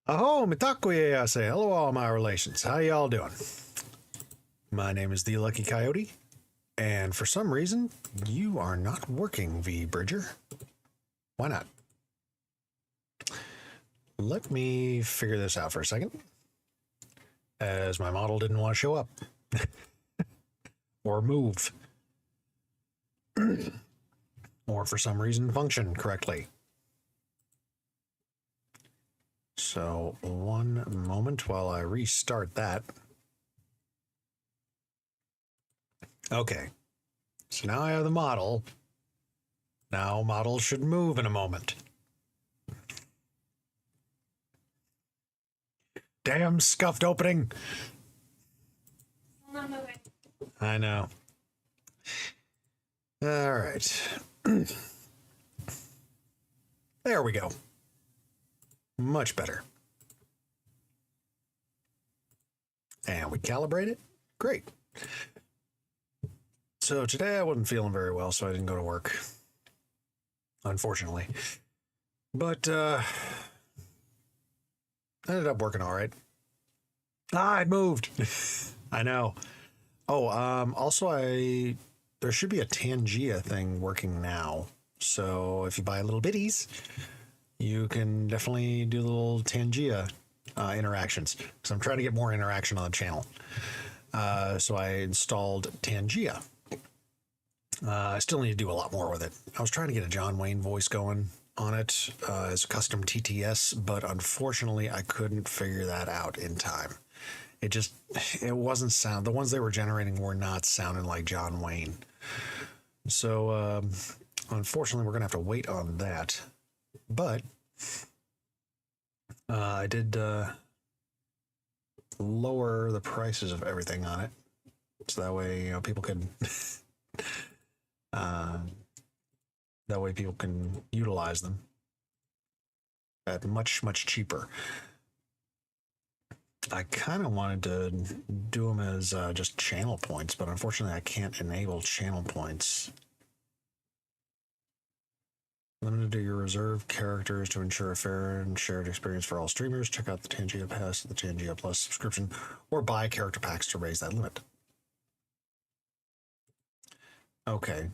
Aho, mitakuye, I say hello, all my relations. How y'all doing? My name is the Lucky Coyote, and for some reason, you are not working, V Bridger. Why not? Let me figure this out for a second, as my model didn't want to show up or move, or for some reason function correctly. So, one moment while I restart that. Okay, so now I have the model. Now, model should move in a moment. Damn scuffed opening. Not moving. I know. All right. There we go. Much better. And we calibrate it. Great. So today I wasn't feeling very well, so I didn't go to work. Unfortunately. But I ended up working all right. It moved. I know. Oh, also there should be a Tangia thing working now. So if you buy little bitties, you can definitely do little Tangia interactions. Because I'm trying to get more interaction on the channel. So I installed Tangia. I still need to do a lot more with it. I was trying to get a John Wayne voice going on it as a custom TTS, but unfortunately I couldn't figure that out in time. It wasn't sound. The ones they were generating were not sounding like John Wayne. So unfortunately we're gonna have to wait on that. But I did lower the prices of everything on it, so that way people can that way people can utilize them at much cheaper. I kind of wanted to do them as just channel points, but unfortunately I can't enable channel points. Limited to your reserved characters to ensure a fair and shared experience for all streamers. Check out the Tangia Pass, the Tangia Plus subscription, or buy character packs to raise that limit. Okay.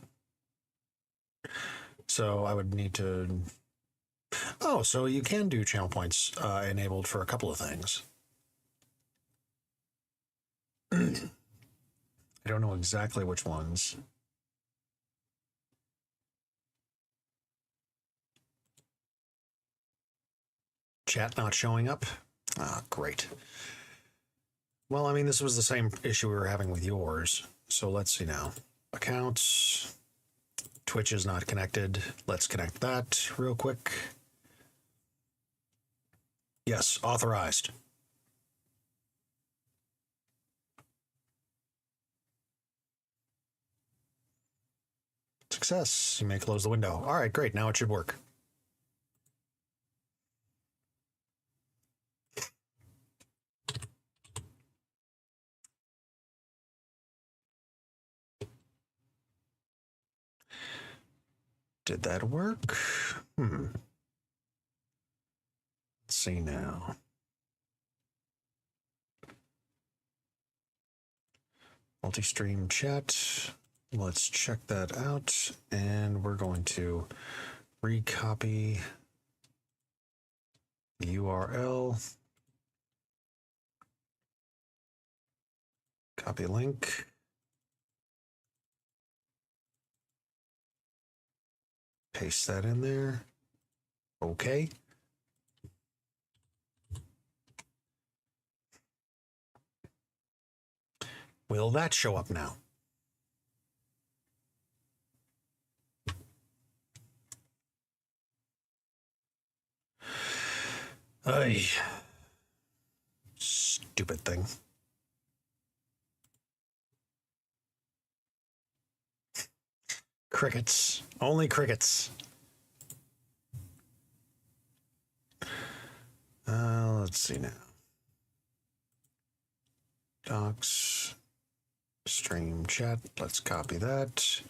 So I would need to... Oh, so you can do channel points enabled for a couple of things. I don't know exactly which ones. Chat not showing up? Great. Well, I mean, this was the same issue we were having with yours. So let's see now. Accounts. Twitch is not connected. Let's connect that real quick. Yes, authorized. Success. You may close the window. All right, great. Now it should work. Did that work? Let's see now. Multi-stream chat. Let's check that out. And we're going to recopy the URL. Copy link. Paste that in there. Okay. Will that show up now? Ay. Stupid thing. Crickets. Only crickets. Let's see now. Docs. Stream chat. Let's copy that.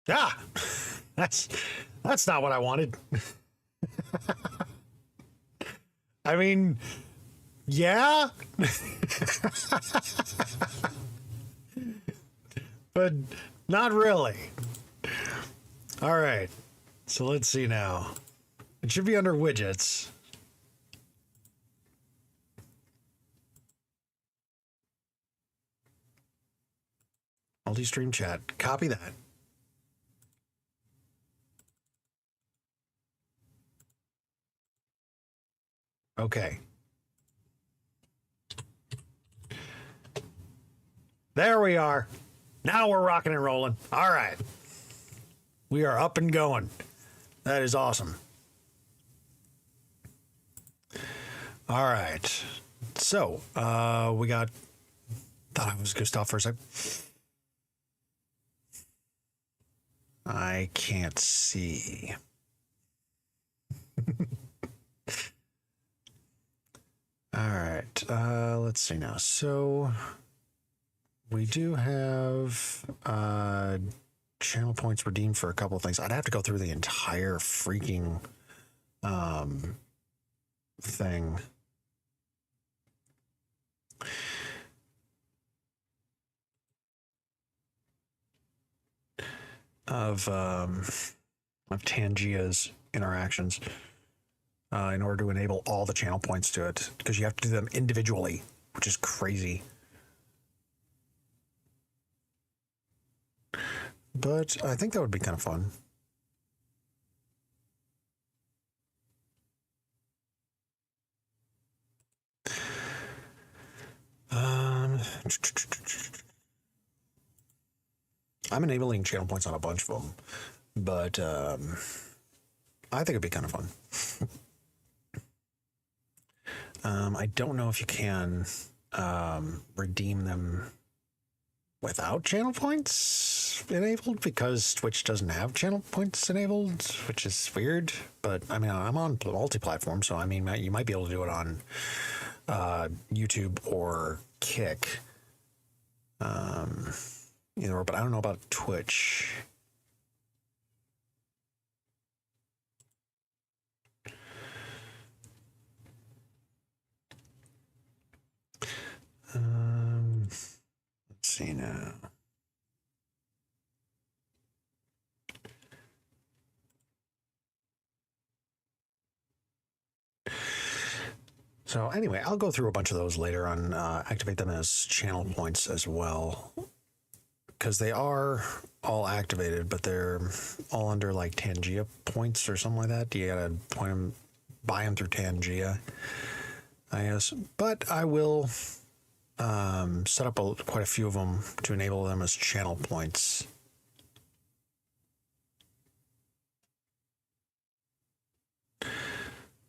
Ah, that's that's not what I wanted. I mean, yeah, but not really. All right, so let's see now. It should be under widgets. Multi-stream chat. Copy that. Okay. There we are. Now we're rocking and rolling. All right. We are up and going. That is awesome. All right. So, we got. Thought I was going to stop for a sec. I can't see. All right. Let's see now. So, we do have channel points redeemed for a couple of things. I'd have to go through the entire freaking thing. Of Tangia's interactions in order to enable all the channel points to it, because you have to do them individually, which is crazy. But I think that would be kind of fun. I'm enabling channel points on a bunch of them, but I think it'd be kind of fun. I don't know if you can redeem them without channel points enabled, because Twitch doesn't have channel points enabled, which is weird. But I mean, I'm on multi-platform, so I mean, you might be able to do it on YouTube or Kick. Either, but I don't know about Twitch. Let's see now. So anyway, I'll go through a bunch of those later on, activate them as channel points as well, because they are all activated, but they're all under like Tangia points or something like that. You gotta point them, buy them through Tangia, I guess. But I will set up quite a few of them to enable them as channel points.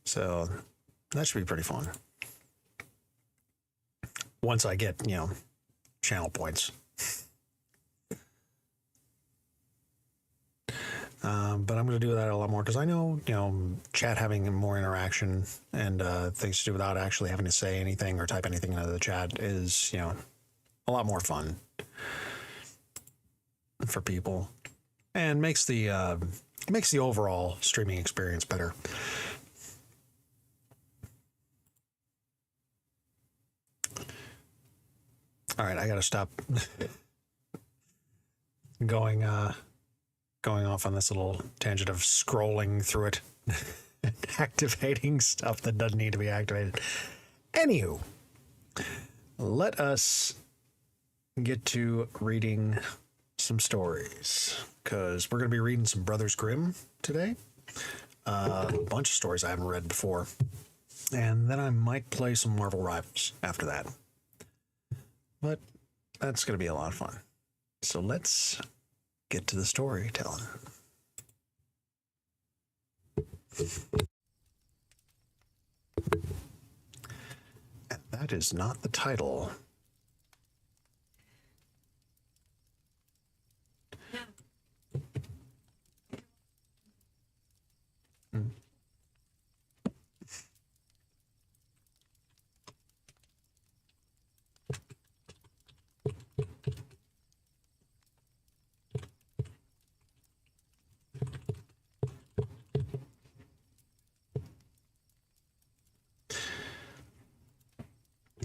So that should be pretty fun. Once I get, channel points. But I'm going to do that a lot more, because I know, chat having more interaction and things to do without actually having to say anything or type anything into the chat is, a lot more fun for people, and makes the overall streaming experience better. All right, I got to stop going off on this little tangent of scrolling through it and activating stuff that doesn't need to be activated. Anywho, let us get to reading some stories, because we're going to be reading some Brothers Grimm today. A bunch of stories I haven't read before. And then I might play some Marvel Rivals after that. But that's going to be a lot of fun. So let's get to the storytelling. And that is not the title.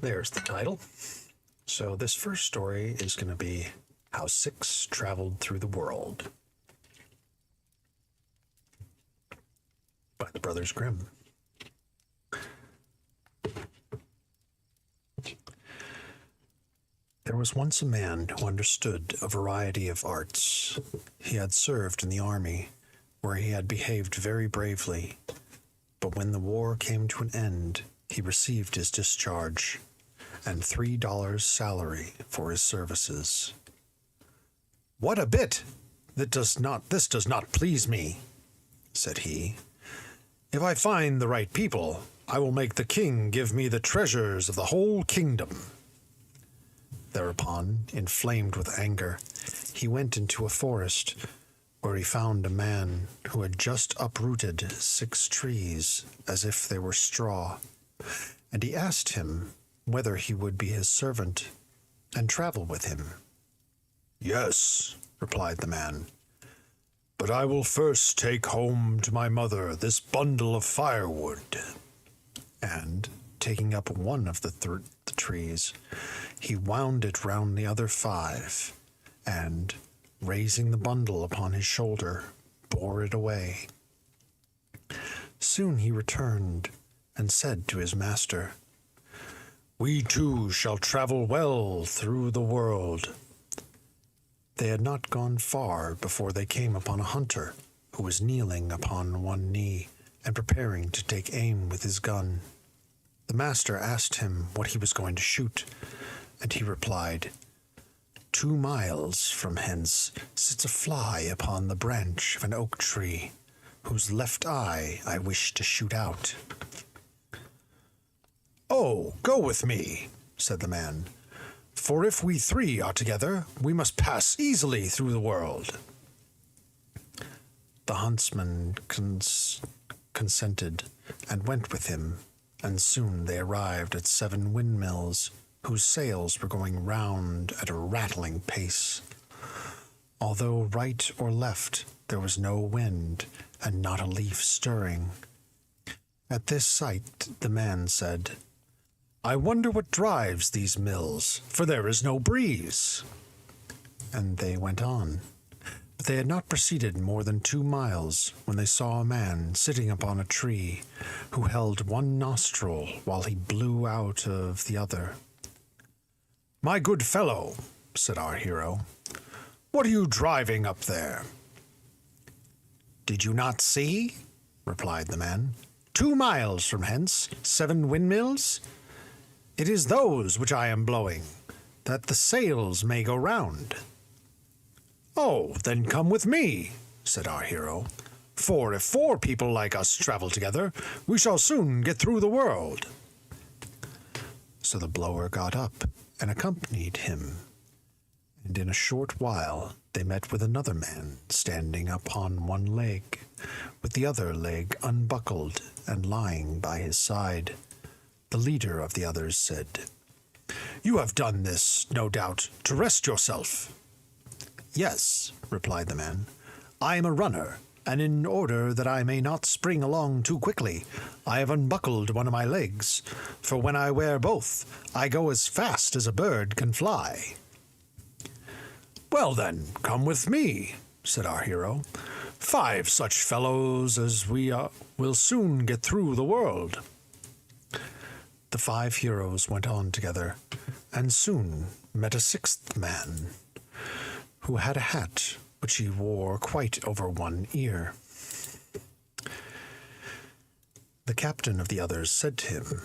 there's the title. So this first story is going to be How Six Traveled Through the World by the Brothers Grimm. There was once a man who understood a variety of arts. He had served in the army, where he had behaved very bravely, but when the war came to an end, he received his discharge and $3 salary for his services. "What a bit! This does not please me," said he. "If I find the right people, I will make the king give me the treasures of the whole kingdom." Thereupon, inflamed with anger, he went into a forest, where he found a man who had just uprooted 6 trees as if they were straw, and he asked him whether he would be his servant and travel with him. "Yes," replied the man, "but I will first take home to my mother this bundle of firewood." And, taking up one of the trees, he wound it round the other 5, and, raising the bundle upon his shoulder, bore it away. Soon he returned and said to his master, "We too shall travel well through the world." They had not gone far before they came upon a hunter who was kneeling upon one knee and preparing to take aim with his gun. The master asked him what he was going to shoot, and he replied, 2 miles from hence sits a fly upon the branch of an oak tree, whose left eye I wish to shoot out." "Oh, go with me," said the man, "for if we 3 are together, we must pass easily through the world." The huntsman consented and went with him, and soon they arrived at 7 windmills, whose sails were going round at a rattling pace. Although right or left there was no wind, and not a leaf stirring. At this sight the man said, "I wonder what drives these mills, for there is no breeze." And they went on. But they had not proceeded more than 2 miles when they saw a man sitting upon a tree, who held one nostril while he blew out of the other. "My good fellow," said our hero, "what are you driving up there?" "Did you not see?" replied the man. 2 miles from hence, 7 windmills? It is those which I am blowing, that the sails may go round." "Oh, then come with me," said our hero, "for if 4 people like us travel together, we shall soon get through the world." So the blower got up and accompanied him, and in a short while they met with another man standing upon one leg, with the other leg unbuckled and lying by his side. The leader of the others said, "You have done this, no doubt, to rest yourself." "Yes," replied the man, "I am a runner, and in order that I may not spring along too quickly, I have unbuckled one of my legs, for when I wear both, I go as fast as a bird can fly." "Well then, come with me," said our hero. 5 such fellows as we are will soon get through the world." The 5 heroes went on together, and soon met a 6th man, who had a hat which he wore quite over one ear. The captain of the others said to him,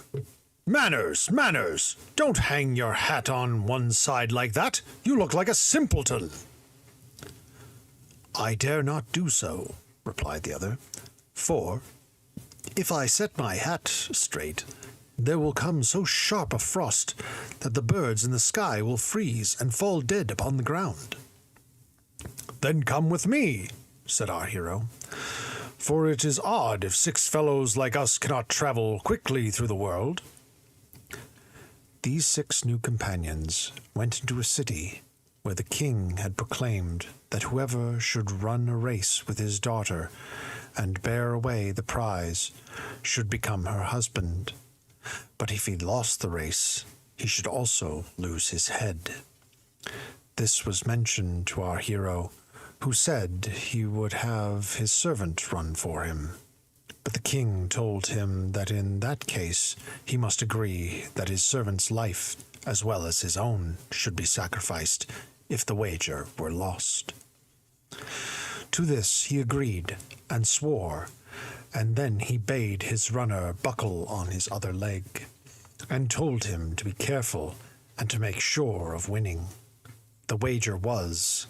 "Manners, manners! Don't hang your hat on one side like that. You look like a simpleton." "I dare not do so," replied the other, "for if I set my hat straight, there will come so sharp a frost that the birds in the sky will freeze and fall dead upon the ground." "Then come with me," said our hero, "for it is odd if 6 fellows like us cannot travel quickly through the world." These 6 new companions went into a city where the king had proclaimed that whoever should run a race with his daughter and bear away the prize should become her husband. But if he lost the race, he should also lose his head. This was mentioned to our hero, who said he would have his servant run for him. But the king told him that in that case he must agree that his servant's life, as well as his own, should be sacrificed if the wager were lost. To this he agreed and swore, and then he bade his runner buckle on his other leg, and told him to be careful and to make sure of winning. The wager was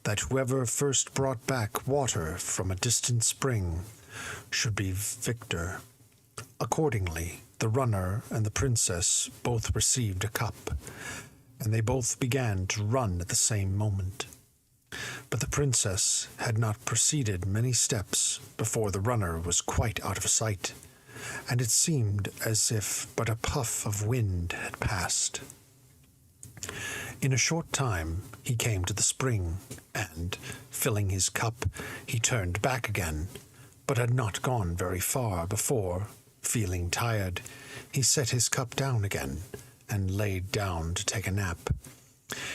that whoever first brought back water from a distant spring should be victor. Accordingly, the runner and the princess both received a cup, and they both began to run at the same moment. But the princess had not proceeded many steps before the runner was quite out of sight, and it seemed as if but a puff of wind had passed. In a short time he came to the spring, and, filling his cup, he turned back again, but had not gone very far before, feeling tired, he set his cup down again and laid down to take a nap.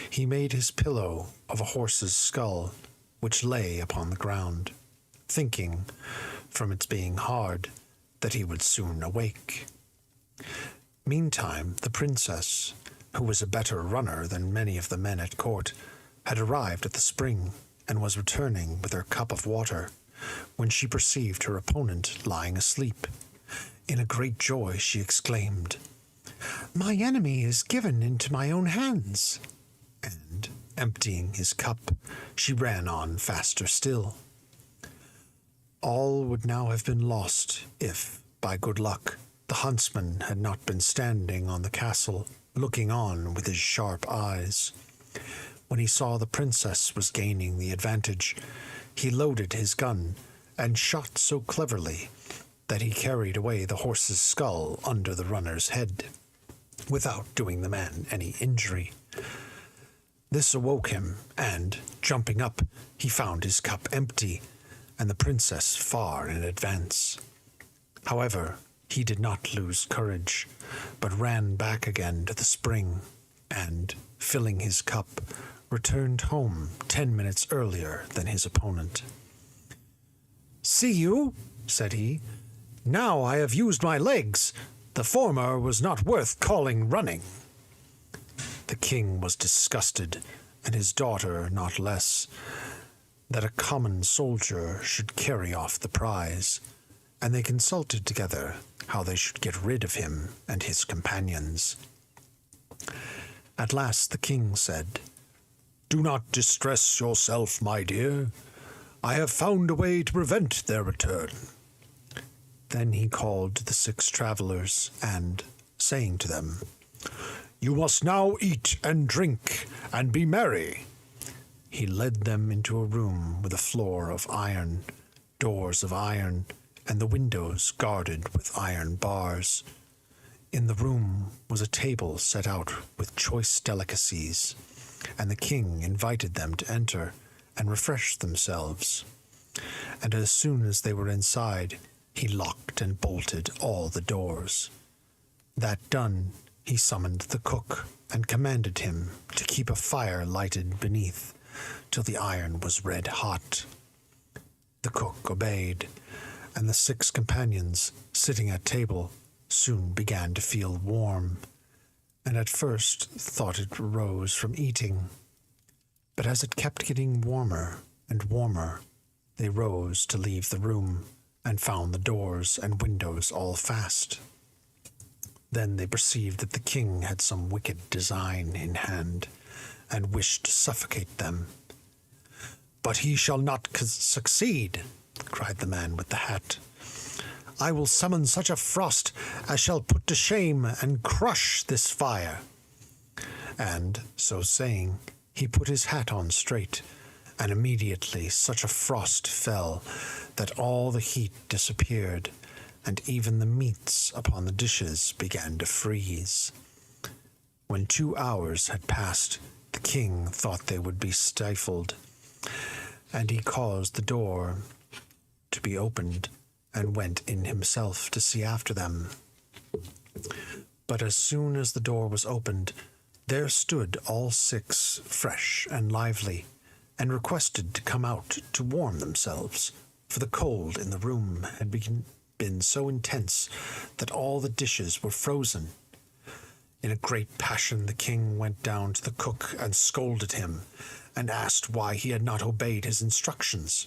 He made his pillow of a horse's skull, which lay upon the ground, thinking, from its being hard, that he would soon awake. Meantime, the princess, who was a better runner than many of the men at court, had arrived at the spring and was returning with her cup of water, when she perceived her opponent lying asleep. In a great joy she exclaimed, "My enemy is given into my own hands," and, emptying his cup, she ran on faster still. All would now have been lost if, by good luck, the huntsman had not been standing on the castle, looking on with his sharp eyes. When he saw the princess was gaining the advantage, he loaded his gun and shot so cleverly that he carried away the horse's skull under the runner's head, without doing the man any injury. This awoke him, and, jumping up, he found his cup empty, and the princess far in advance. However, he did not lose courage, but ran back again to the spring, and, filling his cup, returned home 10 minutes earlier than his opponent. "See you," said he. "Now I have used my legs. The former was not worth calling running." The king was disgusted, and his daughter not less, that a common soldier should carry off the prize, and they consulted together how they should get rid of him and his companions. At last the king said, "Do not distress yourself, my dear. I have found a way to prevent their return." Then he called the 6 travelers, and, saying to them, "You must now eat and drink, and be merry," he led them into a room with a floor of iron, doors of iron, and the windows guarded with iron bars. In the room was a table set out with choice delicacies, and the king invited them to enter and refresh themselves. And as soon as they were inside, he locked and bolted all the doors. That done, he summoned the cook and commanded him to keep a fire lighted beneath till the iron was red hot. The cook obeyed, and the 6 companions, sitting at table, soon began to feel warm, and at first thought it arose from eating. But as it kept getting warmer and warmer, they rose to leave the room, and found the doors and windows all fast. Then they perceived that the king had some wicked design in hand, and wished to suffocate them. "But he shall not succeed," cried the man with the hat. "I will summon such a frost as shall put to shame and crush this fire." And, so saying, he put his hat on straight, and immediately such a frost fell that all the heat disappeared, and even the meats upon the dishes began to freeze. When 2 hours had passed, the king thought they would be stifled, and he caused the door to be opened, and went in himself to see after them. But as soon as the door was opened, there stood all 6 fresh and lively, and requested to come out to warm themselves, for the cold in the room had been so intense that all the dishes were frozen. In a great passion the king went down to the cook and scolded him, and asked why he had not obeyed his instructions.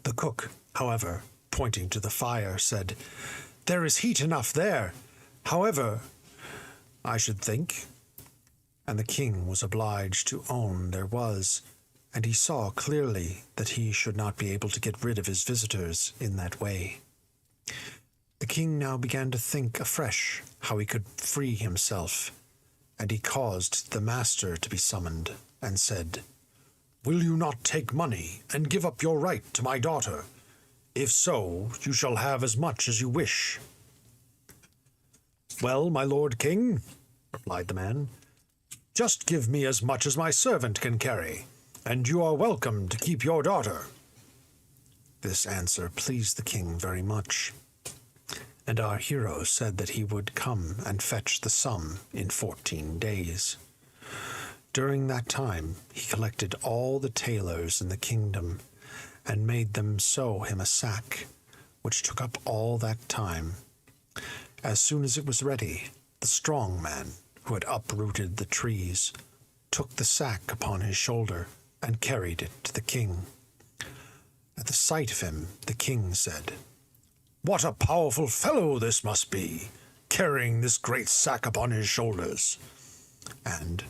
The cook, however, pointing to the fire, said, "There is heat enough there. However, I should think." And the king was obliged to own there was, and he saw clearly that he should not be able to get rid of his visitors in that way. The king now began to think afresh how he could free himself, and he caused the master to be summoned, and said, "Will you not take money and give up your right to my daughter? If so, you shall have as much as you wish." "Well, my lord king," replied the man, "just give me as much as my servant can carry, and you are welcome to keep your daughter." This answer pleased the king very much, and our hero said that he would come and fetch the sum in 14 days. During that time he collected all the tailors in the kingdom, and made them sew him a sack, which took up all that time. As soon as it was ready, the strong man, who had uprooted the trees, took the sack upon his shoulder and carried it to the king. At the sight of him, the king said, "What a powerful fellow this must be, carrying this great sack upon his shoulders." And,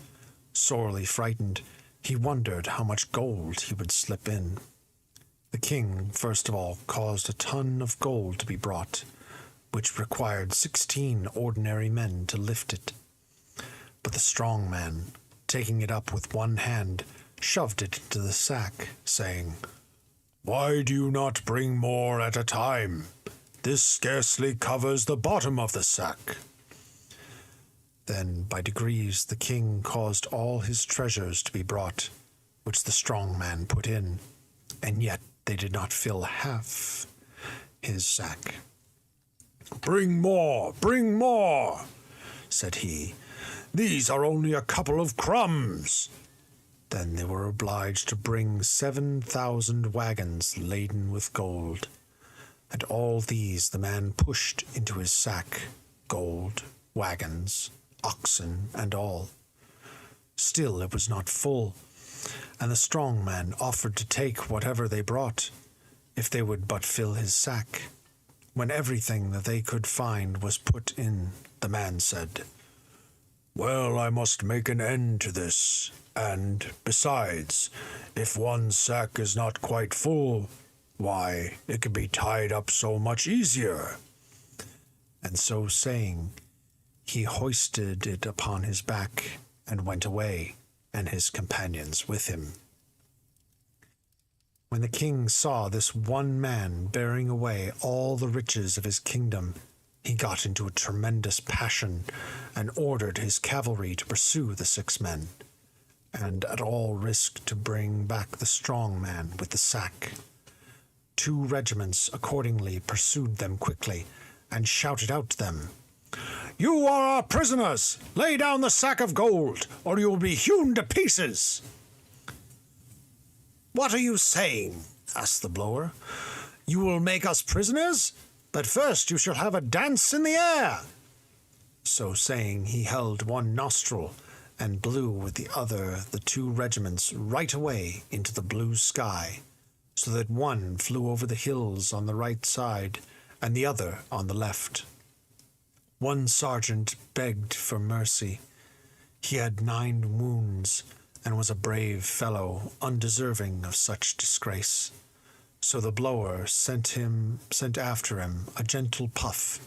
sorely frightened, he wondered how much gold he would slip in. The king, first of all, caused a ton of gold to be brought, which required 16 ordinary men to lift it. But the strong man, taking it up with one hand, shoved it into the sack, saying, "Why do you not bring more at a time? This scarcely covers the bottom of the sack." Then, by degrees, the king caused all his treasures to be brought, which the strong man put in, and yet they did not fill half his sack. Bring more," said he. "These are only a couple of crumbs." Then they were obliged to bring 7,000 wagons laden with gold, and all these the man pushed into his sack, gold, wagons, oxen, and all. Still it was not full, and the strong man offered to take whatever they brought, if they would but fill his sack. When everything that they could find was put in, the man said, "Well, I must make an end to this, and, besides, if one sack is not quite full, why, it can be tied up so much easier." And so saying, he hoisted it upon his back and went away, and his companions with him. When the king saw this one man bearing away all the riches of his kingdom, he got into a tremendous passion, and ordered his cavalry to pursue the 6 men, and at all risk to bring back the strong man with the sack. 2 regiments accordingly pursued them quickly, and shouted out to them, "You are our prisoners! Lay down the sack of gold, or you will be hewn to pieces!" "What are you saying?" asked the blower. "You will make us prisoners? But first you shall have a dance in the air." So saying, he held one nostril, and blew with the other the 2 regiments right away into the blue sky, so that one flew over the hills on the right side, and the other on the left. One sergeant begged for mercy. He had 9 wounds, and was a brave fellow, undeserving of such disgrace. So the blower sent after him a gentle puff,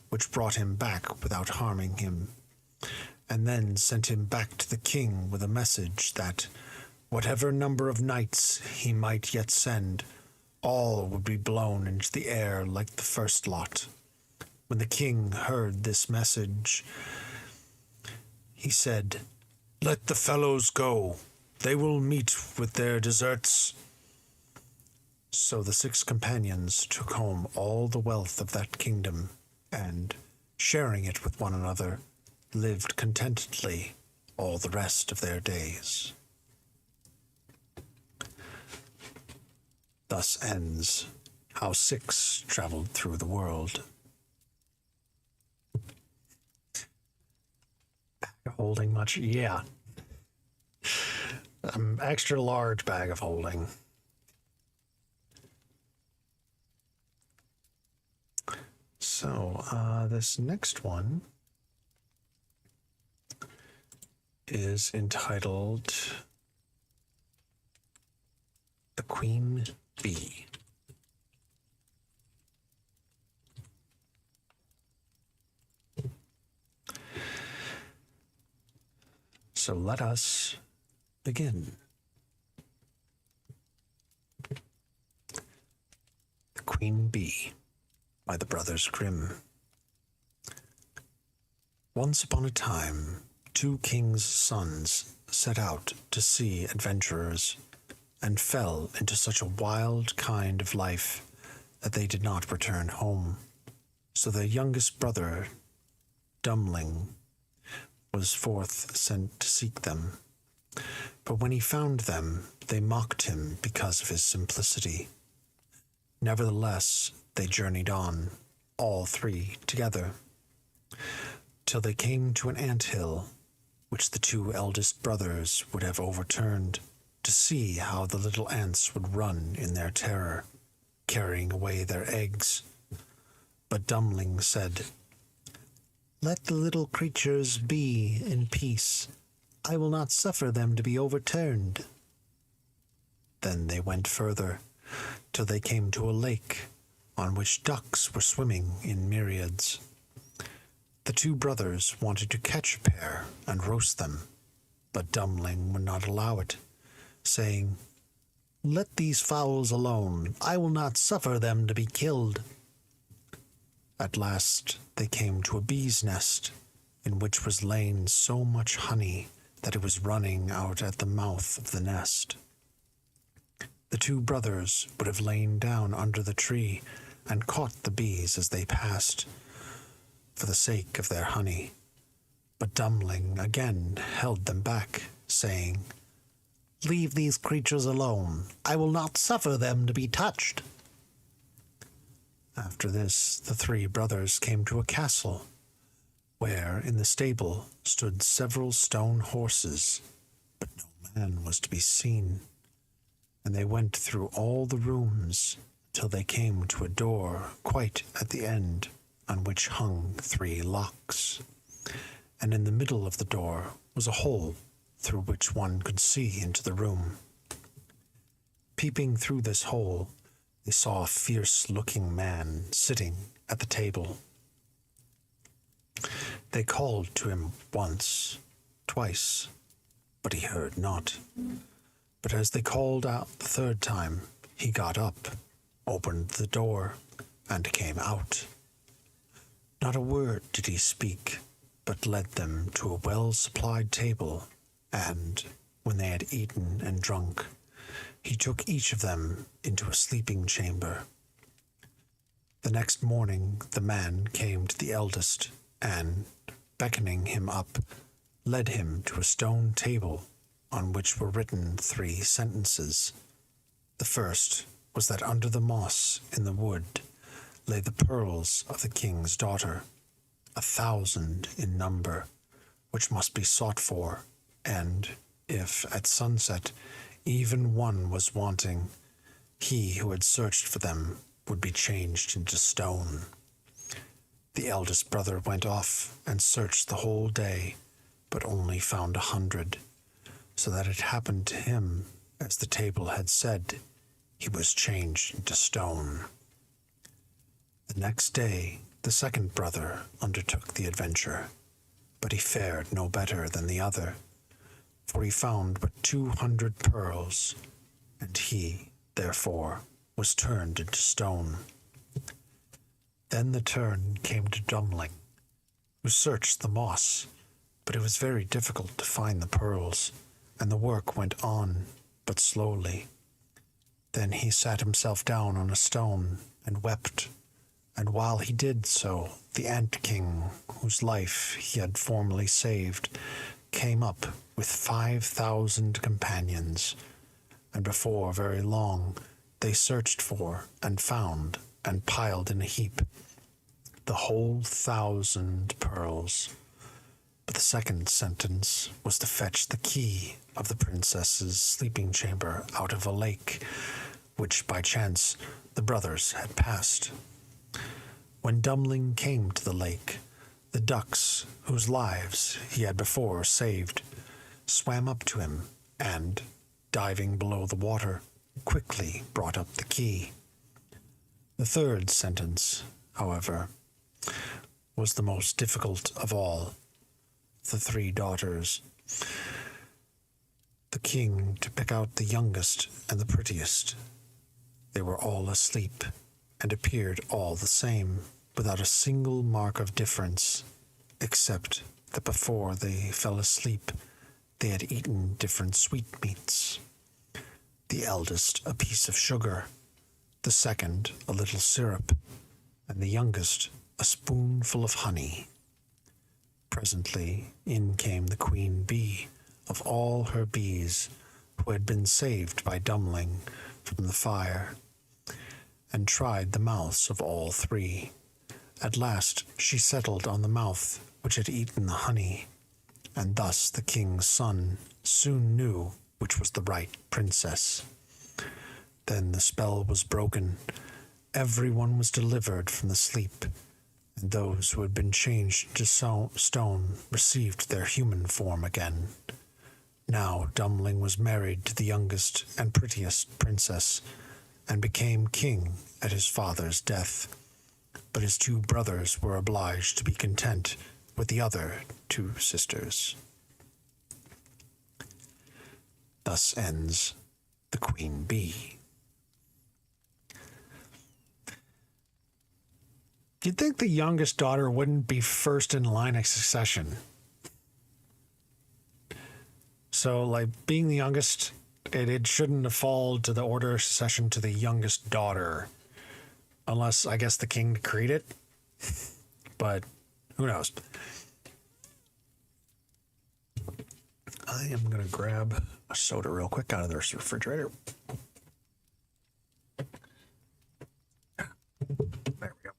which brought him back without harming him, and then sent him back to the king with a message that, whatever number of knights he might yet send, all would be blown into the air like the first lot. When the king heard this message, he said, "Let the fellows go. They will meet with their deserts." So the 6 companions took home all the wealth of that kingdom, and, sharing it with one another, lived contentedly all the rest of their days. Thus ends how 6 traveled through the world. Holding much? Yeah. Extra large bag of holding. So, this next one is entitled The Queen Bee. So let us begin. The Queen Bee by the Brothers Grimm. Once upon a time, 2 kings' sons set out to see adventurers and fell into such a wild kind of life that they did not return home. So their youngest brother, Dummling, was forth sent to seek them. But when he found them, they mocked him because of his simplicity. Nevertheless, they journeyed on, all 3 together, till they came to an ant-hill, which the 2 eldest brothers would have overturned, to see how the little ants would run in their terror, carrying away their eggs. But Dummling said, "Let the little creatures be in peace. I will not suffer them to be overturned." Then they went further, till they came to a lake, on which ducks were swimming in myriads. The 2 brothers wanted to catch a pair and roast them, but Dummling would not allow it, saying, "Let these fowls alone. I will not suffer them to be killed." At last they came to a bee's nest, in which was lain so much honey that it was running out at the mouth of the nest. The 2 brothers would have lain down under the tree and caught the bees as they passed, for the sake of their honey. But Dummling again held them back, saying, "Leave these creatures alone. I will not suffer them to be touched." After this, the 3 brothers came to a castle, where in the stable stood several stone horses, but no man was to be seen. And they went through all the rooms till they came to a door quite at the end, on which hung 3 locks. And in the middle of the door was a hole through which one could see into the room. Peeping through this hole, they saw a fierce-looking man sitting at the table. They called to him once, twice, but he heard not. But as they called out the 3rd time, he got up, opened the door, and came out. Not a word did he speak, but led them to a well-supplied table, and, when they had eaten and drunk, he took each of them into a sleeping chamber. The next morning the man came to the eldest, and, beckoning him up, led him to a stone table on which were written 3 sentences. The first was that under the moss in the wood lay the pearls of the king's daughter, 1,000 in number, which must be sought for, and, if at sunset even one was wanting, he who had searched for them would be changed into stone. The eldest brother went off and searched the whole day, but only found 100, so that it happened to him, as the table had said, he was changed into stone. The next day the 2nd brother undertook the adventure, but he fared no better than the other, for he found but 200 pearls, and he, therefore, was turned into stone. Then the turn came to Dummling, who searched the moss, but it was very difficult to find the pearls, and the work went on but slowly. Then he sat himself down on a stone and wept, And while he did so, the Ant King, whose life he had formerly saved, came up with 5,000 companions, and before very long they searched for and found and piled in a heap the whole 1,000 pearls. But the second sentence was to fetch the key of the princess's sleeping chamber out of a lake, which by chance the brothers had passed. When Dummling came to the lake, the ducks, whose lives he had before saved, swam up to him and, diving below the water, quickly brought up the key. The third sentence, however, was the most difficult of all. The 3 daughters, the king to pick out the youngest and the prettiest. They were all asleep, and appeared all the same, without a single mark of difference, except that before they fell asleep they had eaten different sweetmeats. The eldest a piece of sugar, the second a little syrup, and the youngest a spoonful of honey. Presently in came the queen bee of all her bees, who had been saved by Dummling from the fire, and tried the mouths of all 3. At last she settled on the mouth which had eaten the honey, and thus the king's son soon knew which was the right princess. Then the spell was broken, everyone was delivered from the sleep, and those who had been changed to stone received their human form again. Now Dummling was married to the youngest and prettiest princess, and became king at his father's death. But his 2 brothers were obliged to be content with the other 2 sisters. Thus ends The Queen Bee. You'd think the youngest daughter wouldn't be first in line of succession. So, like, being the youngest, it shouldn't have fallen to the order of succession to the youngest daughter. Unless, I guess, the king decreed it. But, who knows? I am going to grab a soda real quick out of the refrigerator. There we go.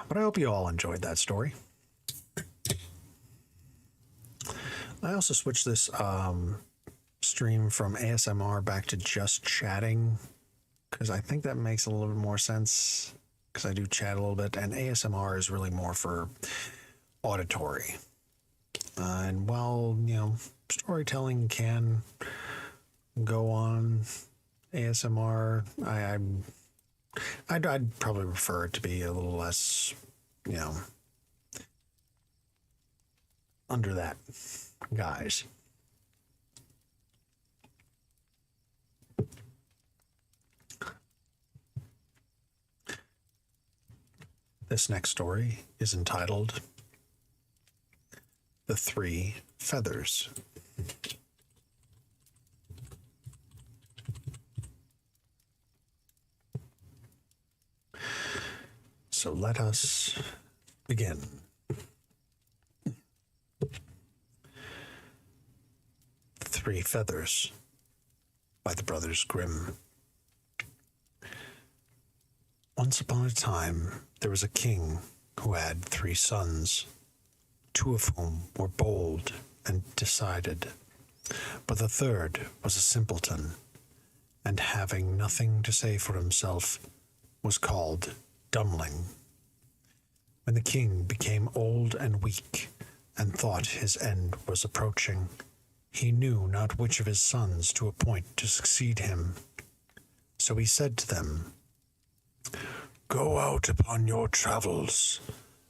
But I hope you all enjoyed that story. I also switched this stream from ASMR back to just chatting, because I think that makes a little bit more sense, because I do chat a little bit, and ASMR is really more for auditory. And while, storytelling can go on ASMR, I'd probably prefer it to be a little less, under that guise. This next story is entitled The 3 Feathers. So let us begin. The 3 Feathers by the Brothers Grimm. Once upon a time, there was a king who had 3 sons, 2 of whom were bold and decided, but the third was a simpleton, and having nothing to say for himself, was called Dummling. When the king became old and weak, and thought his end was approaching, he knew not which of his sons to appoint to succeed him. So he said to them, "Go out upon your travels,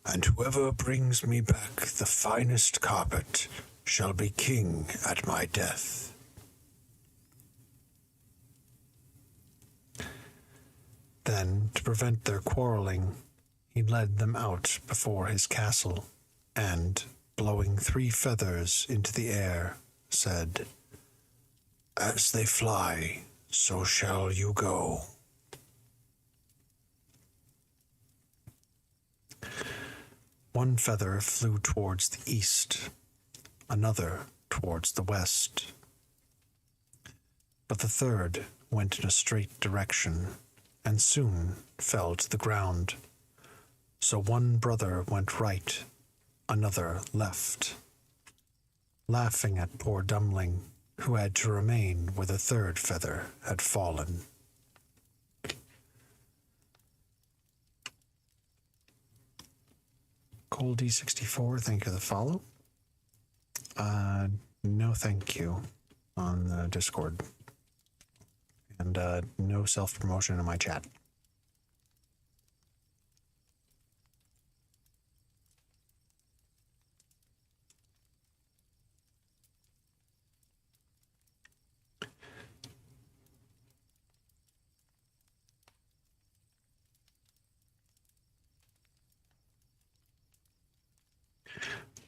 and whoever brings me back the finest carpet shall be king at my death." Then, to prevent their quarreling, he led them out before his castle, and, blowing 3 feathers into the air, said, "As they fly, so shall you go." One feather flew towards the east, another towards the west, but the third went in a straight direction and soon fell to the ground. So one brother went right, another left, laughing at poor Dummling, who had to remain where the third feather had fallen. Cold D64, thank you for the follow. No thank you on the Discord. And no self-promotion in my chat.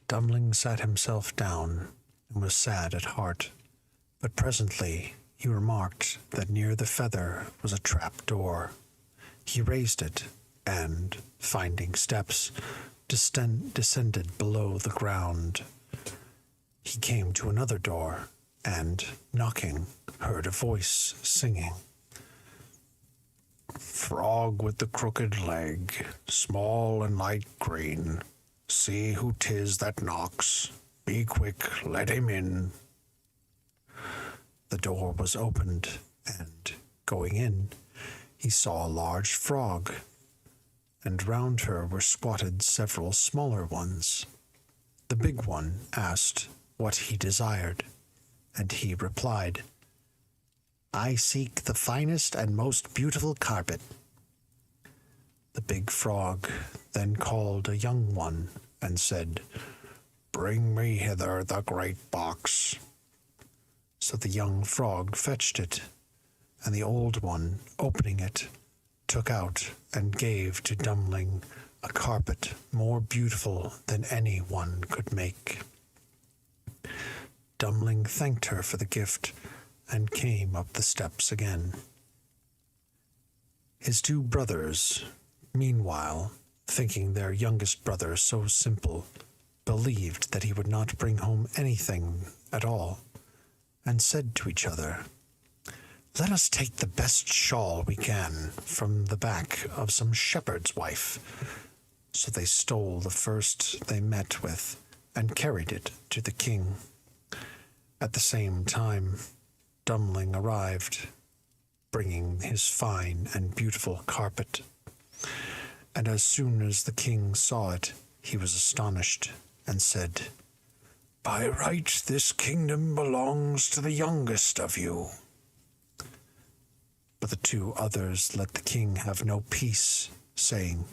Dummling sat himself down and was sad at heart, but presently he remarked that near the feather was a trap door. He raised it, and, finding steps, descended below the ground. He came to another door, and, knocking, heard a voice singing. Frog with the crooked leg, small and light green, see who 'tis that knocks. Be quick, let him in. The door was opened, and, going in, he saw a large frog, and round her were squatted several smaller ones. The big one asked what he desired, and he replied, I seek the finest and most beautiful carpet. The big frog then called a young one and said, Bring me hither the great box. So the young frog fetched it, and the old one, opening it, took out and gave to Dummling a carpet more beautiful than any one could make. Dummling thanked her for the gift and came up the steps again. His two brothers, meanwhile, thinking their youngest brother so simple, believed that he would not bring home anything at all, and said to each other, Let us take the best shawl we can from the back of some shepherd's wife. So they stole the first they met with and carried it to the king. At the same time, Dummling arrived, bringing his fine and beautiful carpet. And as soon as the king saw it, he was astonished, and said, By right this kingdom belongs to the youngest of you. But the two others let the king have no peace, saying,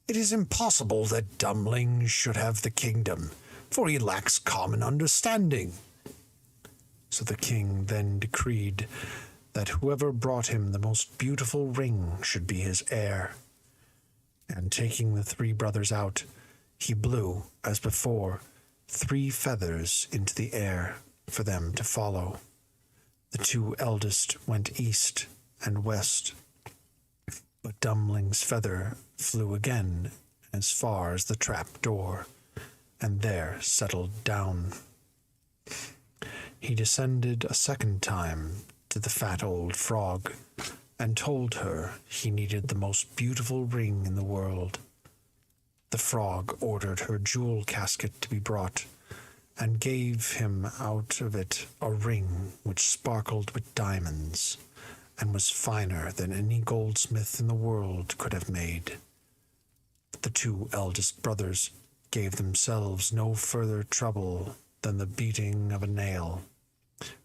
It is impossible that Dummling should have the kingdom, for he lacks common understanding. So the king then decreed that whoever brought him the most beautiful ring should be his heir. And taking the three brothers out, he blew, as before, 3 feathers into the air for them to follow. The 2 eldest went east and west, but Dumbling's feather flew again as far as the trap door, and there settled down. He descended a second time to the fat old frog, and told her he needed the most beautiful ring in the world. The frog ordered her jewel casket to be brought, and gave him out of it a ring which sparkled with diamonds, and was finer than any goldsmith in the world could have made. The 2 eldest brothers gave themselves no further trouble than the beating of a nail,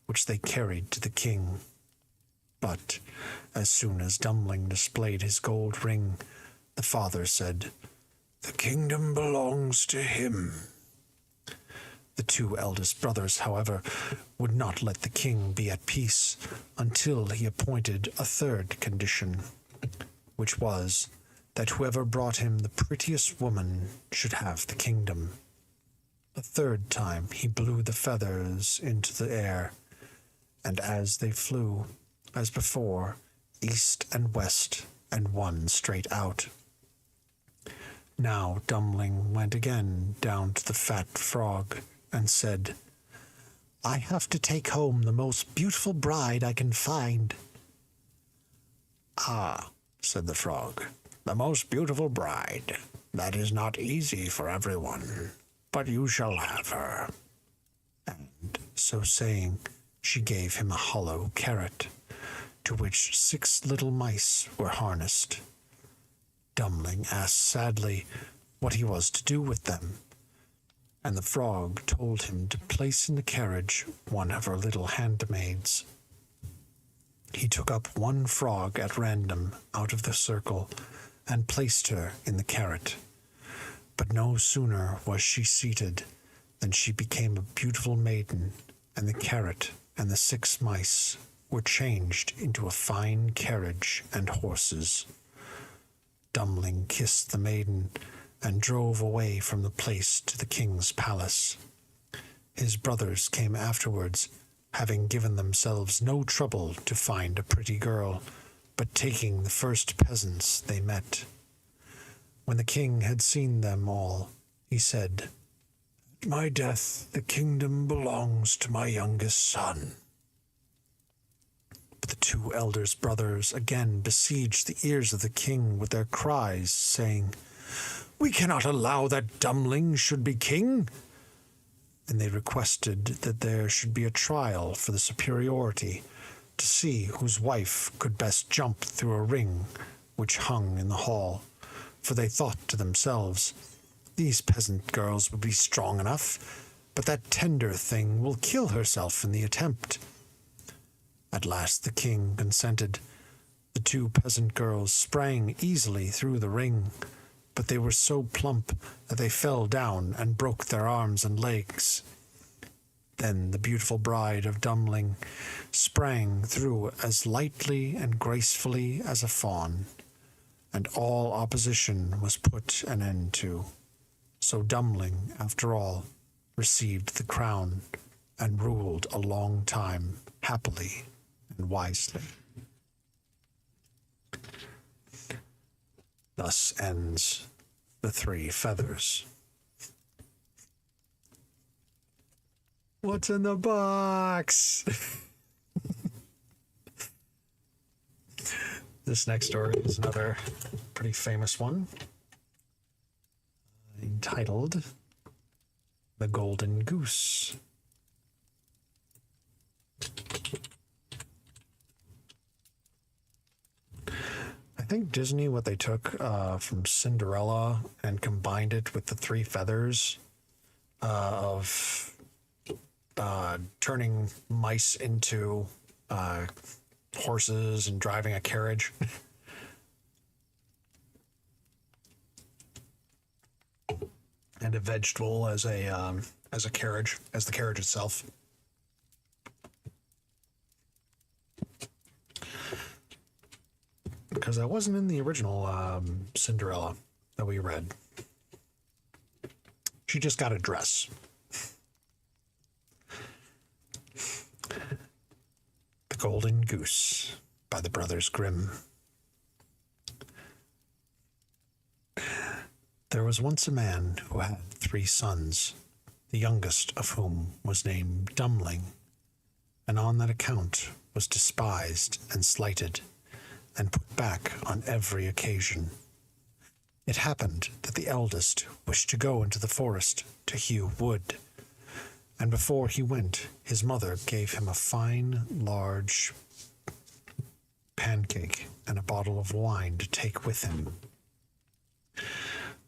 which they carried to the king. But as soon as Dummling displayed his gold ring, the father said, "The kingdom belongs to him." The 2 eldest brothers, however, would not let the king be at peace until he appointed a third condition, which was that whoever brought him the prettiest woman should have the kingdom. A third time he blew the feathers into the air, and as they flew, as before, east and west, and one straight out. Now Dummling went again down to the fat frog and said, "I have to take home the most beautiful bride I can find." "Ah," said the frog, "the most beautiful bride. That is not easy for everyone, but you shall have her." And so saying, she gave him a hollow carrot, to which 6 little mice were harnessed. Dummling asked sadly what he was to do with them, and the frog told him to place in the carriage one of her little handmaids. He took up one frog at random out of the circle and placed her in the carrot. But no sooner was she seated than she became a beautiful maiden, and the carrot and the 6 mice were changed into a fine carriage and horses. Dummling kissed the maiden and drove away from the place to the king's palace. His brothers came afterwards, having given themselves no trouble to find a pretty girl, but taking the first peasants they met. When the king had seen them all, he said, "At my death the kingdom belongs to my youngest son." But the 2 eldest brothers again besieged the ears of the king with their cries, saying, "We cannot allow that Dummling should be king." And they requested that there should be a trial for the superiority, to see whose wife could best jump through a ring which hung in the hall, for they thought to themselves, "These peasant girls would be strong enough, but that tender thing will kill herself in the attempt." At last the king consented. The 2 peasant girls sprang easily through the ring, but they were so plump that they fell down and broke their arms and legs. Then the beautiful bride of Dummling sprang through as lightly and gracefully as a fawn, and all opposition was put an end to. So Dummling, after all, received the crown and ruled a long time, happily and wisely. Thus ends the 3 feathers. What's in the box? This next story is another pretty famous one, entitled The Golden Goose. I think Disney, what they took from Cinderella and combined it with the 3 feathers of turning mice into horses and driving a carriage. And a vegetable as a carriage, as the carriage itself. Because that wasn't in the original Cinderella that we read. She just got a dress. The Golden Goose by the Brothers Grimm. There was once a man who had 3 sons, the youngest of whom was named Dummling, and on that account was despised and slighted, and put back on every occasion. It happened that the eldest wished to go into the forest to hew wood, and before he went, his mother gave him a fine, large pancake and a bottle of wine to take with him.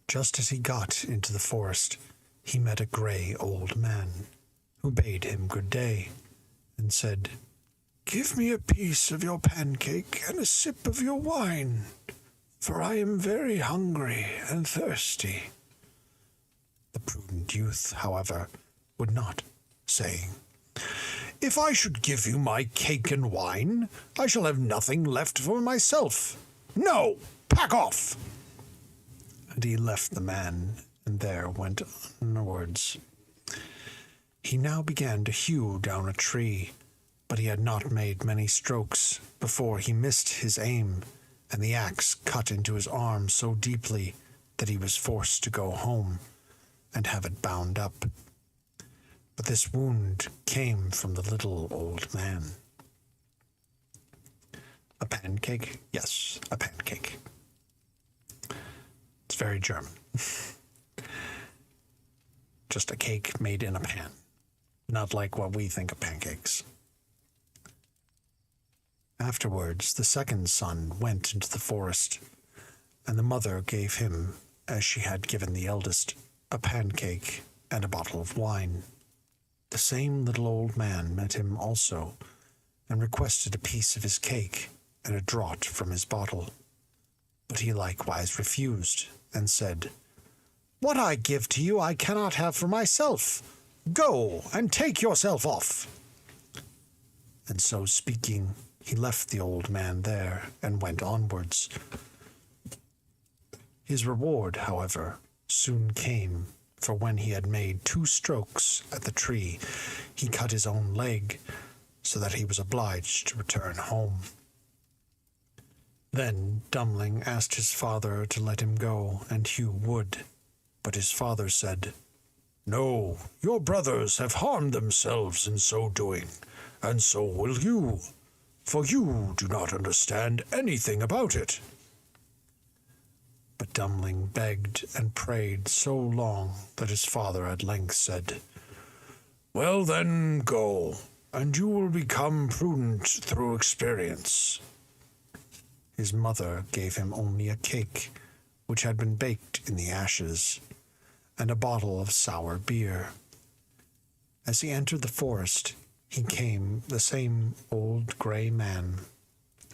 Just as he got into the forest, he met a grey old man, who bade him good day, and said, "Give me a piece of your pancake and a sip of your wine, for I am very hungry and thirsty." The prudent youth, however, would not, saying, "If I should give you my cake and wine, I shall have nothing left for myself. No, pack off!" And he left the man, and there went onwards. He now began to hew down a tree, but he had not made many strokes before he missed his aim, and the axe cut into his arm so deeply that he was forced to go home and have it bound up. But this wound came from the little old man. A pancake? Yes, a pancake. It's very German. Just a cake made in a pan. Not like what we think of pancakes. Afterwards, the second son went into the forest, and the mother gave him, as she had given the eldest, a pancake and a bottle of wine. The same little old man met him also, and requested a piece of his cake and a draught from his bottle. But he likewise refused, and said, "What I give to you I cannot have for myself. Go, and take yourself off." And so speaking, he left the old man there, and went onwards. His reward, however, soon came, for when he had made 2 strokes at the tree, he cut his own leg, so that he was obliged to return home. Then Dummling asked his father to let him go, and Hugh would. But his father said, "No, your brothers have harmed themselves in so doing, and so will you, for you do not understand anything about it." But Dummling begged and prayed so long that his father at length said, "Well then, go, and you will become prudent through experience." His mother gave him only a cake, which had been baked in the ashes, and a bottle of sour beer. As he entered the forest, he came the same old grey man,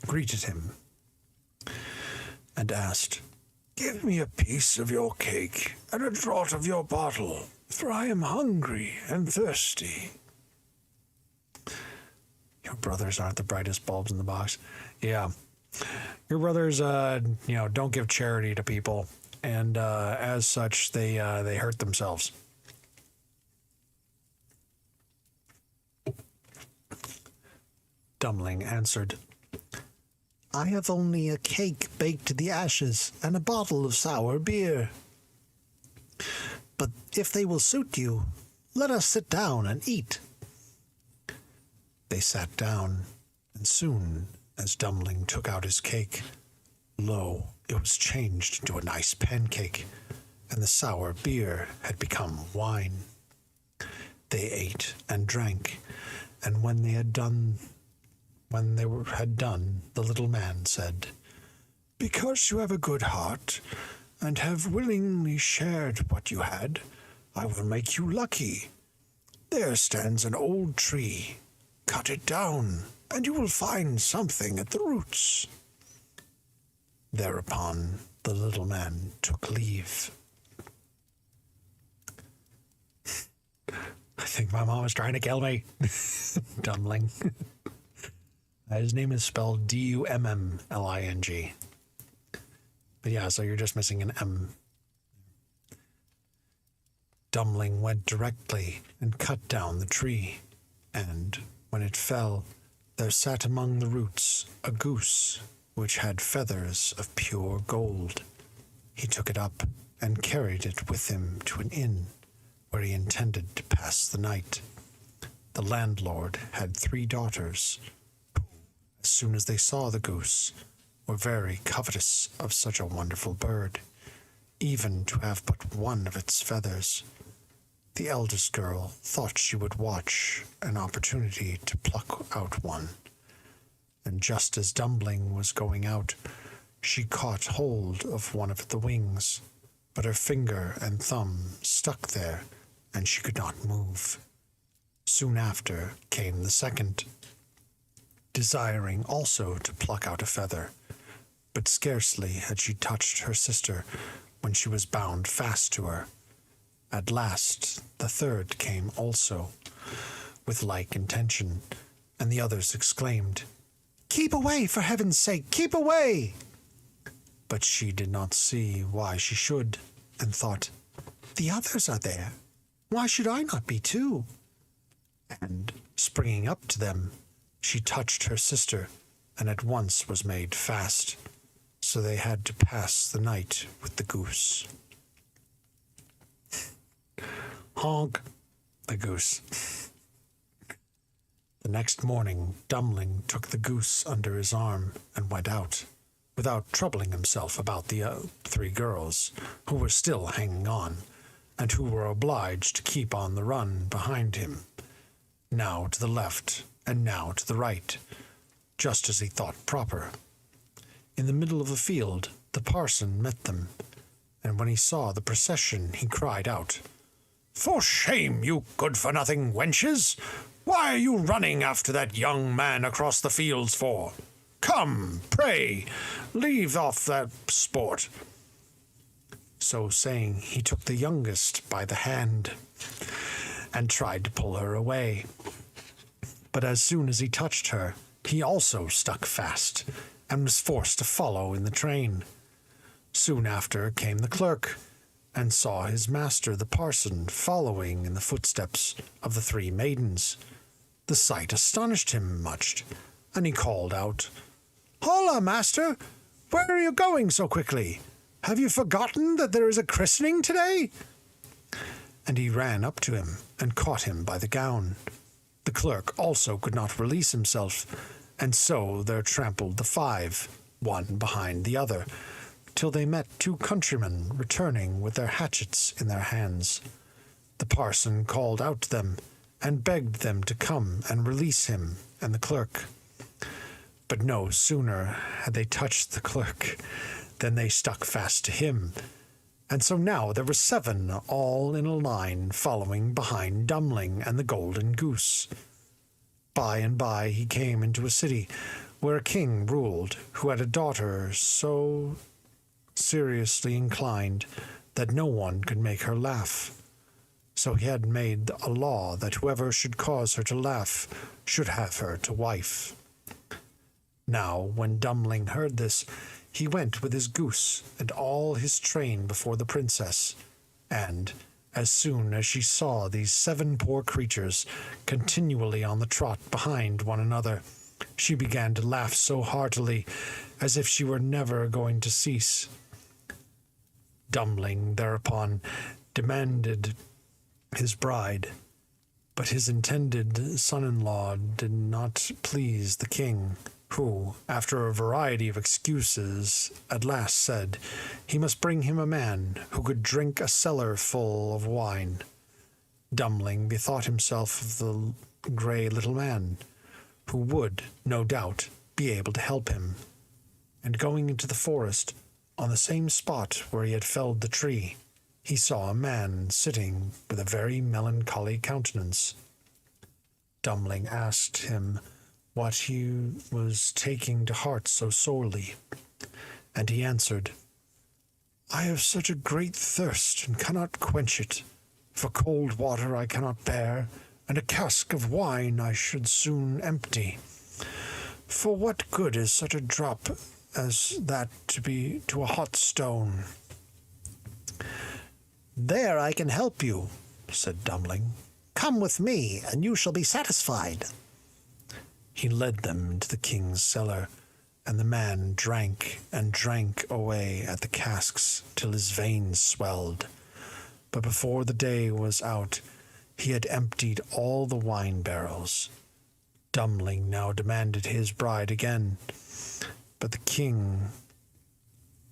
greeted him, and asked, "Give me a piece of your cake and a draught of your bottle, for I am hungry and thirsty." Your brothers aren't the brightest bulbs in the box. Yeah. Your brothers, don't give charity to people, and as such, they hurt themselves. Dummling answered, "I have only a cake baked to the ashes and a bottle of sour beer. But if they will suit you, let us sit down and eat." They sat down, and soon as Dummling took out his cake, lo, it was changed into a nice pancake, and the sour beer had become wine. They ate and drank, and when they had done, the little man said, "Because you have a good heart, and have willingly shared what you had, I will make you lucky. There stands an old tree. Cut it down, and you will find something at the roots." Thereupon the little man took leave. I think my mom was trying to kill me. Dummling. His name is spelled Dummling. But yeah, so you're just missing an M. Dummling went directly and cut down the tree, and when it fell, there sat among the roots a goose, which had feathers of pure gold. He took it up and carried it with him to an inn, where he intended to pass the night. The landlord had 3 daughters, who, as soon as they saw the goose, were very covetous of such a wonderful bird, even to have but one of its feathers. The eldest girl thought she would watch an opportunity to pluck out one, and just as Dummling was going out, she caught hold of one of the wings, but her finger and thumb stuck there, and she could not move. Soon after came the second, desiring also to pluck out a feather, but scarcely had she touched her sister when she was bound fast to her. At last the third came also, with like intention, and the others exclaimed, "Keep away, for heaven's sake, keep away!" But she did not see why she should, and thought, "The others are there. Why should I not be too?" And, springing up to them, she touched her sister, and at once was made fast. so they had to pass the night with the goose. Honk, the goose. The next morning, Dummling took the goose under his arm and went out, without troubling himself about the 3 girls, who were still hanging on, and who were obliged to keep on the run behind him, now to the left and now to the right, just as he thought proper. In the middle of a field, the parson met them, and when he saw the procession, he cried out, "For shame, you good-for-nothing wenches! Why are you running after that young man across the fields for? Come, pray, leave off that sport." So saying, he took the youngest by the hand and tried to pull her away. But as soon as he touched her, he also stuck fast and was forced to follow in the train. Soon after came the clerk, and saw his master, the parson, following in the footsteps of the 3 maidens. The sight astonished him much, and he called out, "Holla, master! Where are you going so quickly? Have you forgotten that there is a christening today?" And he ran up to him and caught him by the gown. The clerk also could not release himself, and so there trampled the 5, one behind the other, till they met 2 countrymen returning with their hatchets in their hands. The parson called out to them, and begged them to come and release him and the clerk. But no sooner had they touched the clerk than they stuck fast to him, and so now there were 7 all in a line following behind Dummling and the golden goose. By and by he came into a city where a king ruled, who had a daughter so seriously inclined that no one could make her laugh. So he had made a law that whoever should cause her to laugh should have her to wife. Now, when Dummling heard this, he went with his goose and all his train before the princess, and as soon as she saw these 7 poor creatures continually on the trot behind one another, she began to laugh so heartily as if she were never going to cease. Dummling thereupon demanded his bride, but his intended son-in-law did not please the king, who, after a variety of excuses, at last said he must bring him a man who could drink a cellar full of wine. Dummling bethought himself of the grey little man, who would, no doubt, be able to help him, and going into the forest, on the same spot where he had felled the tree, he saw a man sitting with a very melancholy countenance. Dummling asked him what he was taking to heart so sorely, and he answered, "I have such a great thirst, and cannot quench it, for cold water I cannot bear, and a cask of wine I should soon empty. For what good is such a drop as that to be to a hot stone?" "There I can help you," said Dummling. "Come with me, and you shall be satisfied." He led them into the king's cellar, and the man drank and drank away at the casks till his veins swelled. But before the day was out, he had emptied all the wine barrels. Dummling now demanded his bride again, but the king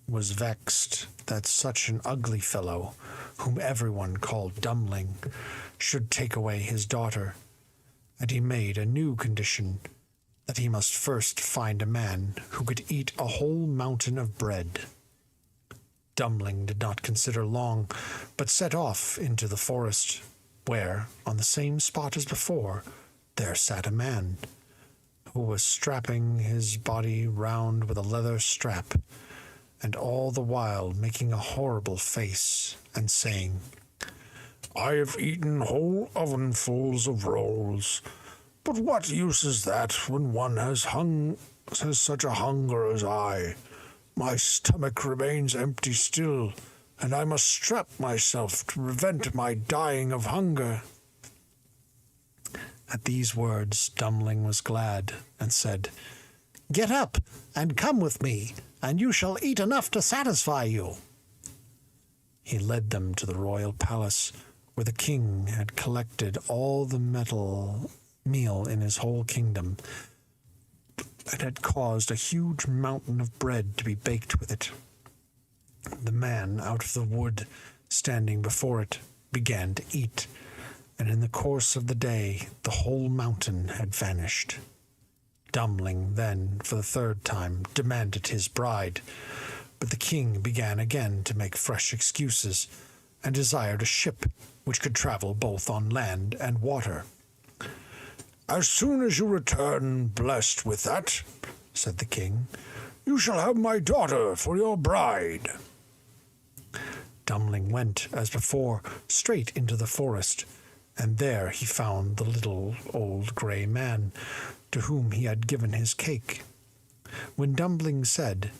was vexed that such an ugly fellow, whom everyone called Dummling, should take away his daughter, and he made a new condition, that he must first find a man who could eat a whole mountain of bread. Dummling did not consider long, but set off into the forest, where, on the same spot as before, there sat a man, who was strapping his body round with a leather strap, and all the while making a horrible face, and saying, "I have eaten whole ovenfuls of rolls, but what use is that when one has such a hunger as I? My stomach remains empty still, and I must strap myself to prevent my dying of hunger." At these words Dummling was glad, and said, "Get up, and come with me, and you shall eat enough to satisfy you." He led them to the royal palace, where the king had collected all the meal in his whole kingdom, and had caused a huge mountain of bread to be baked with it. The man out of the wood, standing before it, began to eat, and in the course of the day the whole mountain had vanished. Dummling then, for the third time, demanded his bride, but the king began again to make fresh excuses, and desired a ship which could travel both on land and water. "As soon as you return blessed with that," said the king, "you shall have my daughter for your bride." Dummling went, as before, straight into the forest, and there he found the little old grey man, to whom he had given his cake. When Dummling said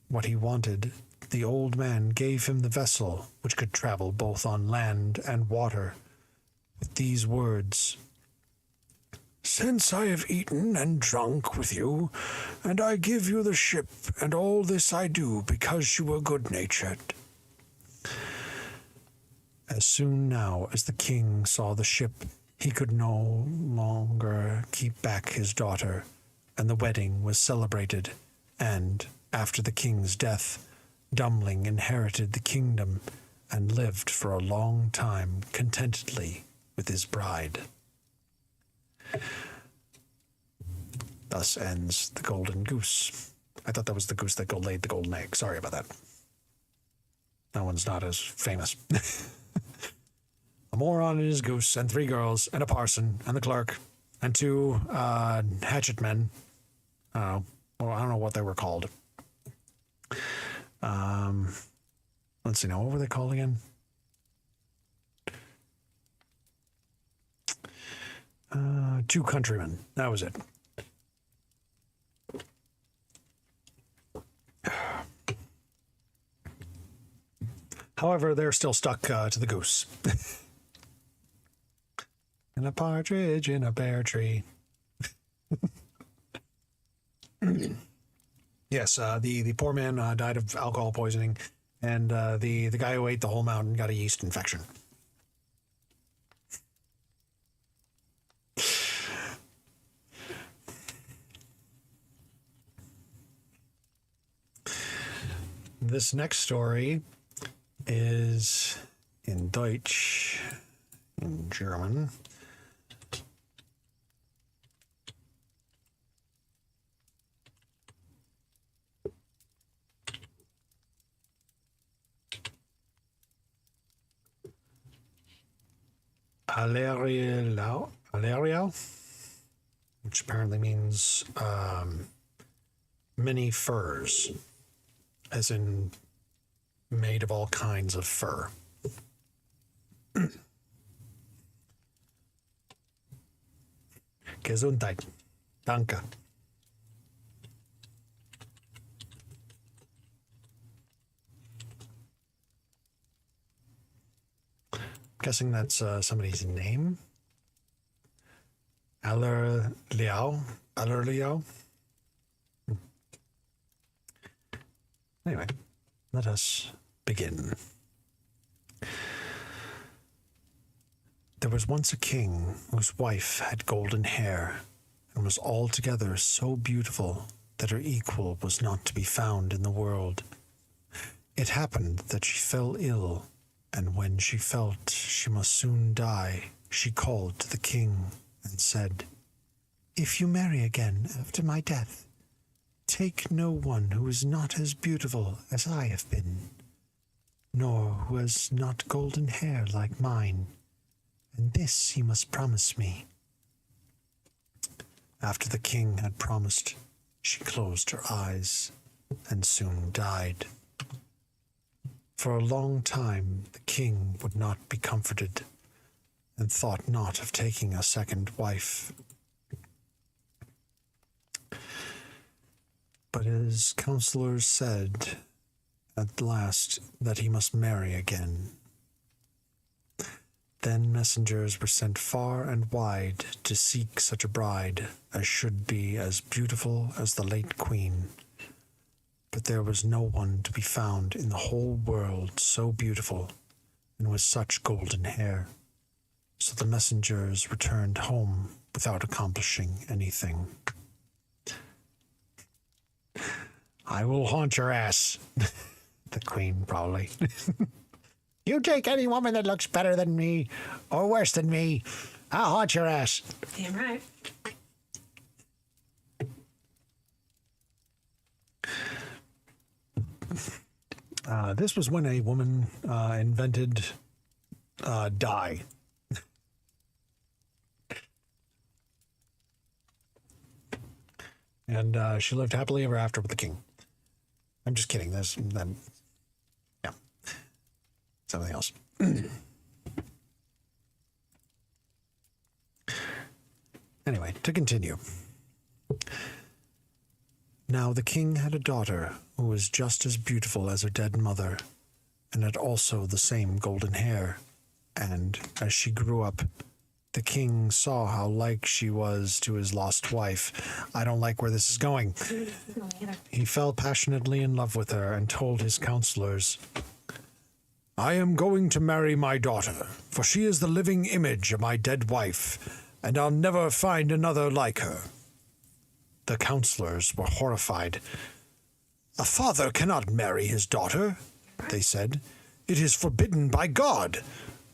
what he wanted, the old man gave him the vessel which could travel both on land and water, with these words: "Since I have eaten and drunk with you, and I give you the ship, and all this I do because you were good-natured." As soon now as the king saw the ship, he could no longer keep back his daughter, and the wedding was celebrated, and, after the king's death, Dummling inherited the kingdom and lived for a long time contentedly with his bride. Thus ends The Golden Goose. I thought that was the goose that laid the golden egg. Sorry about that. That one's not as famous. A moron and his goose, and 3 girls, and a parson, and the clerk, and 2 hatchet men. I don't know what they were called. Let's see now, what were they called again? 2 countrymen. That was it. However, they're still stuck to the goose. And a partridge in a pear tree. Yes, the poor man died of alcohol poisoning, and the guy who ate the whole mountain got a yeast infection. This next story is in Deutsch, in German. Alerial, which apparently means many furs, as in made of all kinds of fur. Gesundheit. Danke. Guessing that's somebody's name. Allerliao. Anyway, let us begin. There was once a king whose wife had golden hair, and was altogether so beautiful that her equal was not to be found in the world. It happened that she fell ill, and when she felt she must soon die, she called to the king and said, "If you marry again after my death, take no one who is not as beautiful as I have been, nor who has not golden hair like mine, and this you must promise me." After the king had promised, she closed her eyes and soon died. For a long time the king would not be comforted, and thought not of taking a second wife. But his counselors said at last that he must marry again. Then messengers were sent far and wide to seek such a bride as should be as beautiful as the late queen. but there was no one to be found in the whole world so beautiful and with such golden hair. So the messengers returned home without accomplishing anything. I will haunt your ass. The queen, probably. You take any woman that looks better than me or worse than me, I'll haunt your ass. Damn right. This was when a woman invented dye. And she lived happily ever after with the king. I'm just kidding. Yeah. Something else. Anyway, to continue. Now the king had a daughter who was just as beautiful as her dead mother, and had also the same golden hair. And as she grew up, the king saw how like she was to his lost wife. I don't like where this is going. He fell passionately in love with her and told his counselors, I am going to marry my daughter, for she is the living image of my dead wife, and I'll never find another like her. The counselors were horrified. A father cannot marry his daughter, they said. It is forbidden by God.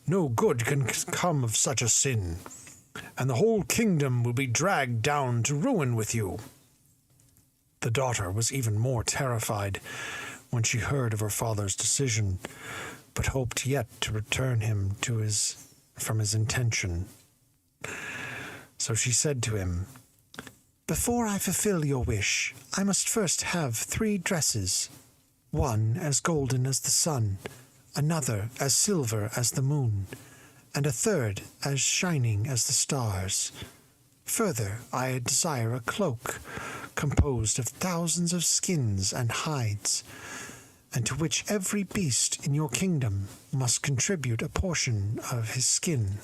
No good can come of such a sin, and the whole kingdom will be dragged down to ruin with you. The daughter was even more terrified when she heard of her father's decision, but hoped yet to return him from his intention. So she said to him, Before I fulfill your wish, I must first have 3 dresses, one as golden as the sun, another as silver as the moon, and a third as shining as the stars. Further, I desire a cloak composed of thousands of skins and hides, and to which every beast in your kingdom must contribute a portion of his skin.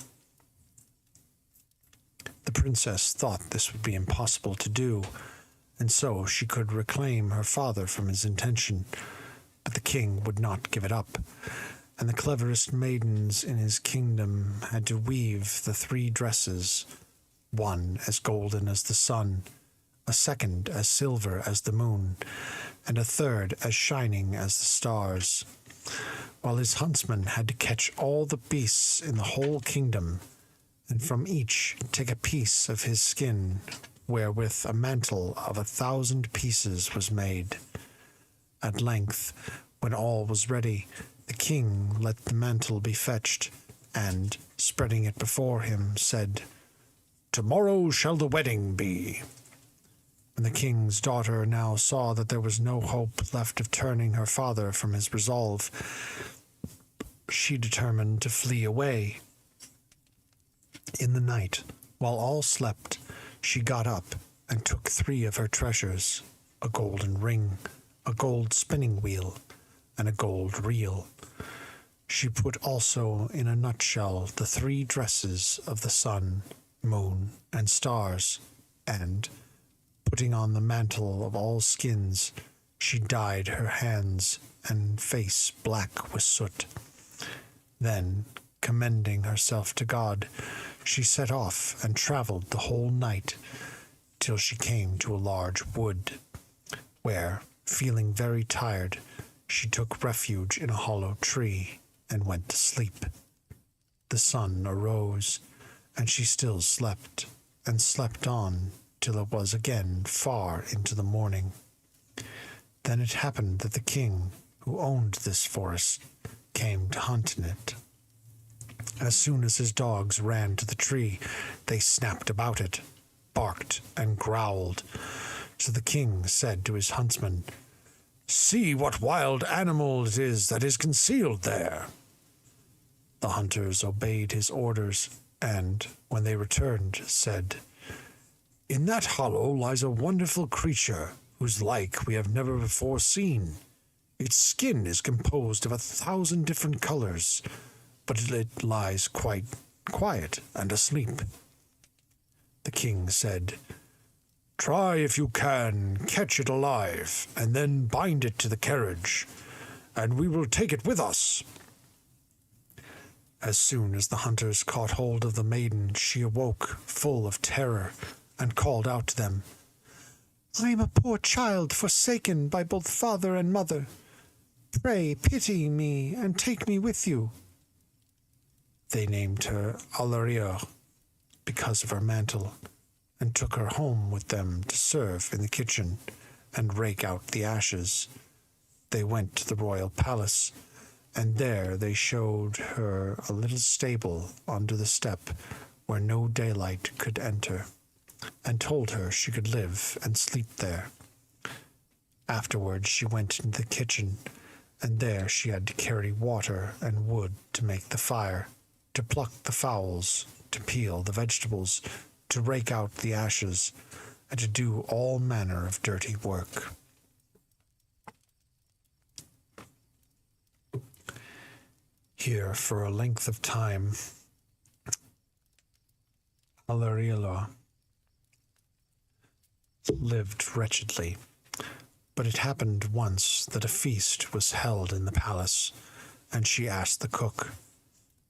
The princess thought this would be impossible to do, and so she could reclaim her father from his intention. But the king would not give it up, and the cleverest maidens in his kingdom had to weave the 3 dresses, one as golden as the sun, a second as silver as the moon, and a third as shining as the stars, while his huntsman had to catch all the beasts in the whole kingdom, and from each take a piece of his skin, wherewith a mantle of 1,000 pieces was made. At length, when all was ready, the king let the mantle be fetched, and, spreading it before him, said, Tomorrow shall the wedding be. When the king's daughter now saw that there was no hope left of turning her father from his resolve, she determined to flee away. In the night, while all slept, she got up and took 3 of her treasures, a golden ring, a gold spinning wheel, and a gold reel. She put also in a nutshell the 3 dresses of the sun, moon, and stars, and, putting on the mantle of all skins, she dyed her hands and face black with soot. Then, commending herself to God, she set off and travelled the whole night, till she came to a large wood, where, feeling very tired, she took refuge in a hollow tree and went to sleep. The sun arose, and she still slept, and slept on till it was again far into the morning. Then it happened that the king, who owned this forest, came to hunt in it. As soon as his dogs ran to the tree, they snapped about it, barked, and growled. So the king said to his huntsman, See what wild animal it is that is concealed there. The hunters obeyed his orders, and, when they returned, said, In that hollow lies a wonderful creature, whose like we have never before seen. Its skin is composed of 1,000 different colors, but it lies quite quiet and asleep. The king said, Try if you can catch it alive, and then bind it to the carriage, and we will take it with us." As soon as the hunters caught hold of the maiden, she awoke, full of terror, and called out to them, "I am a poor child, forsaken by both father and mother. Pray pity me and take me with you." They named her Alaria because of her mantle, and took her home with them to serve in the kitchen and rake out the ashes. They went to the royal palace, and there they showed her a little stable under the step where no daylight could enter, and told her she could live and sleep there. Afterwards she went into the kitchen, and there she had to carry water and wood to make the fire, to pluck the fowls, to peel the vegetables, to rake out the ashes, and to do all manner of dirty work. Here, for a length of time, Alariela lived wretchedly, but it happened once that a feast was held in the palace, and she asked the cook,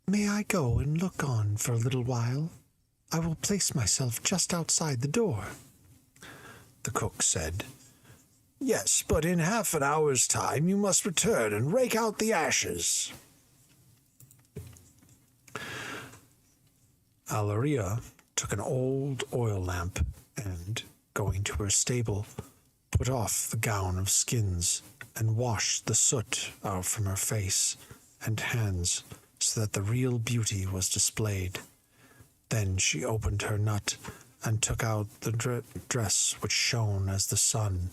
"May I go and look on for a little while? I will place myself just outside the door." The cook said, "Yes, but in half an hour's time you must return and rake out the ashes." Alaria took an old oil lamp and, going to her stable, put off the gown of skins and washed the soot out from her face and hands so that the real beauty was displayed. Then she opened her nut and took out the dress which shone as the sun,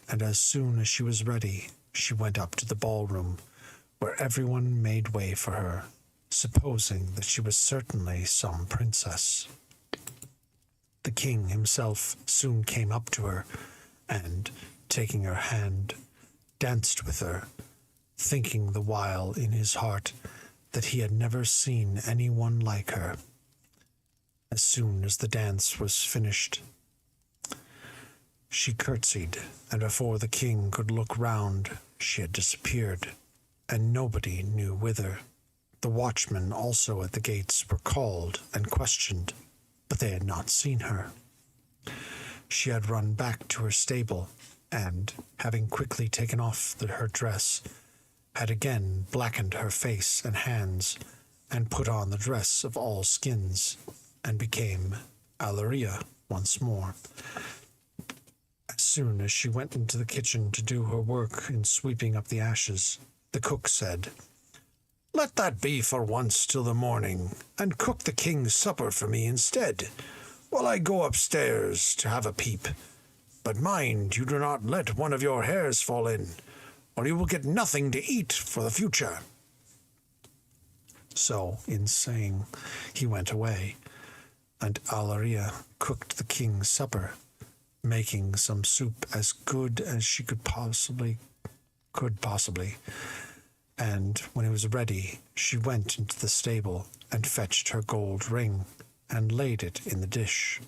and as soon as she was ready, she went up to the ballroom, where everyone made way for her, supposing that she was certainly some princess. The king himself soon came up to her, and, taking her hand, danced with her, thinking the while in his heart that he had never seen anyone like her. As soon as the dance was finished, she curtsied, and before the king could look round, she had disappeared, and nobody knew whither. The watchmen also at the gates were called and questioned, but they had not seen her. She had run back to her stable, and, having quickly taken off her dress, had again blackened her face and hands, and put on the dress of all skins, and became Alaria once more. As soon as she went into the kitchen to do her work in sweeping up the ashes, the cook said, "Let that be for once till the morning, and cook the king's supper for me instead, while I go upstairs to have a peep. But mind you do not let one of your hairs fall in, or you will get nothing to eat for the future." So, in saying, he went away, and Alaria cooked the king's supper, making some soup as good as she could possibly, and when it was ready, she went into the stable and fetched her gold ring, and laid it in the dish.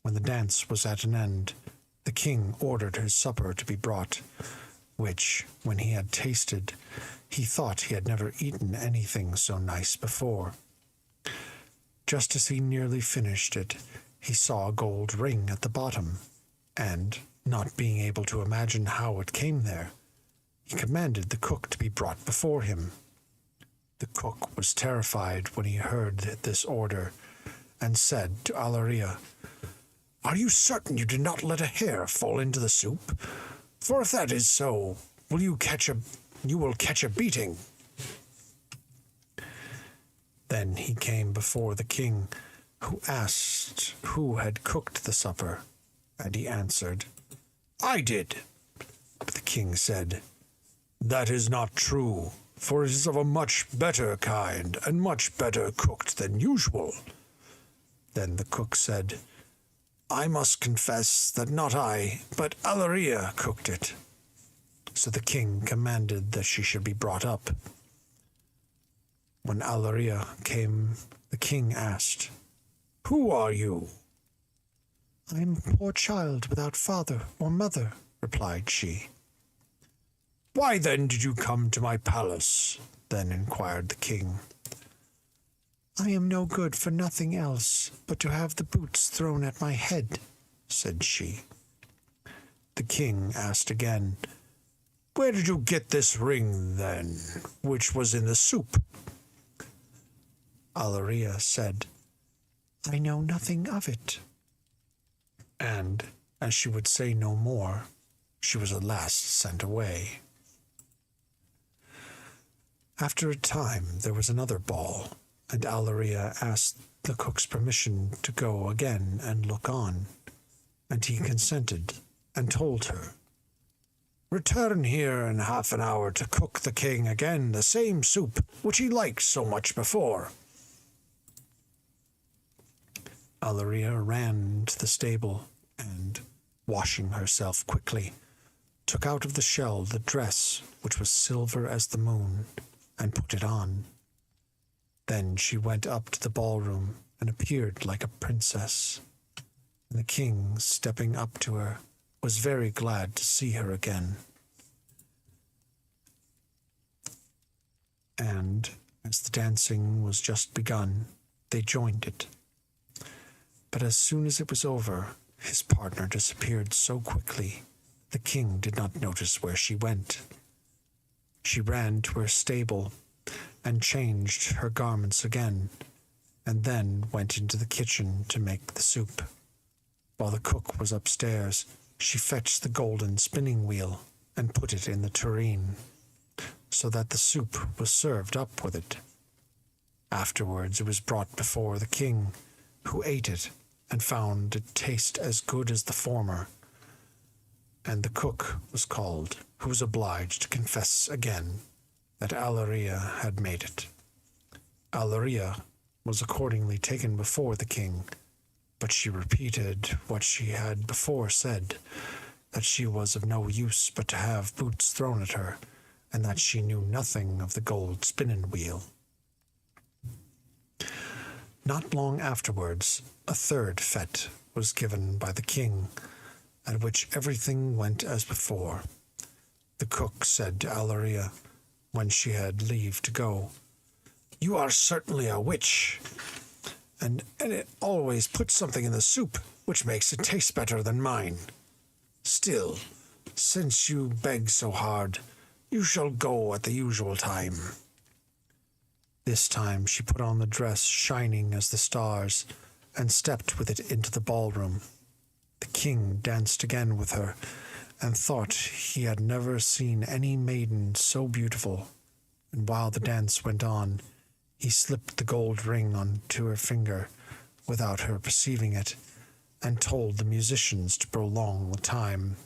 When the dance was at an end, the king ordered his supper to be brought, which, when he had tasted, he thought he had never eaten anything so nice before. Just as he nearly finished it, he saw a gold ring at the bottom, and, not being able to imagine how it came there, he commanded the cook to be brought before him. The cook was terrified when he heard this order, and said to Alaria, "Are you certain you did not let a hair fall into the soup? For if that is so, you will catch a beating." Then he came before the king, who asked who had cooked the supper, and he answered, "I did." But the king said, "That is not true, for it is of a much better kind, and much better cooked than usual." Then the cook said, "I must confess that not I, but Alaria cooked it." So the king commanded that she should be brought up. When Alaria came, the king asked, "Who are you?" I am a poor child without father or mother, replied she. Why then did you come to my palace? Then inquired the king. I am no good for nothing else but to have the boots thrown at my head, said she. The king asked again, Where did you get this ring, then, which was in the soup? Alaria said, I know nothing of it. And, as she would say no more, she was at last sent away. After a time there was another ball, and Alaria asked the cook's permission to go again and look on, and he consented, and told her, Return here in half an hour to cook the king again the same soup which he liked so much before. Alaria ran to the stable, and, washing herself quickly, took out of the shell the dress which was silver as the moon, and put it on. Then she went up to the ballroom and appeared like a princess. And the king, stepping up to her, was very glad to see her again. And, as the dancing was just begun, they joined it. But as soon as it was over, his partner disappeared so quickly, the king did not notice where she went. She ran to her stable and changed her garments again, and then went into the kitchen to make the soup. While the cook was upstairs, she fetched the golden spinning wheel and put it in the tureen, so that the soup was served up with it. Afterwards it was brought before the king, who ate it and found it taste as good as the former, and the cook was called, who was obliged to confess again that Alaria had made it. Alaria was accordingly taken before the king, but she repeated what she had before said, that she was of no use but to have boots thrown at her, and that she knew nothing of the gold spinning wheel. Not long afterwards, a third fete was given by the king, at which everything went as before. The cook said to Alaria, when she had leave to go, You are certainly a witch, and it always puts something in the soup which makes it taste better than mine. Still, since you beg so hard, you shall go at the usual time. This time she put on the dress shining as the stars, and stepped with it into the ballroom. The king danced again with her, and thought he had never seen any maiden so beautiful, and while the dance went on, he slipped the gold ring onto her finger, without her perceiving it, and told the musicians to prolong the time.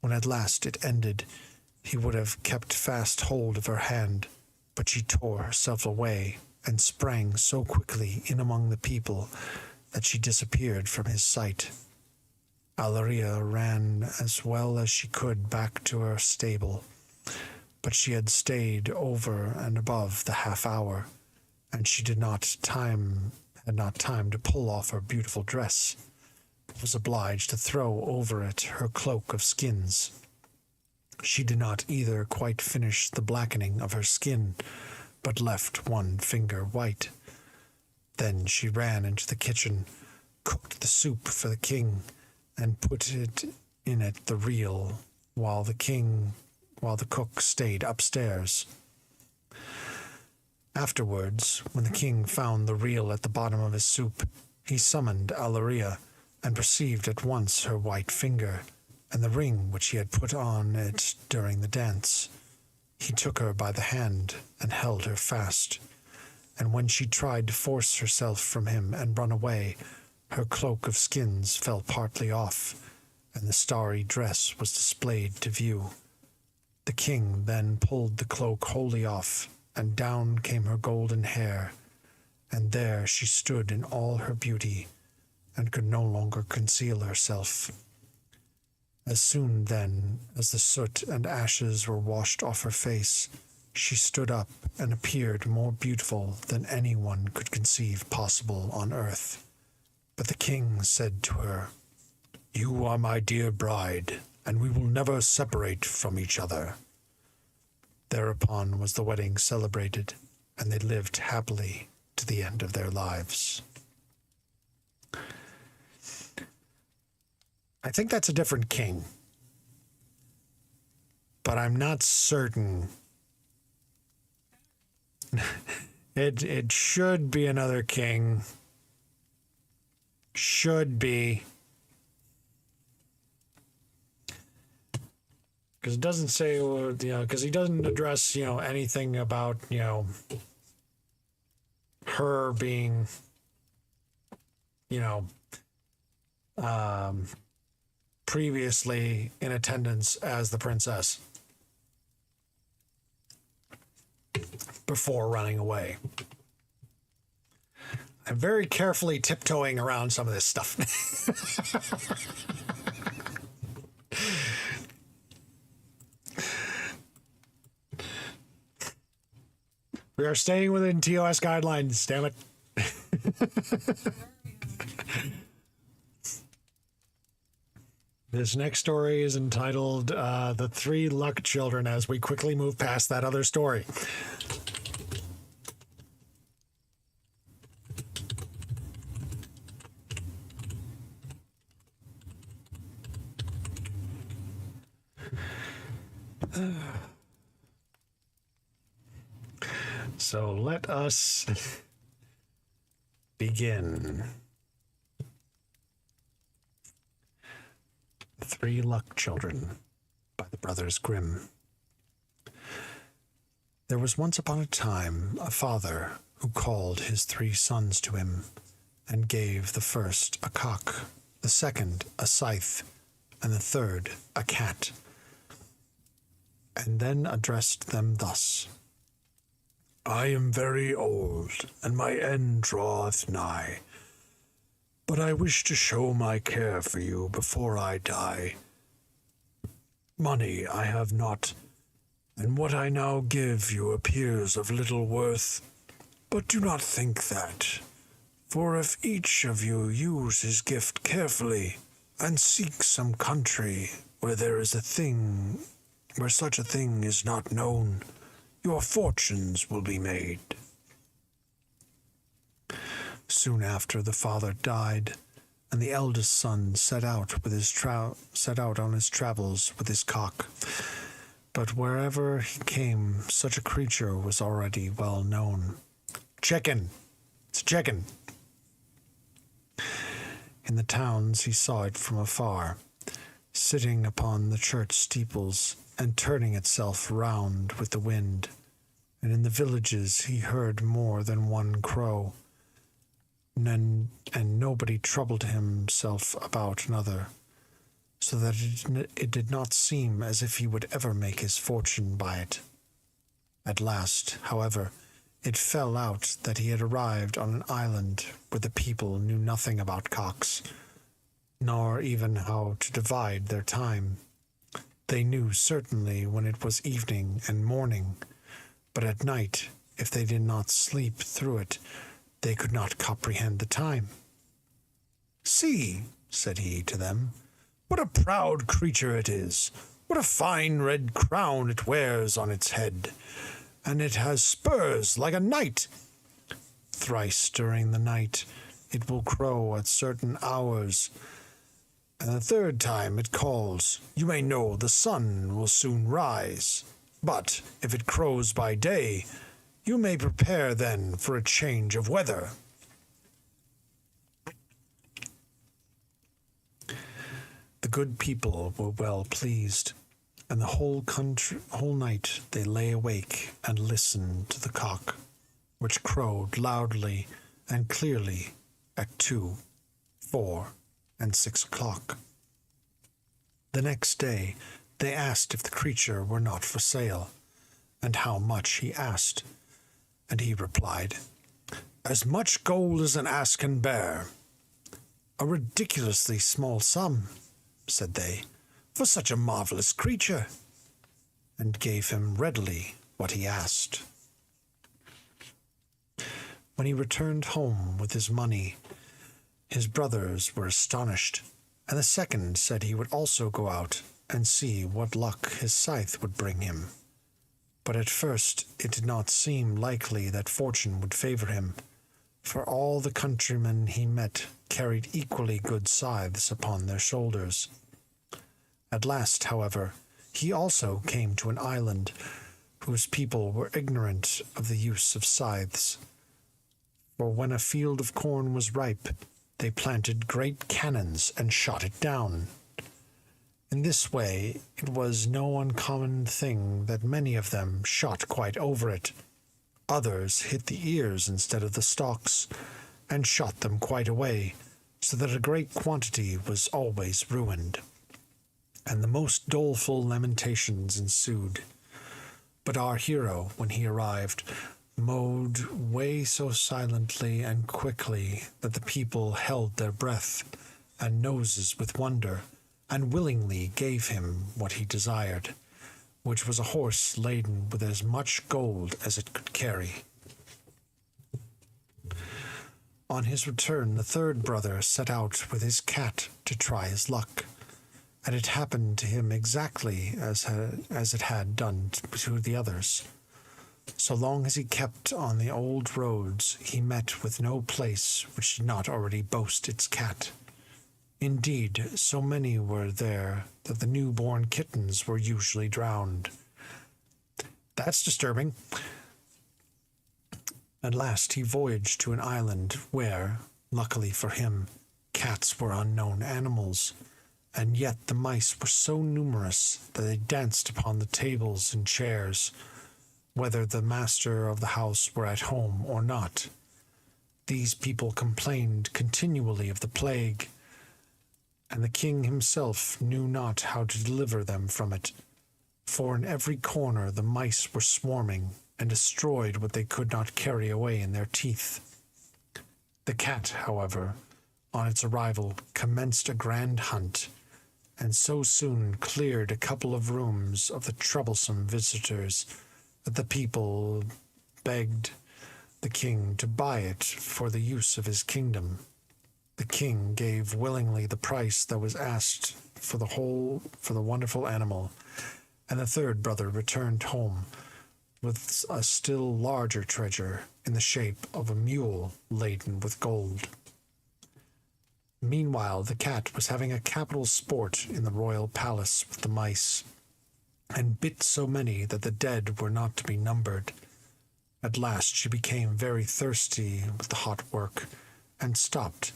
When at last it ended, he would have kept fast hold of her hand, but she tore herself away, and sprang so quickly in among the people that she disappeared from his sight. Alaria ran as well as she could back to her stable, but she had stayed over and above the half hour, and she had not time to pull off her beautiful dress, but was obliged to throw over it her cloak of skins. She did not either quite finish the blackening of her skin, but left one finger white. Then she ran into the kitchen, cooked the soup for the king, and put in it the reel, while the cook stayed upstairs. Afterwards, when the king found the reel at the bottom of his soup, he summoned Alaria, and perceived at once her white finger, and the ring which he had put on it during the dance. He took her by the hand, and held her fast, and when she tried to force herself from him and run away, her cloak of skins fell partly off, and the starry dress was displayed to view. The king then pulled the cloak wholly off, and down came her golden hair, and there she stood in all her beauty, and could no longer conceal herself. As soon then as the soot and ashes were washed off her face, she stood up and appeared more beautiful than anyone could conceive possible on earth. But the king said to her, "You are my dear bride, and we will never separate from each other." Thereupon was the wedding celebrated, and they lived happily to the end of their lives. I think that's a different king, but I'm not certain. It should be another king. Should be. Because it doesn't say, because he doesn't address, anything about, her being, previously in attendance as the princess before running away. I'm very carefully tiptoeing around some of this stuff. We are staying within TOS guidelines, damn it. This next story is entitled The Three Luck Children, as we quickly move past that other story. So let us begin. The Three Luck Children by the Brothers Grimm. There was once upon a time a father who called his 3 sons to him, and gave the first a cock, the second a scythe, and the third a cat, and then addressed them thus: I am very old, and my end draweth nigh, but I wish to show my care for you before I die. Money I have not, and what I now give you appears of little worth, but do not think that, for if each of you use his gift carefully, and seek some country where there is where such a thing is not known, your fortunes will be made. Soon after, the father died, and the eldest son set out on his travels with his cock. But wherever he came, such a creature was already well known. Chicken! It's a chicken! In the towns he saw it from afar, sitting upon the church steeples and turning itself round with the wind. And in the villages he heard more than one crow, and nobody troubled himself about another, so that it did not seem as if he would ever make his fortune by it. At last, however, it fell out that he had arrived on an island where the people knew nothing about cocks, nor even how to divide their time. They knew certainly when it was evening and morning, but at night, if they did not sleep through it, they could not comprehend the time. See, said he to them, what a proud creature it is! What a fine red crown it wears on its head! And it has spurs like a knight. Thrice during the night it will crow at certain hours, and the third time it calls, you may know the sun will soon rise. But if it crows by day, you may prepare then for a change of weather. The good people were well pleased, and the whole night they lay awake and listened to the cock, which crowed loudly and clearly at 2, 4, and 6 o'clock. The next day they asked if the creature were not for sale, and how much he asked. And he replied, as much gold as an ass can bear. A ridiculously small sum, said they, for such a marvelous creature, and gave him readily what he asked. When he returned home with his money, His brothers were astonished, and the second said he would also go out and see what luck his scythe would bring him. But at first it did not seem likely that fortune would favor him, for all the countrymen he met carried equally good scythes upon their shoulders. At last, however, he also came to an island whose people were ignorant of the use of scythes. For when a field of corn was ripe, they planted great cannons and shot it down. In this way, it was no uncommon thing that many of them shot quite over it. Others hit the ears instead of the stalks, and shot them quite away, so that a great quantity was always ruined. And the most doleful lamentations ensued. But our hero, when he arrived, mowed way so silently and quickly that the people held their breath and noses with wonder, and willingly gave him what he desired, which was a horse laden with as much gold as it could carry. On his return, the third brother set out with his cat to try his luck, and it happened to him exactly as it had done to the others. So long as he kept on the old roads, he met with no place which did not already boast its cat. Indeed, so many were there that the newborn kittens were usually drowned. That's disturbing. At last he voyaged to an island where, luckily for him, cats were unknown animals, and yet the mice were so numerous that they danced upon the tables and chairs, whether the master of the house were at home or not. These people complained continually of the plague, and the king himself knew not how to deliver them from it, for in every corner the mice were swarming, and destroyed what they could not carry away in their teeth. The cat, however, on its arrival, commenced a grand hunt, and so soon cleared a couple of rooms of the troublesome visitors that the people begged the king to buy it for the use of his kingdom. The king gave willingly the price that was asked for the wonderful animal, and the third brother returned home with a still larger treasure in the shape of a mule laden with gold. Meanwhile, the cat was having a capital sport in the royal palace with the mice, and bit so many that the dead were not to be numbered. At last she became very thirsty with the hot work, and stopped,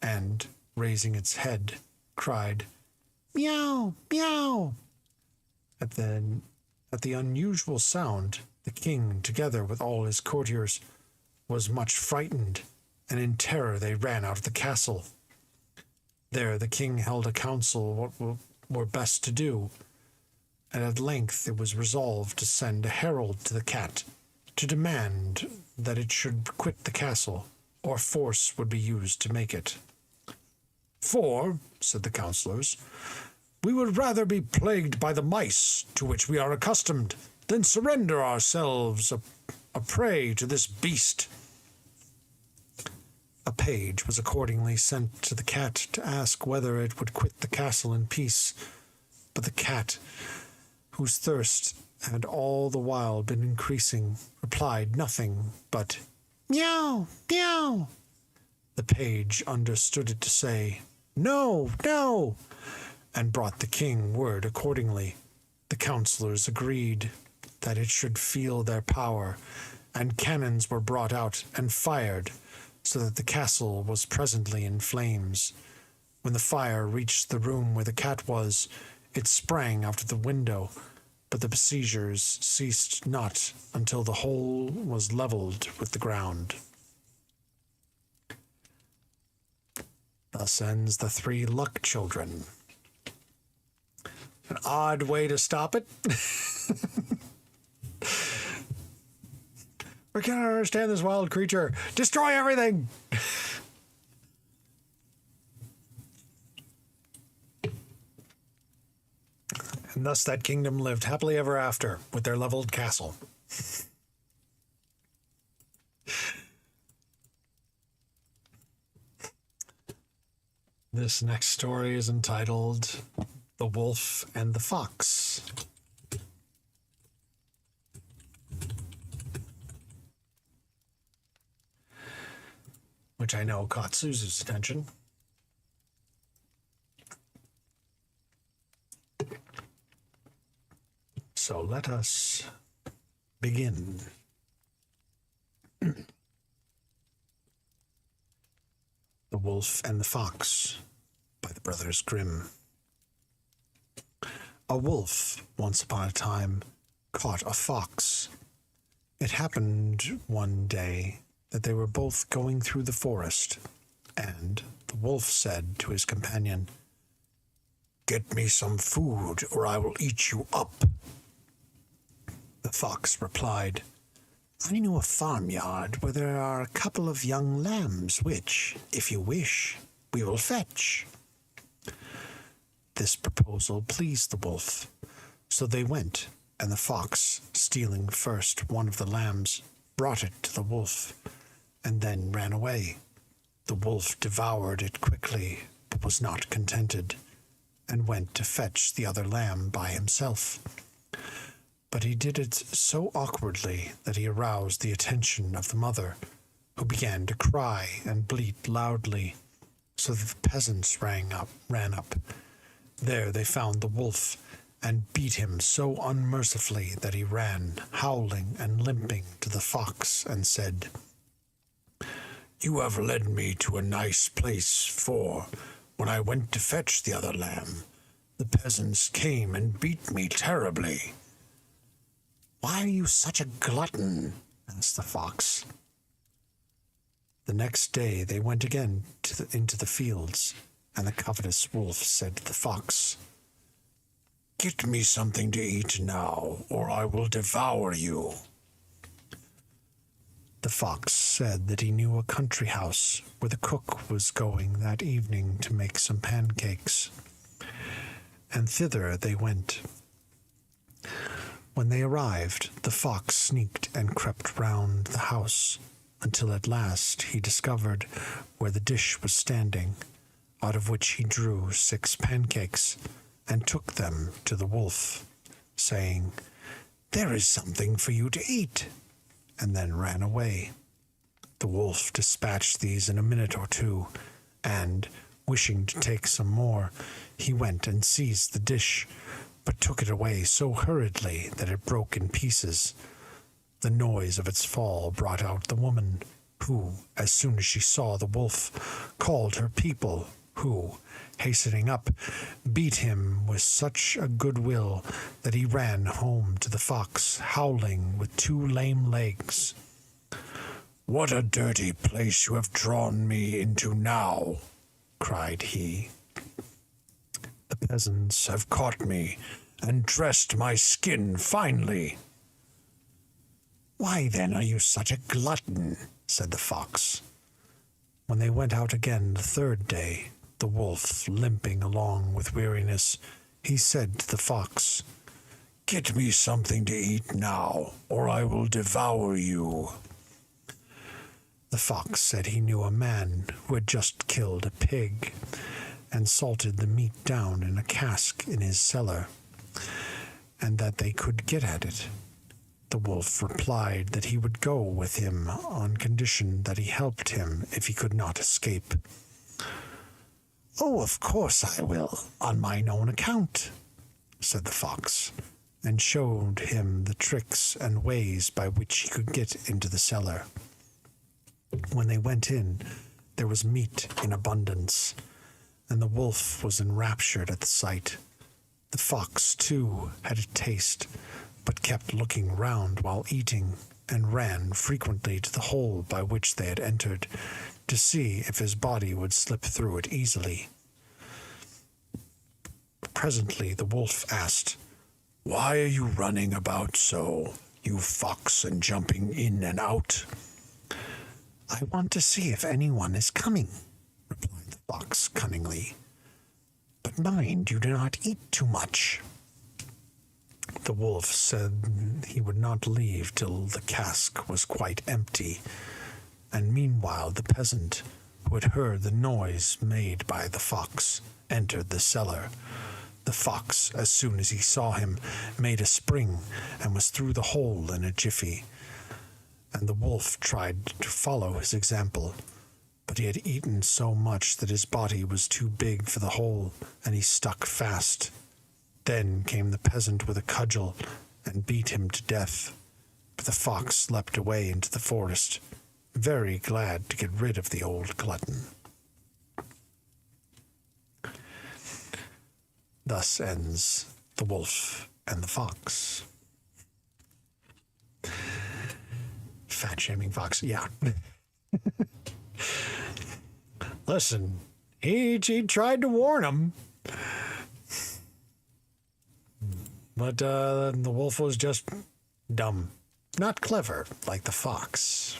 and, raising its head, cried, "Meow, meow!" At the unusual sound, the king, together with all his courtiers, was much frightened, and in terror they ran out of the castle. There the king held a council what were best to do, and at length it was resolved to send a herald to the cat to demand that it should quit the castle, or force would be used to make it. "For," said the councillors, "we would rather be plagued by the mice, to which we are accustomed, than surrender ourselves a prey to this beast." A page was accordingly sent to the cat to ask whether it would quit the castle in peace, but the cat, whose thirst had all the while been increasing, replied nothing but "Meow, meow." The page understood it to say, "No, no," and brought the king word accordingly. The councillors agreed that it should feel their power, and cannons were brought out and fired, so that the castle was presently in flames. When the fire reached the room where the cat was, it sprang out of the window, but the besiegers ceased not until the whole was levelled with the ground. Thus ends The Three Luck Children. An odd way to stop it. I cannot understand this wild creature. Destroy everything! And thus that kingdom lived happily ever after with their leveled castle. This next story is entitled The Wolf and the Fox. Which I know caught Suzu's attention. So let us begin. The Wolf and the Fox by the brothers Grimm. A wolf, once upon a time, caught a fox. It happened one day that they were both going through the forest, and the wolf said to his companion, "Get me some food, or I will eat you up." The fox replied, "I know a farmyard where there are a couple of young lambs which, if you wish, we will fetch." This proposal pleased the wolf, so they went, and the fox, stealing first one of the lambs, brought it to the wolf, and then ran away. The wolf devoured it quickly, but was not contented, and went to fetch the other lamb by himself. But he did it so awkwardly that he aroused the attention of the mother, who began to cry and bleat loudly, so that the peasants ran up. There they found the wolf, and beat him so unmercifully that he ran, howling and limping, to the fox, and said, "You have led me to a nice place, for, when I went to fetch the other lamb, the peasants came and beat me terribly." "Why are you such a glutton?" asked the fox. The next day they went again into the fields, and the covetous wolf said to the fox, "Get me something to eat now, or I will devour you." The fox said that he knew a country house where the cook was going that evening to make some pancakes, and thither they went. When they arrived, the fox sneaked and crept round the house, until at last he discovered where the dish was standing, out of which he drew 6 pancakes, and took them to the wolf, saying, "There is something for you to eat," and then ran away. The wolf dispatched these in a minute or two, and, wishing to take some more, he went and seized the dish, but took it away so hurriedly that it broke in pieces. The noise of its fall brought out the woman, who, as soon as she saw the wolf, called her people, who, hastening up, beat him with such a good will that he ran home to the fox, howling with 2 lame legs. "What a dirty place you have drawn me into now," cried he. "The peasants have caught me and dressed my skin finely." "Why then are you such a glutton?" said the fox. When they went out again the 3rd day, the wolf limping along with weariness, he said to the fox, "Get me something to eat now, or I will devour you." The fox said he knew a man who had just killed a pig, and salted the meat down in a cask in his cellar, and that they could get at it. The wolf replied that he would go with him on condition that he helped him if he could not escape. "Oh, of course I will, on mine own account," said the fox, and showed him the tricks and ways by which he could get into the cellar. When they went in, there was meat in abundance, and the wolf was enraptured at the sight. The fox, too, had a taste, but kept looking round while eating, and ran frequently to the hole by which they had entered, to see if his body would slip through it easily. Presently the wolf asked, "Why are you running about so, you fox, and jumping in and out?" "I want to see if anyone is coming," replied the fox cunningly. "But mind you do not eat too much." The wolf said he would not leave till the cask was quite empty, and meanwhile the peasant, who had heard the noise made by the fox, entered the cellar. The fox, as soon as he saw him, made a spring and was through the hole in a jiffy. And the wolf tried to follow his example, but he had eaten so much that his body was too big for the hole, and he stuck fast. Then came the peasant with a cudgel and beat him to death. But the fox leapt away into the forest, very glad to get rid of the old glutton. Thus ends The Wolf and the Fox. Fat-shaming fox, yeah. Listen, he tried to warn him. But the wolf was just dumb. Not clever, like the fox.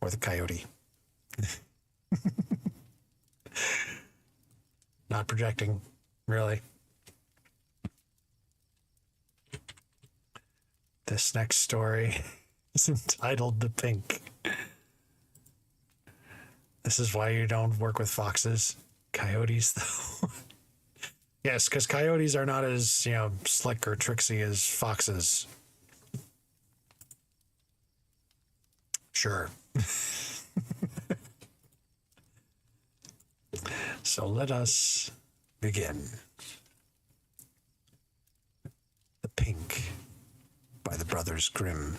Or the coyote. Not projecting, really. This next story is entitled The Pink. This is why you don't work with foxes. Coyotes, though. Yes, because coyotes are not as, slick or tricksy as foxes. Sure. So let us begin. The Pink by the Brothers Grimm.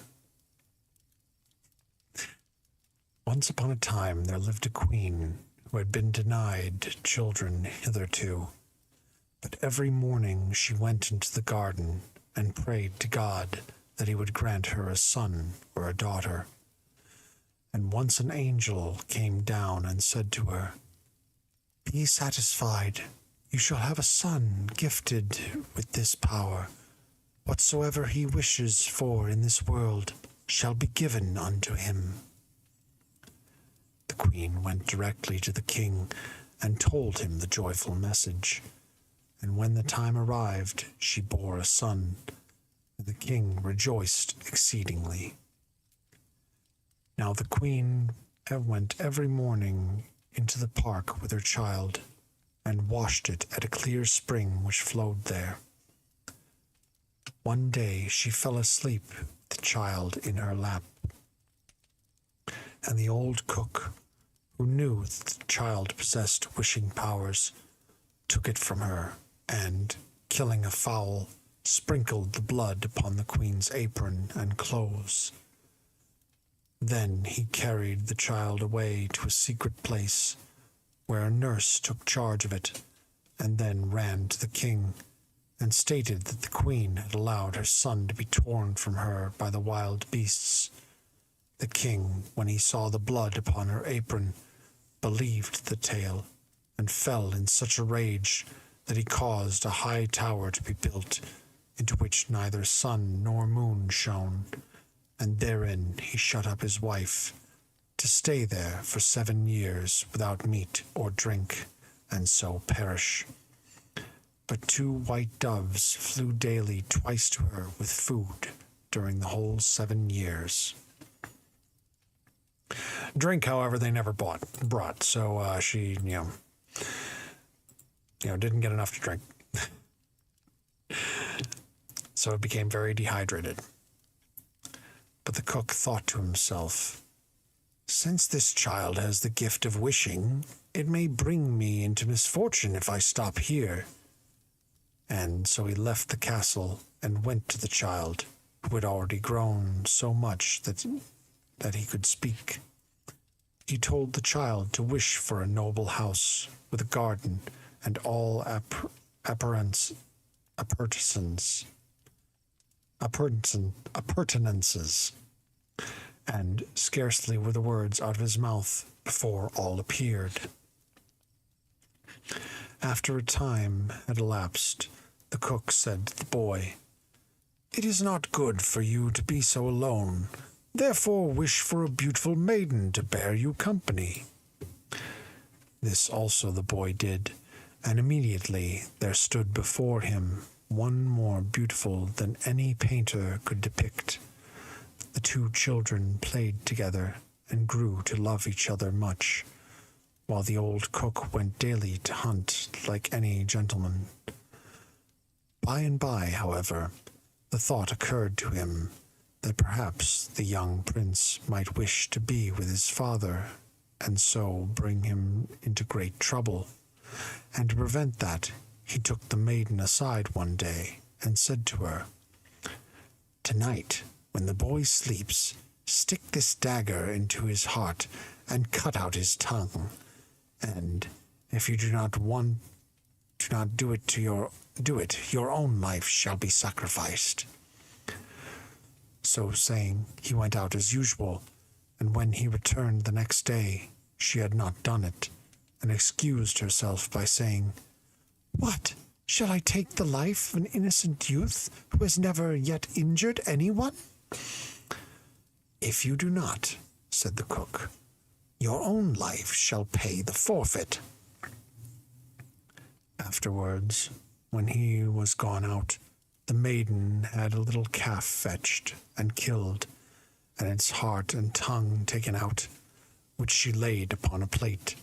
Once upon a time there lived a queen who had been denied children hitherto. But every morning she went into the garden and prayed to God that he would grant her a son or a daughter. And once an angel came down and said to her, "Be satisfied, you shall have a son gifted with this power. Whatsoever he wishes for in this world shall be given unto him." The queen went directly to the king and told him the joyful message. And when the time arrived, she bore a son, and the king rejoiced exceedingly. Now the queen went every morning into the park with her child, and washed it at a clear spring which flowed there. One day she fell asleep with the child in her lap, and the old cook, who knew that the child possessed wishing powers, took it from her, and, killing a fowl, sprinkled the blood upon the queen's apron and clothes. Then he carried the child away to a secret place, where a nurse took charge of it, and then ran to the king, and stated that the queen had allowed her son to be torn from her by the wild beasts. The king, when he saw the blood upon her apron, believed the tale, and fell in such a rage that he caused a high tower to be built, into which neither sun nor moon shone, and therein he shut up his wife, to stay there for 7 years without meat or drink, and so perish. But 2 white doves flew daily twice to her with food during the whole 7 years. Drink, however, they never brought, so she, didn't get enough to drink. So it became very dehydrated. But the cook thought to himself, "Since this child has the gift of wishing, it may bring me into misfortune if I stop here." And so he left the castle and went to the child, who had already grown so much that he could speak. He told the child to wish for a noble house with a garden and all appurtenances, and scarcely were the words out of his mouth before all appeared. After a time had elapsed, the cook said to the boy, "It is not good for you to be so alone. Therefore wish for a beautiful maiden to bear you company." This also the boy did, and immediately there stood before him one more beautiful than any painter could depict. The 2 children played together and grew to love each other much, while the old cook went daily to hunt like any gentleman. By and by, however, the thought occurred to him that perhaps the young prince might wish to be with his father, and so bring him into great trouble. And to prevent that, he took the maiden aside one day and said to her, "Tonight, when the boy sleeps, stick this dagger into his heart and cut out his tongue. And if you do not do it, your own life shall be sacrificed." So saying, he went out as usual, and when he returned the next day, she had not done it, and excused herself by saying, "What? Shall I take the life of an innocent youth who has never yet injured anyone?" "If you do not," said the cook, "your own life shall pay the forfeit." Afterwards, when he was gone out, the maiden had a little calf fetched and killed, and its heart and tongue taken out, which she laid upon a plate.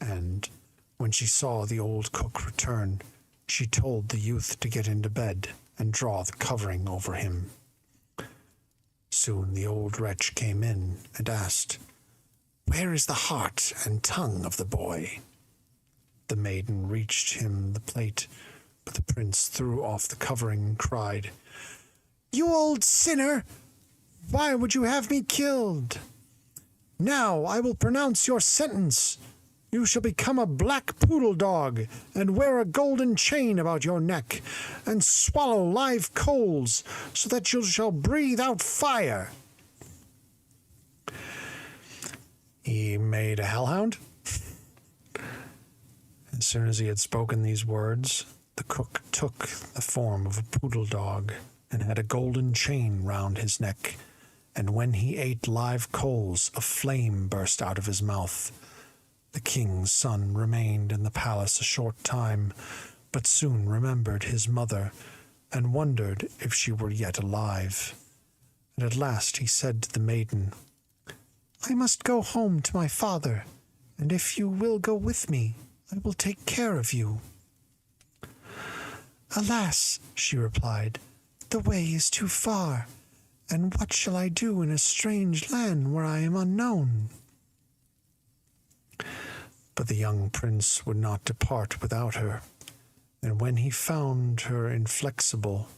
And when she saw the old cook return, she told the youth to get into bed and draw the covering over him. Soon the old wretch came in and asked, "Where is the heart and tongue of the boy?" The maiden reached him the plate, but the prince threw off the covering and cried, "You old sinner! Why would you have me killed? Now I will pronounce your sentence. You shall become a black poodle dog, and wear a golden chain about your neck, and swallow live coals, so that you shall breathe out fire." He made a hellhound. As soon as he had spoken these words, the cook took the form of a poodle dog, and had a golden chain round his neck, and when he ate live coals, a flame burst out of his mouth. The king's son remained in the palace a short time, but soon remembered his mother, and wondered if she were yet alive. And at last he said to the maiden, "I must go home to my father, and if you will go with me, I will take care of you." "Alas," she replied, "the way is too far, and what shall I do in a strange land where I am unknown?" But the young prince would not depart without her, and when he found her inflexible,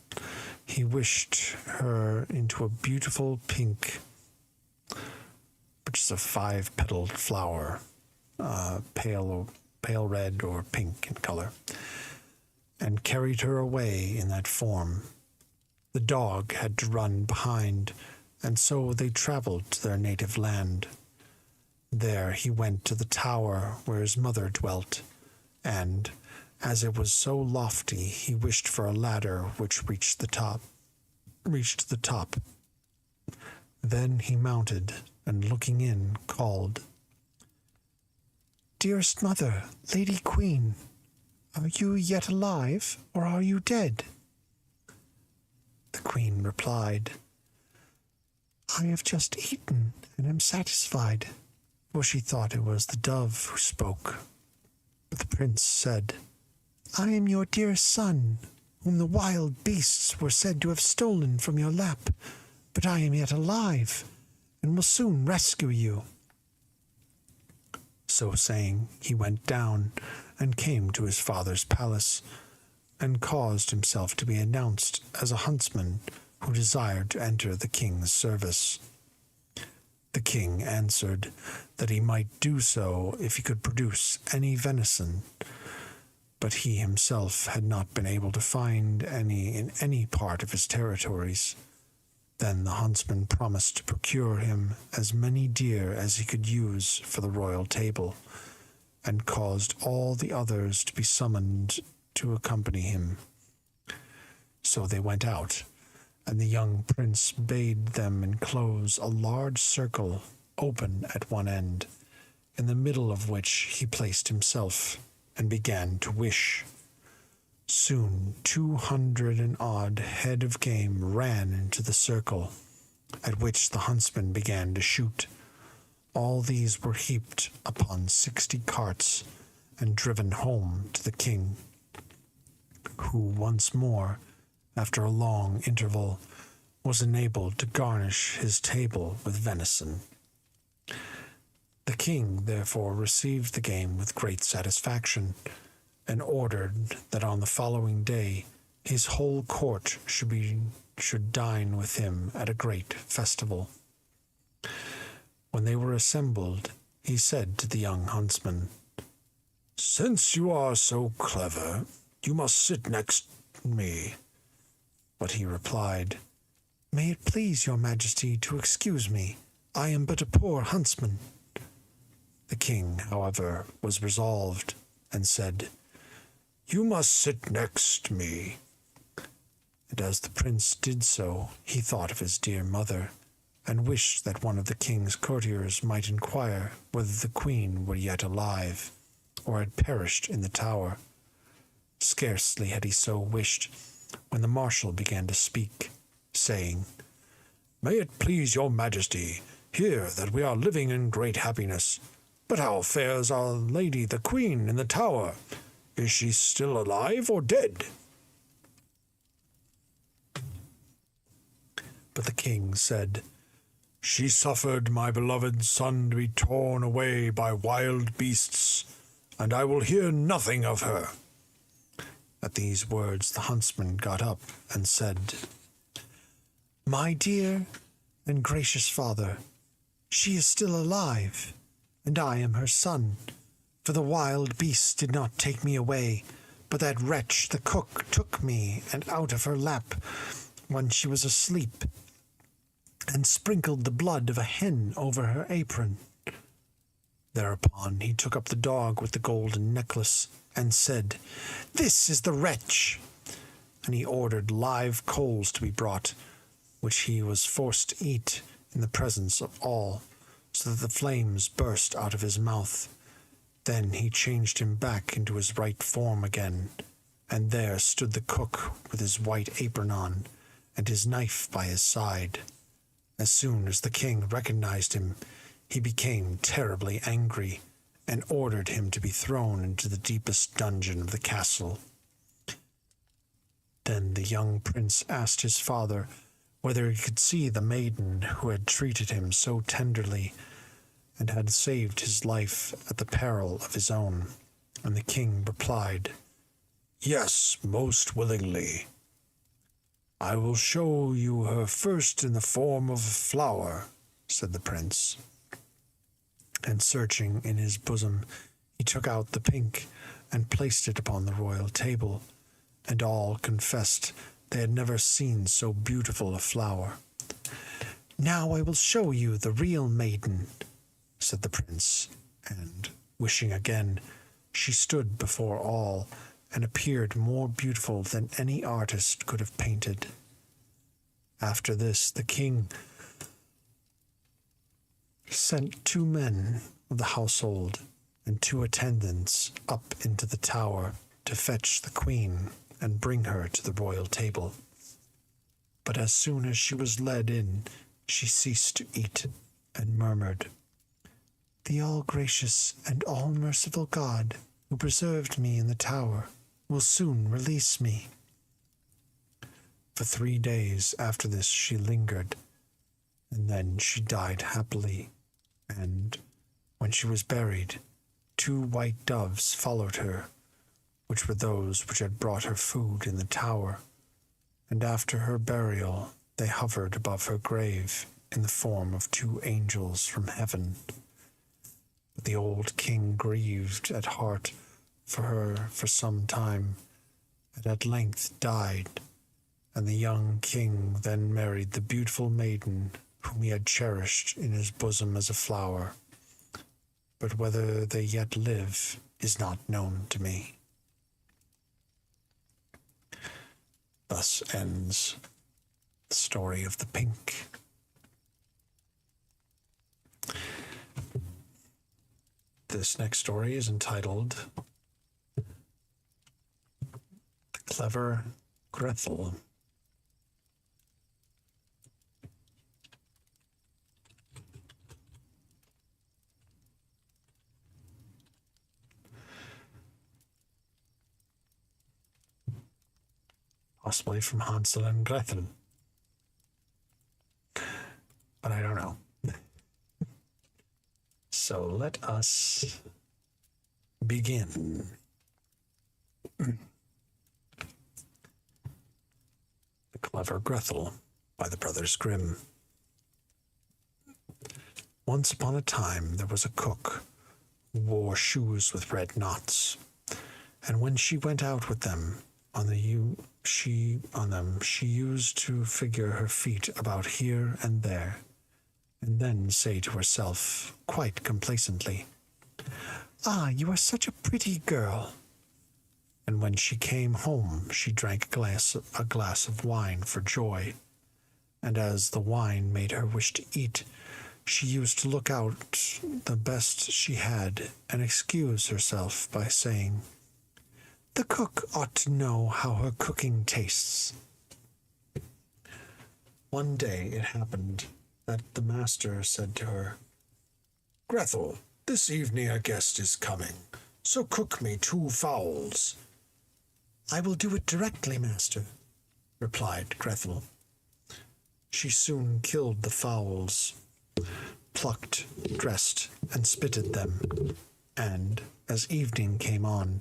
he wished her into a beautiful pink, which is a 5-petaled flower, pale red or pink in color, and carried her away in that form. The dog had to run behind, and so they traveled to their native land. There he went to the tower where his mother dwelt, and, as it was so lofty, he wished for a ladder which reached the top. Then he mounted, and looking in, called, "Dearest mother, Lady Queen, are you yet alive, or are you dead?" The queen replied, "I have just eaten, and am satisfied," for she thought it was the dove who spoke. But the prince said, "I am your dear son, whom the wild beasts were said to have stolen from your lap, but I am yet alive, and will soon rescue you." So saying, he went down, and came to his father's palace, and caused himself to be announced as a huntsman who desired to enter the king's service. The king answered that he might do so if he could produce any venison, but he himself had not been able to find any in any part of his territories. Then the huntsman promised to procure him as many deer as he could use for the royal table, and caused all the others to be summoned to accompany him. So they went out, and the young prince bade them enclose a large circle open at one end, in the middle of which he placed himself, and began to wish. Soon 200 and odd head of game ran into the circle, at which the huntsman began to shoot. All these were heaped upon 60 carts and driven home to the king, who once more, after a long interval, was enabled to garnish his table with venison. The king therefore received the game with great satisfaction, and ordered that on the following day his whole court should dine with him at a great festival. When they were assembled, he said to the young huntsman, "Since you are so clever, you must sit next me." But he replied, "May it please your majesty to excuse me. I am but a poor huntsman." The king, however, was resolved, and said, "You must sit next me." And as the prince did so, he thought of his dear mother, and wished that one of the king's courtiers might inquire whether the queen were yet alive, or had perished in the tower. Scarcely had he so wished, when the marshal began to speak, saying, "May it please your majesty, hear that we are living in great happiness. But how fares our lady the queen in the tower? Is she still alive or dead?" But the king said, "She suffered my beloved son to be torn away by wild beasts, and I will hear nothing of her." At these words the huntsman got up and said, "My dear and gracious father, she is still alive, and I am her son, for the wild beasts did not take me away, but that wretch the cook took me and out of her lap when she was asleep, and sprinkled the blood of a hen over her apron." Thereupon he took up the dog with the golden necklace, and said, "This is the wretch!" And he ordered live coals to be brought, which he was forced to eat in the presence of all, so that the flames burst out of his mouth. Then he changed him back into his right form again, and there stood the cook with his white apron on, and his knife by his side. As soon as the king recognized him, he became terribly angry, and ordered him to be thrown into the deepest dungeon of the castle. Then the young prince asked his father whether he could see the maiden who had treated him so tenderly, and had saved his life at the peril of his own. And the king replied, "Yes, most willingly. I will show you her first in the form of a flower," said the prince. And searching in his bosom, he took out the pink and placed it upon the royal table, and all confessed they had never seen so beautiful a flower. "Now I will show you the real maiden," said the prince, and, wishing again, she stood before all, and appeared more beautiful than any artist could have painted. After this, the king sent 2 men of the household and 2 attendants up into the tower to fetch the queen and bring her to the royal table. But as soon as she was led in, she ceased to eat and murmured, "The all-gracious and all-merciful God, who preserved me in the tower, will soon release me." For 3 days after this she lingered, and then she died happily, and, when she was buried, 2 white doves followed her, which were those which had brought her food in the tower, and after her burial they hovered above her grave in the form of 2 angels from heaven. But the old king grieved at heart for her for some time, and at length died, and the young king then married the beautiful maiden whom he had cherished in his bosom as a flower. But whether they yet live is not known to me. Thus ends the story of the pink. This next story is entitled The Clever Grethel. Possibly from Hansel and Gretel. But I don't know. So let us begin. The Clever Gretel by the Brothers Grimm. Once upon a time there was a cook who wore shoes with red knots, and when she went out with them she used to figure her feet about here and there, and then say to herself quite complacently, "Ah, you are such a pretty girl." And when she came home, she drank a glass of wine for joy, and as the wine made her wish to eat, she used to look out the best she had and excuse herself by saying, "The cook ought to know how her cooking tastes." One day it happened that the master said to her, "Gretel, this evening a guest is coming, so cook me 2 fowls." "I will do it directly, master," replied Gretel. She soon killed the fowls, plucked, dressed, and spitted them, and, as evening came on,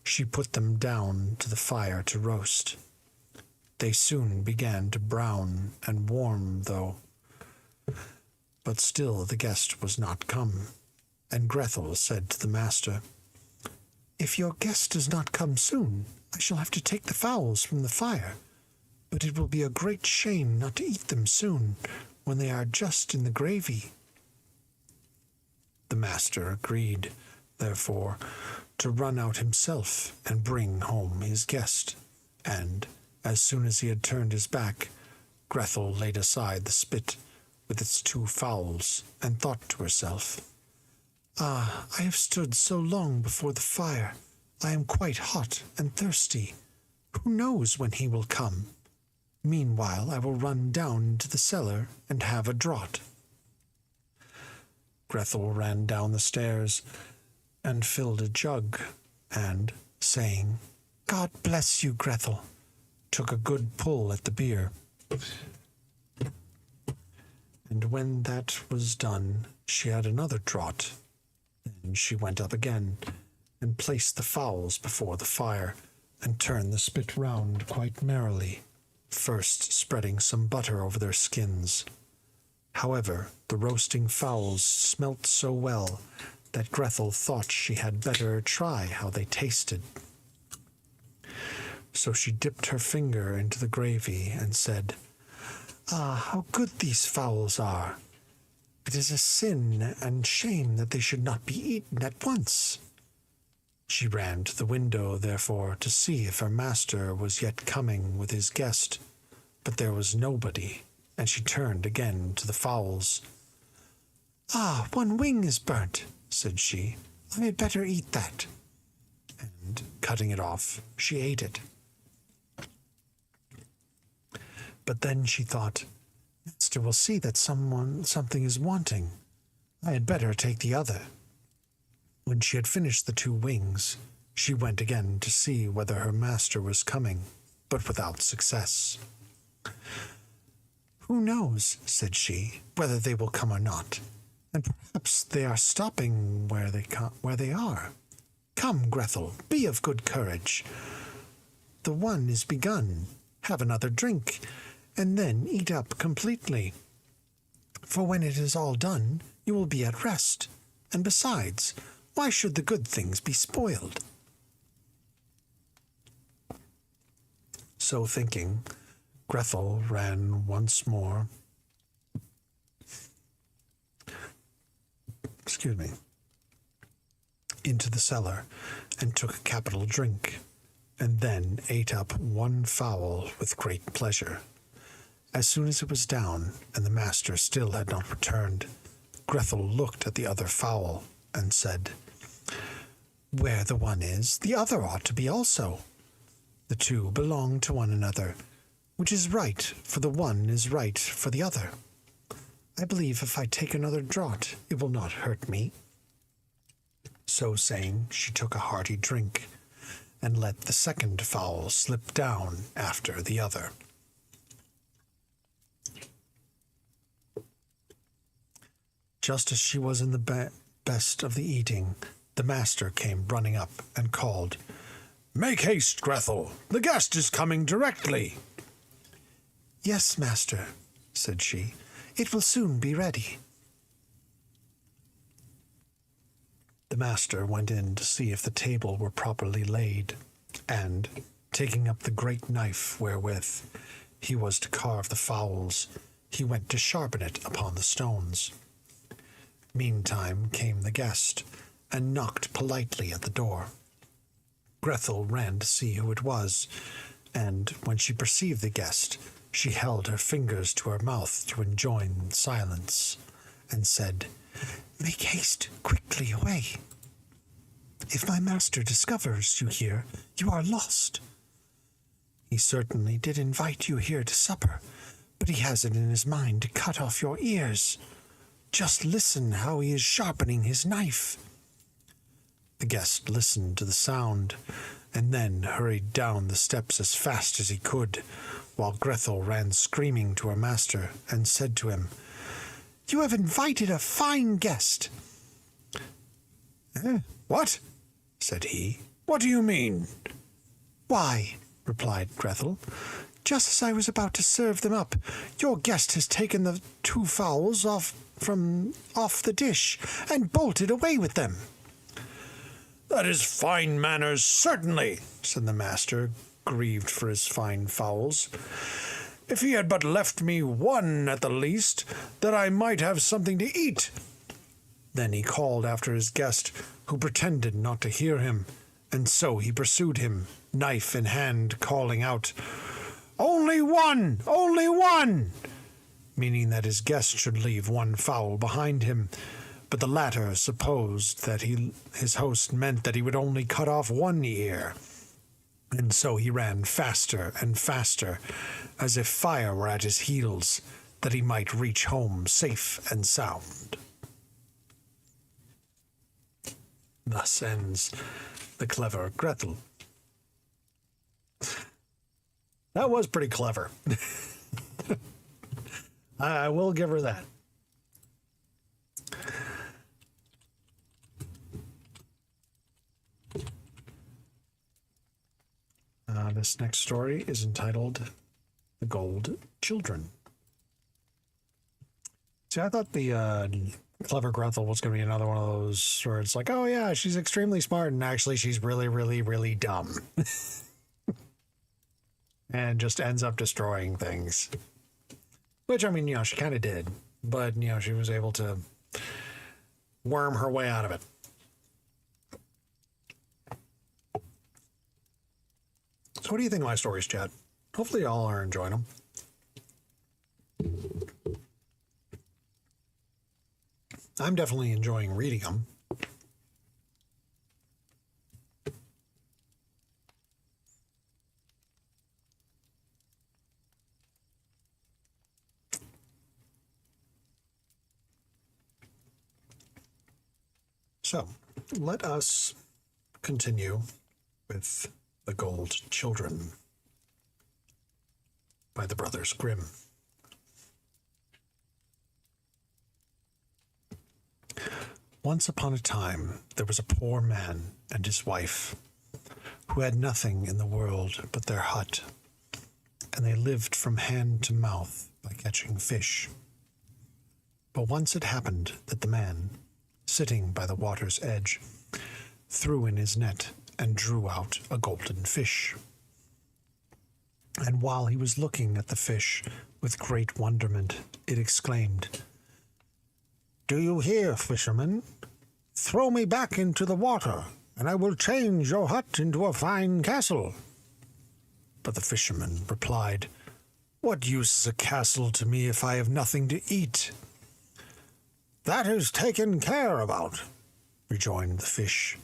she put them down to the fire to roast. They soon began to brown and warm, though, but still the guest was not come, and Gretel said to the master, "If your guest does not come soon, I shall have to take the fowls from the fire, but it will be a great shame not to eat them soon, when they are just in the gravy." The master agreed, therefore, to run out himself and bring home his guest, and, as soon as he had turned his back, Gretel laid aside the spit with its 2 fowls, and thought to herself, "Ah, I have stood so long before the fire, I am quite hot and thirsty. Who knows when he will come? Meanwhile I will run down into the cellar and have a draught." Gretel ran down the stairs and filled a jug, and, saying, "God bless you, Gretel," took a good pull at the beer. And when that was done, she had another draught. Then she went up again, and placed the fowls before the fire, and turned the spit round quite merrily, first spreading some butter over their skins. However, the roasting fowls smelt so well that Gretel thought she had better try how they tasted. So she dipped her finger into the gravy and said, "Ah, how good these fowls are! It is a sin and shame that they should not be eaten at once." She ran to the window, therefore, to see if her master was yet coming with his guest, but there was nobody, and she turned again to the fowls. "Ah, 1 wing is burnt," said she. "I had better eat that." And, cutting it off, she ate it. But then she thought, "Master will see that something is wanting. I had better take the other." When she had finished the 2 wings, she went again to see whether her master was coming, but without success. "Who knows," said she, "whether they will come or not, and perhaps they are stopping where they are. Come, Gretel, be of good courage. The one is begun. Have another drink, and then eat up completely. For when it is all done, you will be at rest, and besides, why should the good things be spoiled?" So thinking, Gretel ran once more into the cellar and took a capital drink, and then ate up 1 fowl with great pleasure. As soon as it was down, and the master still had not returned, Gretel looked at the other fowl and said, "Where the one is, the other ought to be also. The 2 belong to one another, which is right, for the one is right for the other. I believe if I take another draught, it will not hurt me." So saying, she took a hearty drink, and let the second fowl slip down after the other. Just as she was in the best of the eating, the master came running up and called, "Make haste, Grethel! The guest is coming directly!" "Yes, master," said she. "It will soon be ready." The master went in to see if the table were properly laid, and, taking up the great knife wherewith he was to carve the fowls, he went to sharpen it upon the stones. Meantime came the guest, and knocked politely at the door. Grethel ran to see who it was, and when she perceived the guest, she held her fingers to her mouth to enjoin silence, and said, "Make haste quickly away. If my master discovers you here, you are lost. He certainly did invite you here to supper, but he has it in his mind to cut off your ears. Just listen how he is sharpening his knife." The guest listened to the sound, and then hurried down the steps as fast as he could, while Grethel ran screaming to her master, and said to him, "You have invited a fine guest." "What?" said he. "What do you mean?" "Why," replied Grethel, "just as I was about to serve them up, your guest has taken the 2 fowls off the dish, and bolted away with them." "That is fine manners, certainly," said the master, grieved for his fine fowls. "If he had but left me one at the least, that I might have something to eat." Then he called after his guest, who pretended not to hear him, and so he pursued him, knife in hand, calling out, "Only one! Only one!" meaning that his guest should leave 1 fowl behind him, but the latter supposed that his host meant that he would only cut off 1 ear, and so he ran faster and faster, as if fire were at his heels, that he might reach home safe and sound. Thus ends the clever Grethel. That was pretty clever. I will give her that. This next story is entitled The Gold Children. See, I thought the clever Grethel was going to be another one of those where it's like, oh yeah, she's extremely smart, and actually she's really, really, really dumb. And just ends up destroying things. Which, I mean, she kind of did. But, she was able to worm her way out of it. So what do you think of my stories, Chad? Hopefully y'all are enjoying them. I'm definitely enjoying reading them. So, let us continue with The Gold Children by the brothers Grimm. Once upon a time, there was a poor man and his wife who had nothing in the world but their hut, and they lived from hand to mouth by catching fish. But once it happened that the man, sitting by the water's edge, threw in his net and drew out a golden fish. And while he was looking at the fish with great wonderment, it exclaimed, "Do you hear, fisherman? Throw me back into the water, and I will change your hut into a fine castle." But the fisherman replied, "What use is a castle to me if I have nothing to eat?" "That is taken care about," rejoined the fish,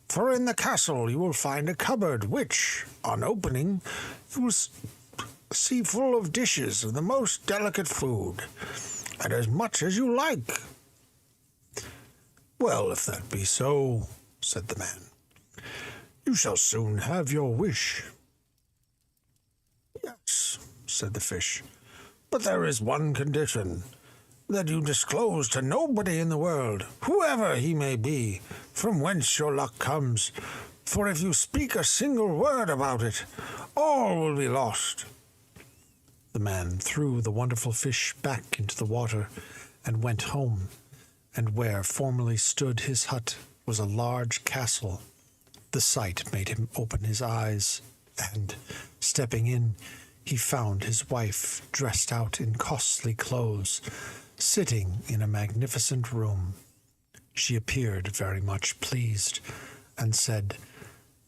"for in the castle you will find a cupboard which, on opening, you will see full of dishes of the most delicate food, and as much as you like." "Well, if that be so," said the man, You shall soon have your wish." "Yes," said the fish, "but there is one condition, that you disclose to nobody in the world, whoever he may be, from whence your luck comes, for if you speak a single word about it, all will be lost." The man threw the wonderful fish back into the water and went home, and where formerly stood his hut was a large castle. The sight made him open his eyes, and, stepping in, he found his wife dressed out in costly clothes, sitting in a magnificent room. She appeared very much pleased, and said,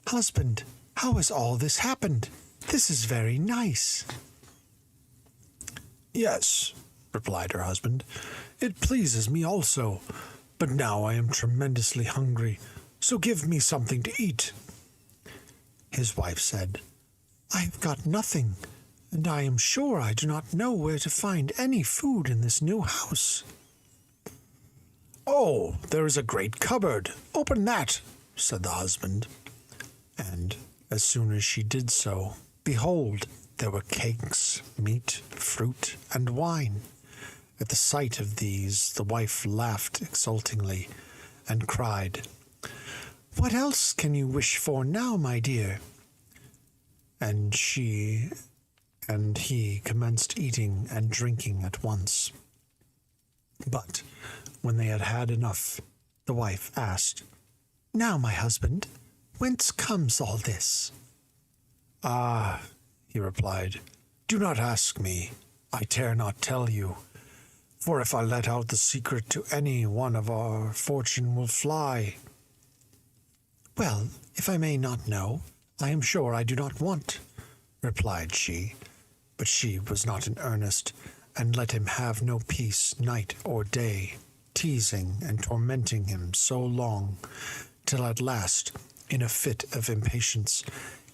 "Husband, how has all this happened? This is very nice." "Yes," replied her husband, "it pleases me also, but now I am tremendously hungry, so give me something to eat." His wife said, "I have got nothing, and I am sure I do not know where to find any food in this new house." "Oh, there is a great cupboard. Open that," said the husband. And as soon as she did so, behold, there were cakes, meat, fruit, and wine. At the sight of these, the wife laughed exultingly, and cried, "What else can you wish for now, my dear?" And she and he commenced eating and drinking at once. But when they had had enough, the wife asked, "Now, my husband, whence comes all this?" "Ah," he replied, "do not ask me. I dare not tell you, for if I let out the secret to any one of our fortune will fly." "Well, if I may not know, I am sure I do not want," replied she. But she was not in earnest, and let him have no peace night or day, teasing and tormenting him so long, till at last, in a fit of impatience,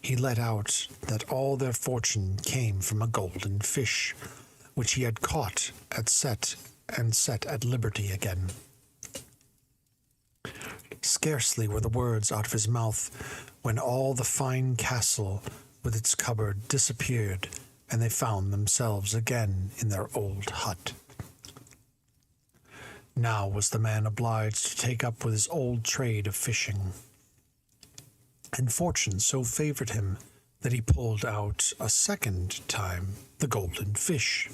he let out that all their fortune came from a golden fish, which he had caught and set at liberty again. Scarcely were the words out of his mouth when all the fine castle with its cupboard disappeared, and they found themselves again in their old hut. Now was the man obliged to take up with his old trade of fishing, and fortune so favoured him that he pulled out a second time the golden fish.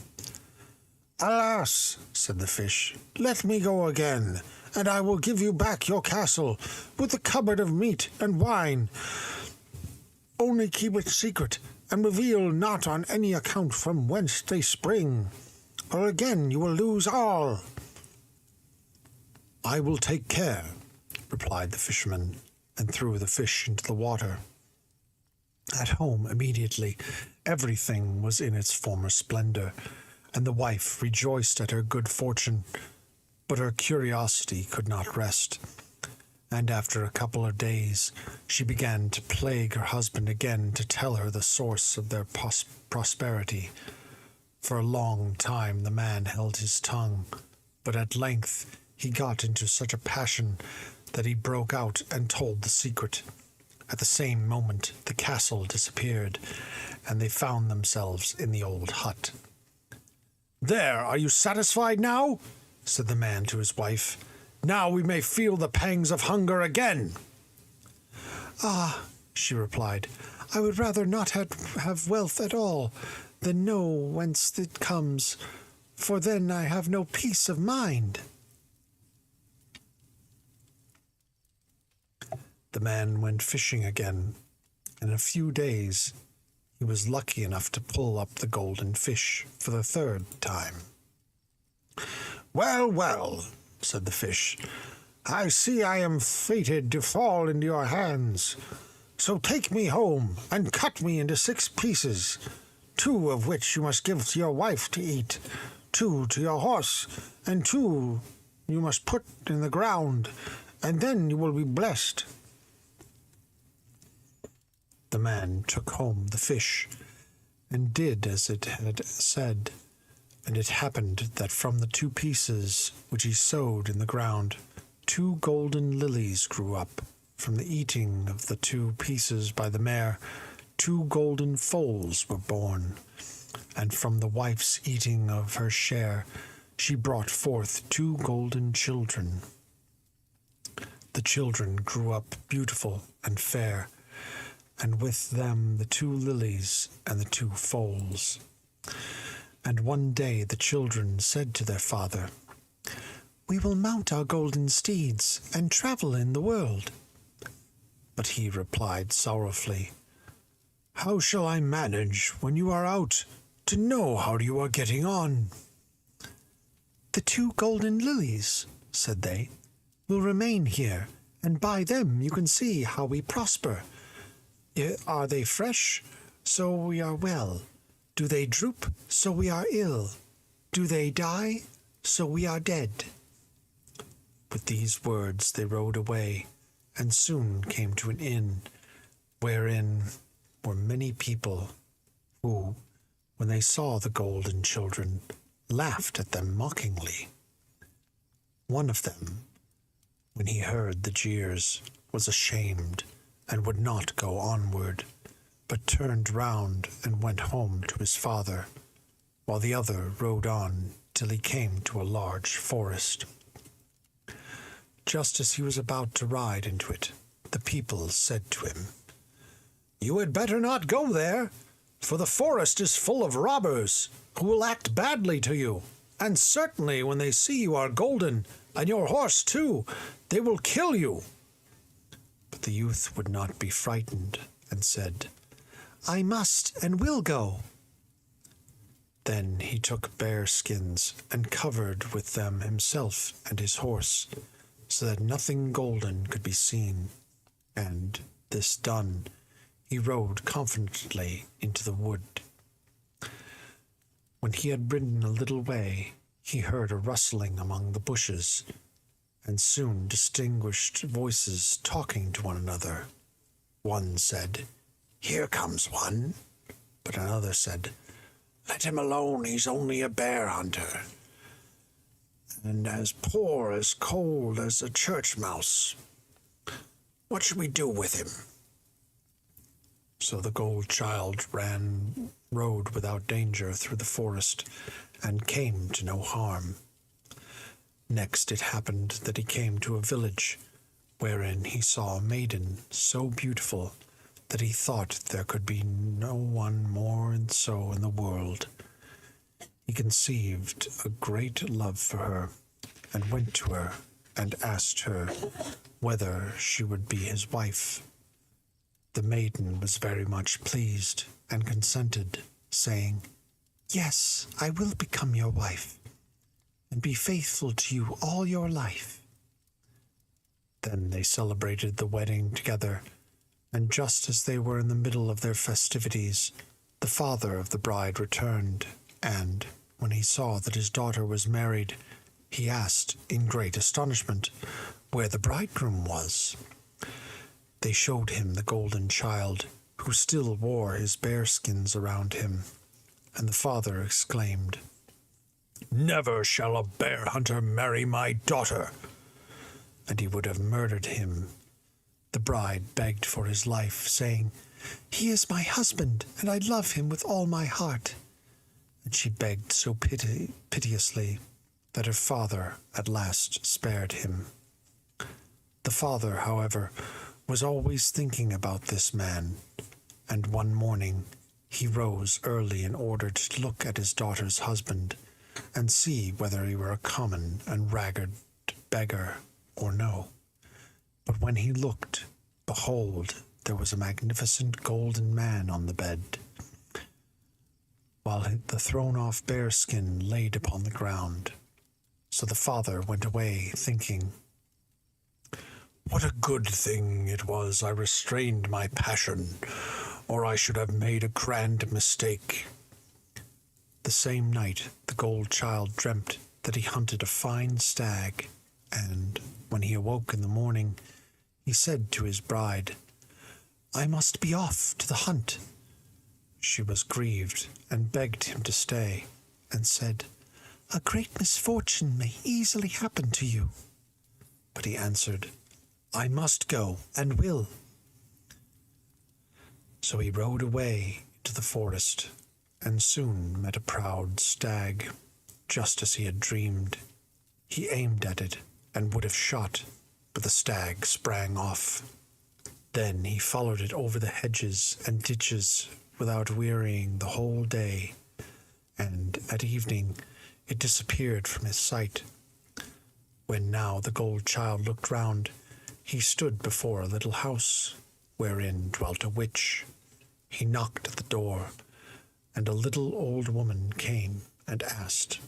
"Alas," said the fish, "let me go again, and I will give you back your castle, with the cupboard of meat and wine. Only keep it secret, and reveal not on any account from whence they spring, or again you will lose all." "I will take care," replied the fisherman, and threw the fish into the water. At home immediately everything was in its former splendor, and the wife rejoiced at her good fortune, but her curiosity could not rest, and after a couple of days she began to plague her husband again to tell her the source of their prosperity. For a long time the man held his tongue, but at length he got into such a passion that he broke out and told the secret. At the same moment the castle disappeared, and they found themselves in the old hut. "There, are you satisfied now?" said the man to his wife. "Now we may feel the pangs of hunger again." "Ah," she replied, "I would rather not have wealth at all than know whence it comes, for then I have no peace of mind." The man went fishing again. In a few days he was lucky enough to pull up the golden fish for the third time. "Well, well," said the fish, "I see I am fated to fall into your hands. So take me home and cut me into 6 pieces, 2 of which you must give to your wife to eat, 2 to your horse, and 2 you must put in the ground, and then you will be blessed." The man took home the fish, and did as it had said, and it happened that from the 2 pieces which he sowed in the ground, 2 golden lilies grew up, from the eating of the 2 pieces by the mare, 2 golden foals were born, and from the wife's eating of her share, she brought forth 2 golden children. The children grew up beautiful and fair, and with them the 2 lilies and the 2 foals. And one day the children said to their father, "We will mount our golden steeds and travel in the world." But he replied sorrowfully, "How shall I manage when you are out to know how you are getting on?" "The 2 golden lilies," said they, "will remain here, and by them you can see how we prosper. Are they fresh? So we are well. Do they droop? So we are ill. Do they die? So we are dead." With these words they rode away, and soon came to an inn, wherein were many people who, when they saw the golden children, laughed at them mockingly. One of them, when he heard the jeers, was ashamed, and would not go onward, but turned round and went home to his father, while the other rode on till he came to a large forest. Just as he was about to ride into it, the people said to him, "You had better not go there, for the forest is full of robbers, who will act badly to you, and certainly when they see you are golden, and your horse too, they will kill you." But the youth would not be frightened, and said, "I must and will go." Then he took bear skins, and covered with them himself and his horse, so that nothing golden could be seen, and, this done, he rode confidently into the wood. When he had ridden a little way, he heard a rustling among the bushes, and soon distinguished voices talking to one another. One said, "Here comes one," but another said, "Let him alone, he's only a bear hunter, and as poor, as cold as a church mouse. What should we do with him?" So the gold child rode without danger through the forest, and came to no harm. Next it happened that he came to a village, wherein he saw a maiden so beautiful that he thought there could be no one more and so in the world. He conceived a great love for her, and went to her, and asked her whether she would be his wife. The maiden was very much pleased, and consented, saying, "Yes, I will become your wife, and be faithful to you all your life." Then they celebrated the wedding together, and just as they were in the middle of their festivities, the father of the bride returned, and, when he saw that his daughter was married, he asked, in great astonishment, where the bridegroom was. They showed him the golden child, who still wore his bearskins around him, and the father exclaimed, "Never shall a bear hunter marry my daughter!" And he would have murdered him. The bride begged for his life, saying, "He is my husband, and I love him with all my heart." And she begged so piteously that her father at last spared him. The father, however, was always thinking about this man, and one morning he rose early in order to look at his daughter's husband, and see whether he were a common and ragged beggar or no. But when he looked, behold, there was a magnificent golden man on the bed, while the thrown-off bearskin laid upon the ground. So the father went away, thinking, "What a good thing it was I restrained my passion, or I should have made a grand mistake." The same night the gold child dreamt that he hunted a fine stag, and, when he awoke in the morning, he said to his bride, "I must be off to the hunt." She was grieved, and begged him to stay, and said, "A great misfortune may easily happen to you." But he answered, I must go, and will." So he rode away to the forest, and soon met a proud stag, just as he had dreamed. He aimed at it, and would have shot, but the stag sprang off. Then he followed it over the hedges and ditches without wearying the whole day, and at evening it disappeared from his sight. When now the gold child looked round, he stood before a little house, wherein dwelt a witch. He knocked at the door, and a little old woman came and asked,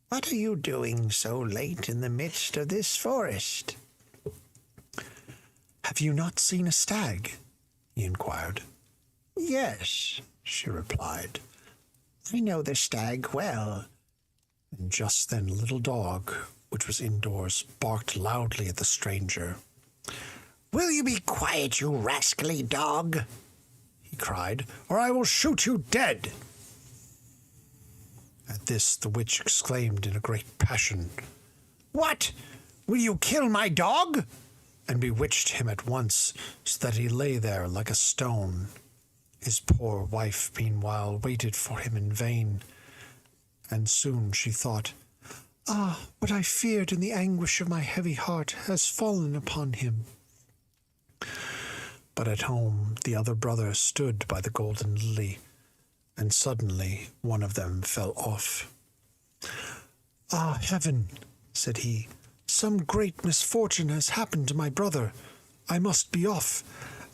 "What are you doing so late in the midst of this forest?" "Have you not seen a stag?" he inquired. "Yes," she replied, "I know the stag well." And just then a little dog, which was indoors, barked loudly at the stranger. "Will you be quiet, you rascally dog?" he cried, "or I will shoot you dead." At this the witch exclaimed in a great passion, "What? Will you kill my dog?" and bewitched him at once, so that he lay there like a stone. His poor wife, meanwhile, waited for him in vain, and soon she thought, "Ah, what I feared in the anguish of my heavy heart has fallen upon him." But at home the other brother stood by the golden lily, and suddenly one of them fell off. "Ah, heaven," said he, "some great misfortune has happened to my brother. I must be off,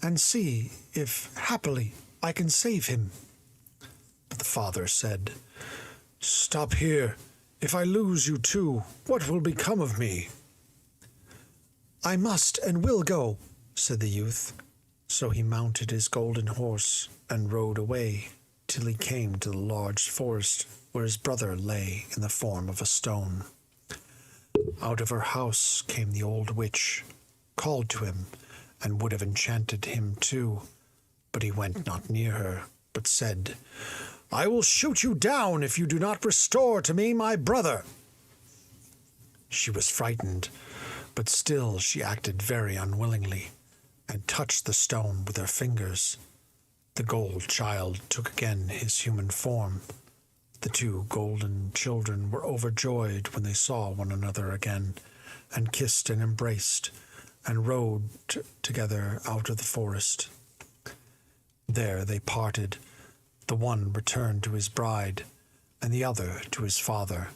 and see if, happily, I can save him." But the father said, "Stop here. If I lose you too, what will become of me?" "I must and will go," said the youth. So he mounted his golden horse and rode away till he came to the large forest where his brother lay in the form of a stone. Out of her house came the old witch, called to him, and would have enchanted him too, but he went not near her, but said, "I will shoot you down if you do not restore to me my brother." She was frightened, but still she acted very unwillingly, and touched the stone with her fingers. The gold child took again his human form. The two golden children were overjoyed when they saw one another again, and kissed and embraced, and rode together out of the forest. There they parted. The one returned to his bride, and the other to his father.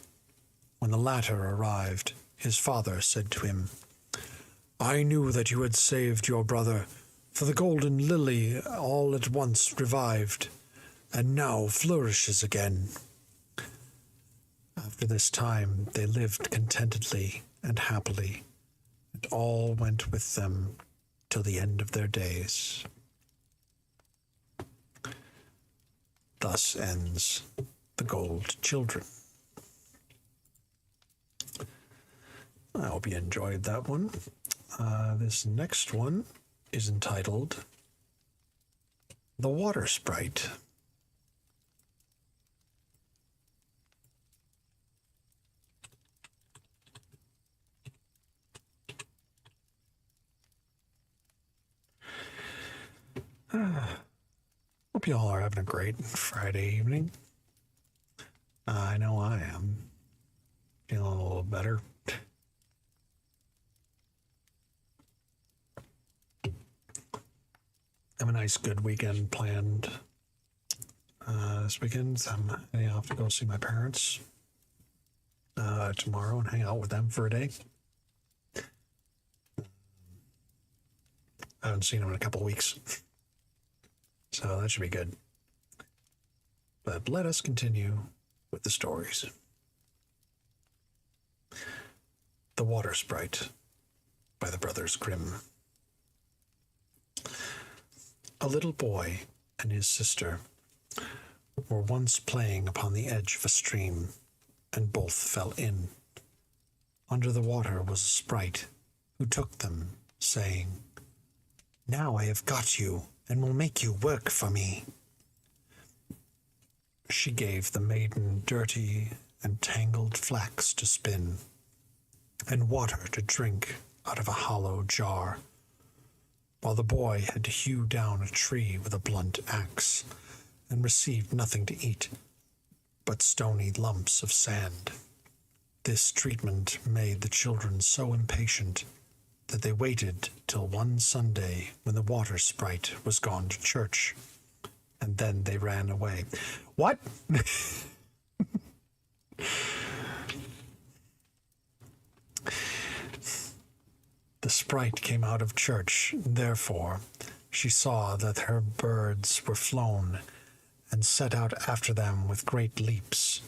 When the latter arrived, his father said to him, "I knew that you had saved your brother, for the golden lily all at once revived, and now flourishes again." After this time they lived contentedly and happily, and all went with them till the end of their days. Thus ends The Gold Children. I hope you enjoyed that one. This next one is entitled The Water Sprite. Hope you all are having a great Friday evening. I know I am. Feeling a little better. Have a nice, good weekend planned this weekend. I'm heading off to go see my parents tomorrow and hang out with them for a day. I haven't seen them in a couple weeks. So that should be good. But let us continue with the stories. The Water Sprite by the Brothers Grimm. A little boy and his sister were once playing upon the edge of a stream, and both fell in. Under the water was a sprite, who took them, saying, "Now I have got you, and will make you work for me." She gave the maiden dirty and tangled flax to spin, and water to drink, out of a hollow jar, while the boy had to hew down a tree with a blunt axe, and received nothing to eat but stony lumps of sand. This treatment made the children so impatient that they waited till one Sunday when the water sprite was gone to church, and then they ran away. What? The sprite came out of church, therefore she saw that her birds were flown, and set out after them with great leaps.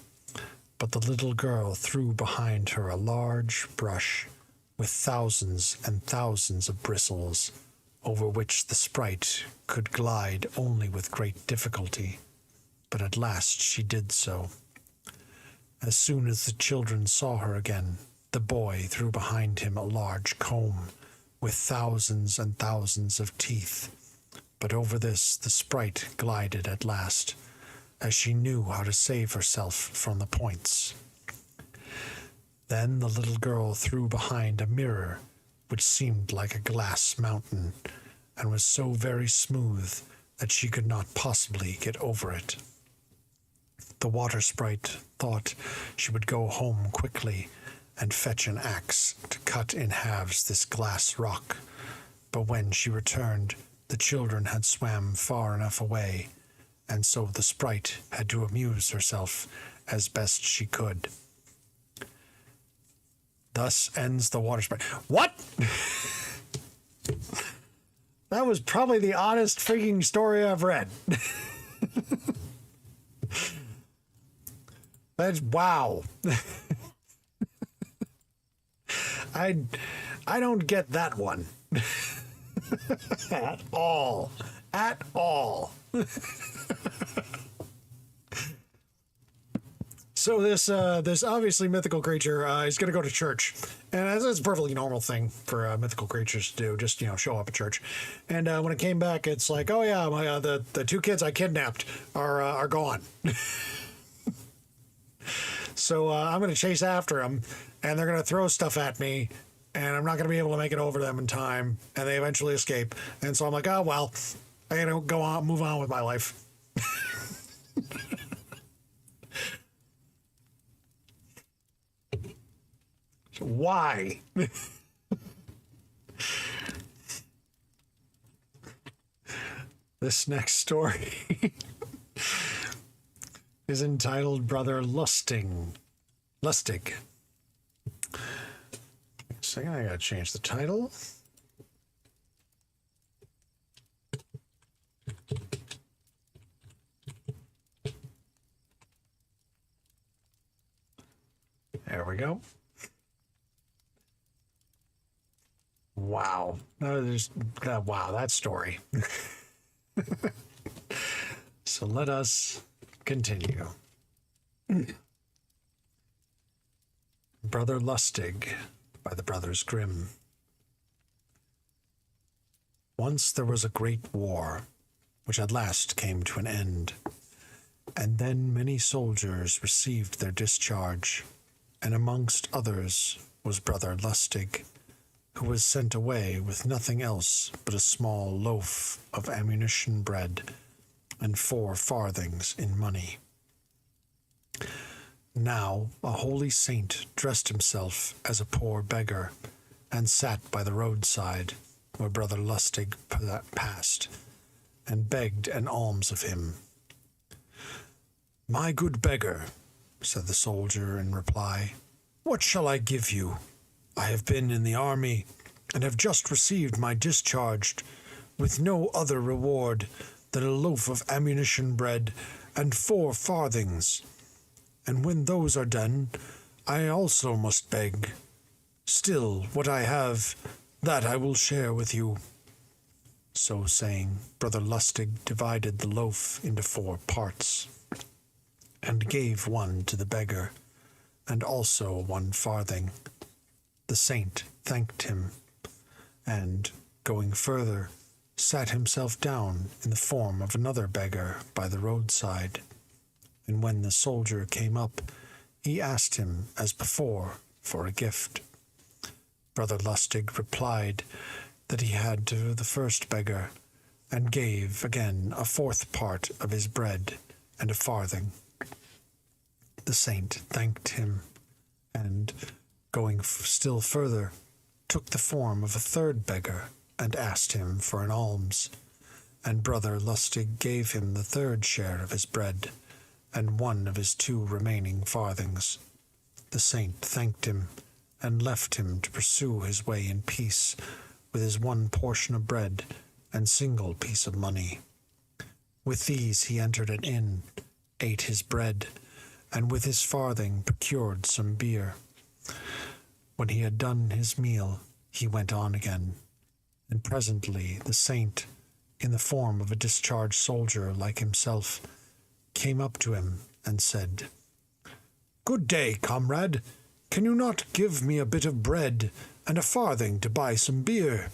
But the little girl threw behind her a large brush with thousands and thousands of bristles, over which the sprite could glide only with great difficulty, but at last she did so. As soon as the children saw her again, the boy threw behind him a large comb with thousands and thousands of teeth, but over this the sprite glided at last, as she knew how to save herself from the points. Then the little girl threw behind a mirror, which seemed like a glass mountain, and was so very smooth that she could not possibly get over it. The water sprite thought she would go home quickly and fetch an axe to cut in halves this glass rock, but when she returned, the children had swam far enough away, and so the sprite had to amuse herself as best she could. Thus ends the water sprite. What? That was probably the oddest freaking story I've read. That's wow. I don't get that one. At all. At all. So this obviously mythical creature is going to go to church, and that's a perfectly normal thing for mythical creatures to do. Just show up at church, and when it came back, it's like, oh yeah, my the two kids I kidnapped are gone. So I'm going to chase after them, and they're going to throw stuff at me, and I'm not going to be able to make it over them in time, and they eventually escape. And so I'm like, oh well, I got to go on, move on with my life. Why? This next story is entitled Brother Lustig. Second, I gotta change the title. There we go. Wow. Wow, that story. So let us continue. Brother Lustig by the Brothers Grimm. Once there was a great war, which at last came to an end, and then many soldiers received their discharge, and amongst others was Brother Lustig, who was sent away with nothing else but a small loaf of ammunition bread and 4 farthings in money. Now a holy saint dressed himself as a poor beggar, and sat by the roadside where Brother Lustig passed, and begged an alms of him. "My good beggar," said the soldier in reply, "what shall I give you? I have been in the army, and have just received my discharge, with no other reward than a loaf of ammunition bread and 4 farthings. And when those are done, I also must beg. Still, what I have, that I will share with you." So saying, Brother Lustig divided the loaf into 4 parts, and gave one to the beggar, and also 1 farthing. The saint thanked him, and, going further, sat himself down in the form of another beggar by the roadside. And when the soldier came up, he asked him, as before, for a gift. Brother Lustig replied that he had to the first beggar, and gave again a fourth part of his bread and a farthing. The saint thanked him, and, going still further, took the form of a third beggar, and asked him for an alms. And Brother Lustig gave him the third share of his bread, and one of his 2 remaining farthings. The saint thanked him, and left him to pursue his way in peace, with his 1 portion of bread and single piece of money. With these he entered an inn, ate his bread, and with his farthing procured some beer. When he had done his meal, he went on again, and presently the saint, in the form of a discharged soldier like himself, came up to him and said, "Good day, comrade. Can you not give me a bit of bread and a farthing to buy some beer?"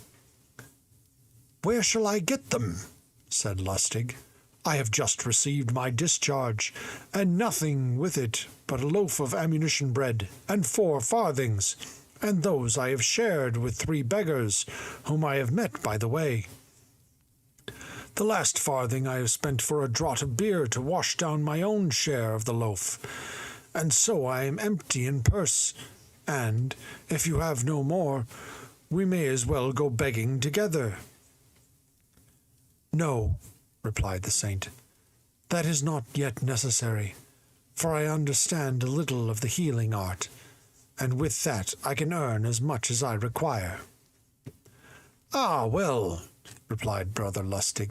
"Where shall I get them?" said Lustig. "I have just received my discharge, and nothing with it but a loaf of ammunition bread and 4 farthings, and those I have shared with 3 beggars, whom I have met by the way. The last farthing I have spent for a draught of beer to wash down my own share of the loaf, and so I am empty in purse, and, if you have no more, we may as well go begging together." "No," replied the saint, "that is not yet necessary, for I understand a little of the healing art, and with that I can earn as much as I require." "Ah, well," replied Brother Lustig,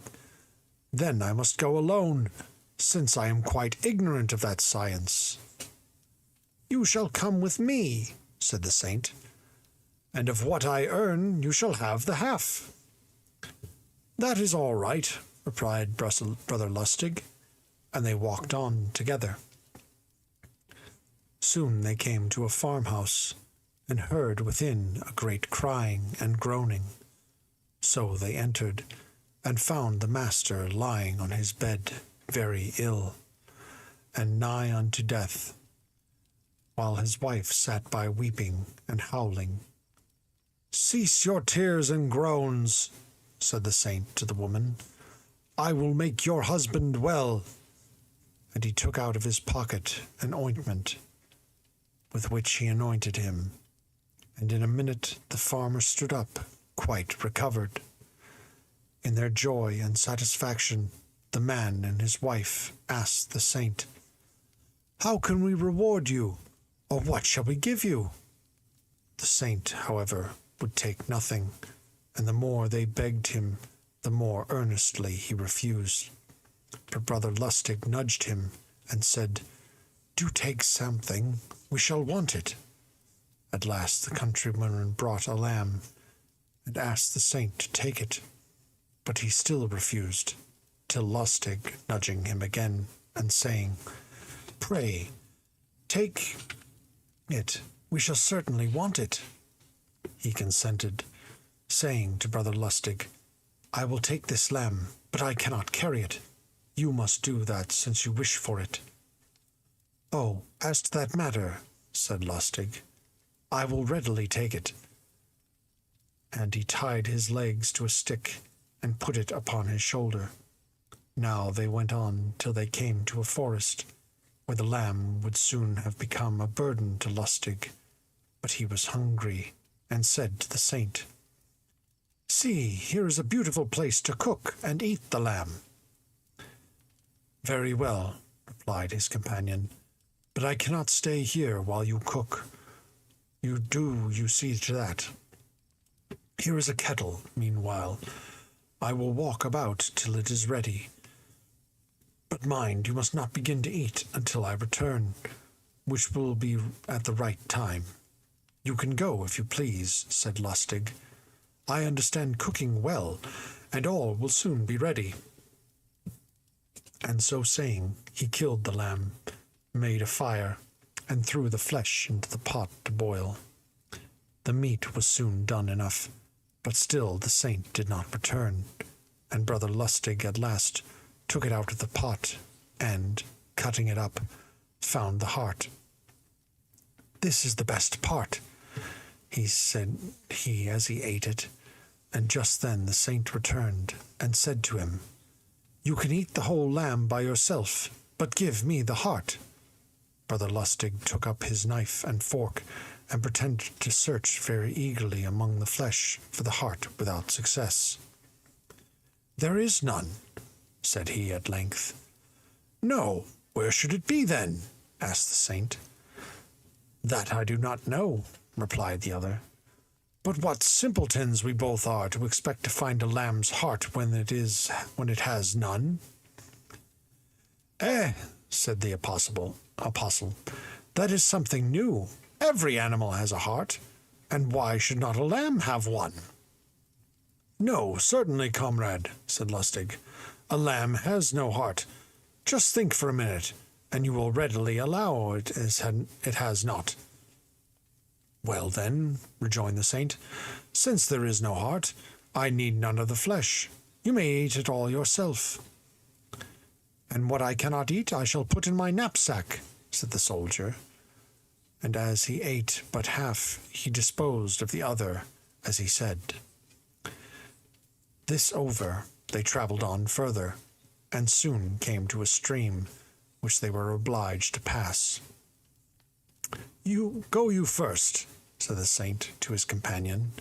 "then I must go alone, since I am quite ignorant of that science." "You shall come with me," said the saint, "and of what I earn you shall have the half." "That is all right," replied Brother Lustig, and they walked on together. Soon they came to a farmhouse, and heard within a great crying and groaning. So they entered, and found the master lying on his bed, very ill, and nigh unto death, while his wife sat by weeping and howling. "Cease your tears and groans," said the saint to the woman. "I will make your husband well." And he took out of his pocket an ointment, with which he anointed him, and in a minute the farmer stood up, quite recovered. In their joy and satisfaction, the man and his wife asked the saint, "How can we reward you, or what shall we give you?" The saint, however, would take nothing, and the more they begged him, the more earnestly he refused. But Brother Lustig nudged him and said, "Do take something, we shall want it." At last the countryman brought a lamb, and asked the saint to take it, but he still refused, till Lustig, nudging him again, and saying, "Pray, take it, we shall certainly want it," he consented, saying to Brother Lustig, "I will take this lamb, but I cannot carry it. You must do that, since you wish for it." "Oh, as to that matter," said Lustig, "I will readily take it." And he tied his legs to a stick, and put it upon his shoulder. Now they went on till they came to a forest, where the lamb would soon have become a burden to Lustig, but he was hungry, and said to the saint, "See, here is a beautiful place to cook and eat the lamb." "Very well," replied his companion, "but I cannot stay here while you cook. You see to that. Here is a kettle, meanwhile. I will walk about till it is ready. But mind, you must not begin to eat until I return, which will be at the right time." "You can go, if you please," said Lustig. "I understand cooking well, and all will soon be ready." And so saying, he killed the lamb, made a fire, and threw the flesh into the pot to boil. The meat was soon done enough, but still the saint did not return, and Brother Lustig at last took it out of the pot, and, cutting it up, found the heart. "This is the best part. said he as he ate it, and just then the saint returned and said to him, "You can eat the whole lamb by yourself, but give me the heart." Brother Lustig took up his knife and fork and pretended to search very eagerly among the flesh for the heart without success. "There is none," said he at length. "No, where should it be then?" asked the saint. "That I do not know," replied the other. "But what simpletons we both are to expect to find a lamb's heart when it has none." "Eh," said the apostle, "that is something new. Every animal has a heart, and why should not a lamb have one?" "No, certainly, comrade," said Lustig. "A lamb has no heart. Just think for a minute, and you will readily allow it has not." "Well, then," rejoined the saint, "since there is no heart, I need none of the flesh. You may eat it all yourself." "And what I cannot eat I shall put in my knapsack," said the soldier. And as he ate but half, he disposed of the other, as he said. This over, they travelled on further, and soon came to a stream, which they were obliged to pass. "You first," said the saint to his companion,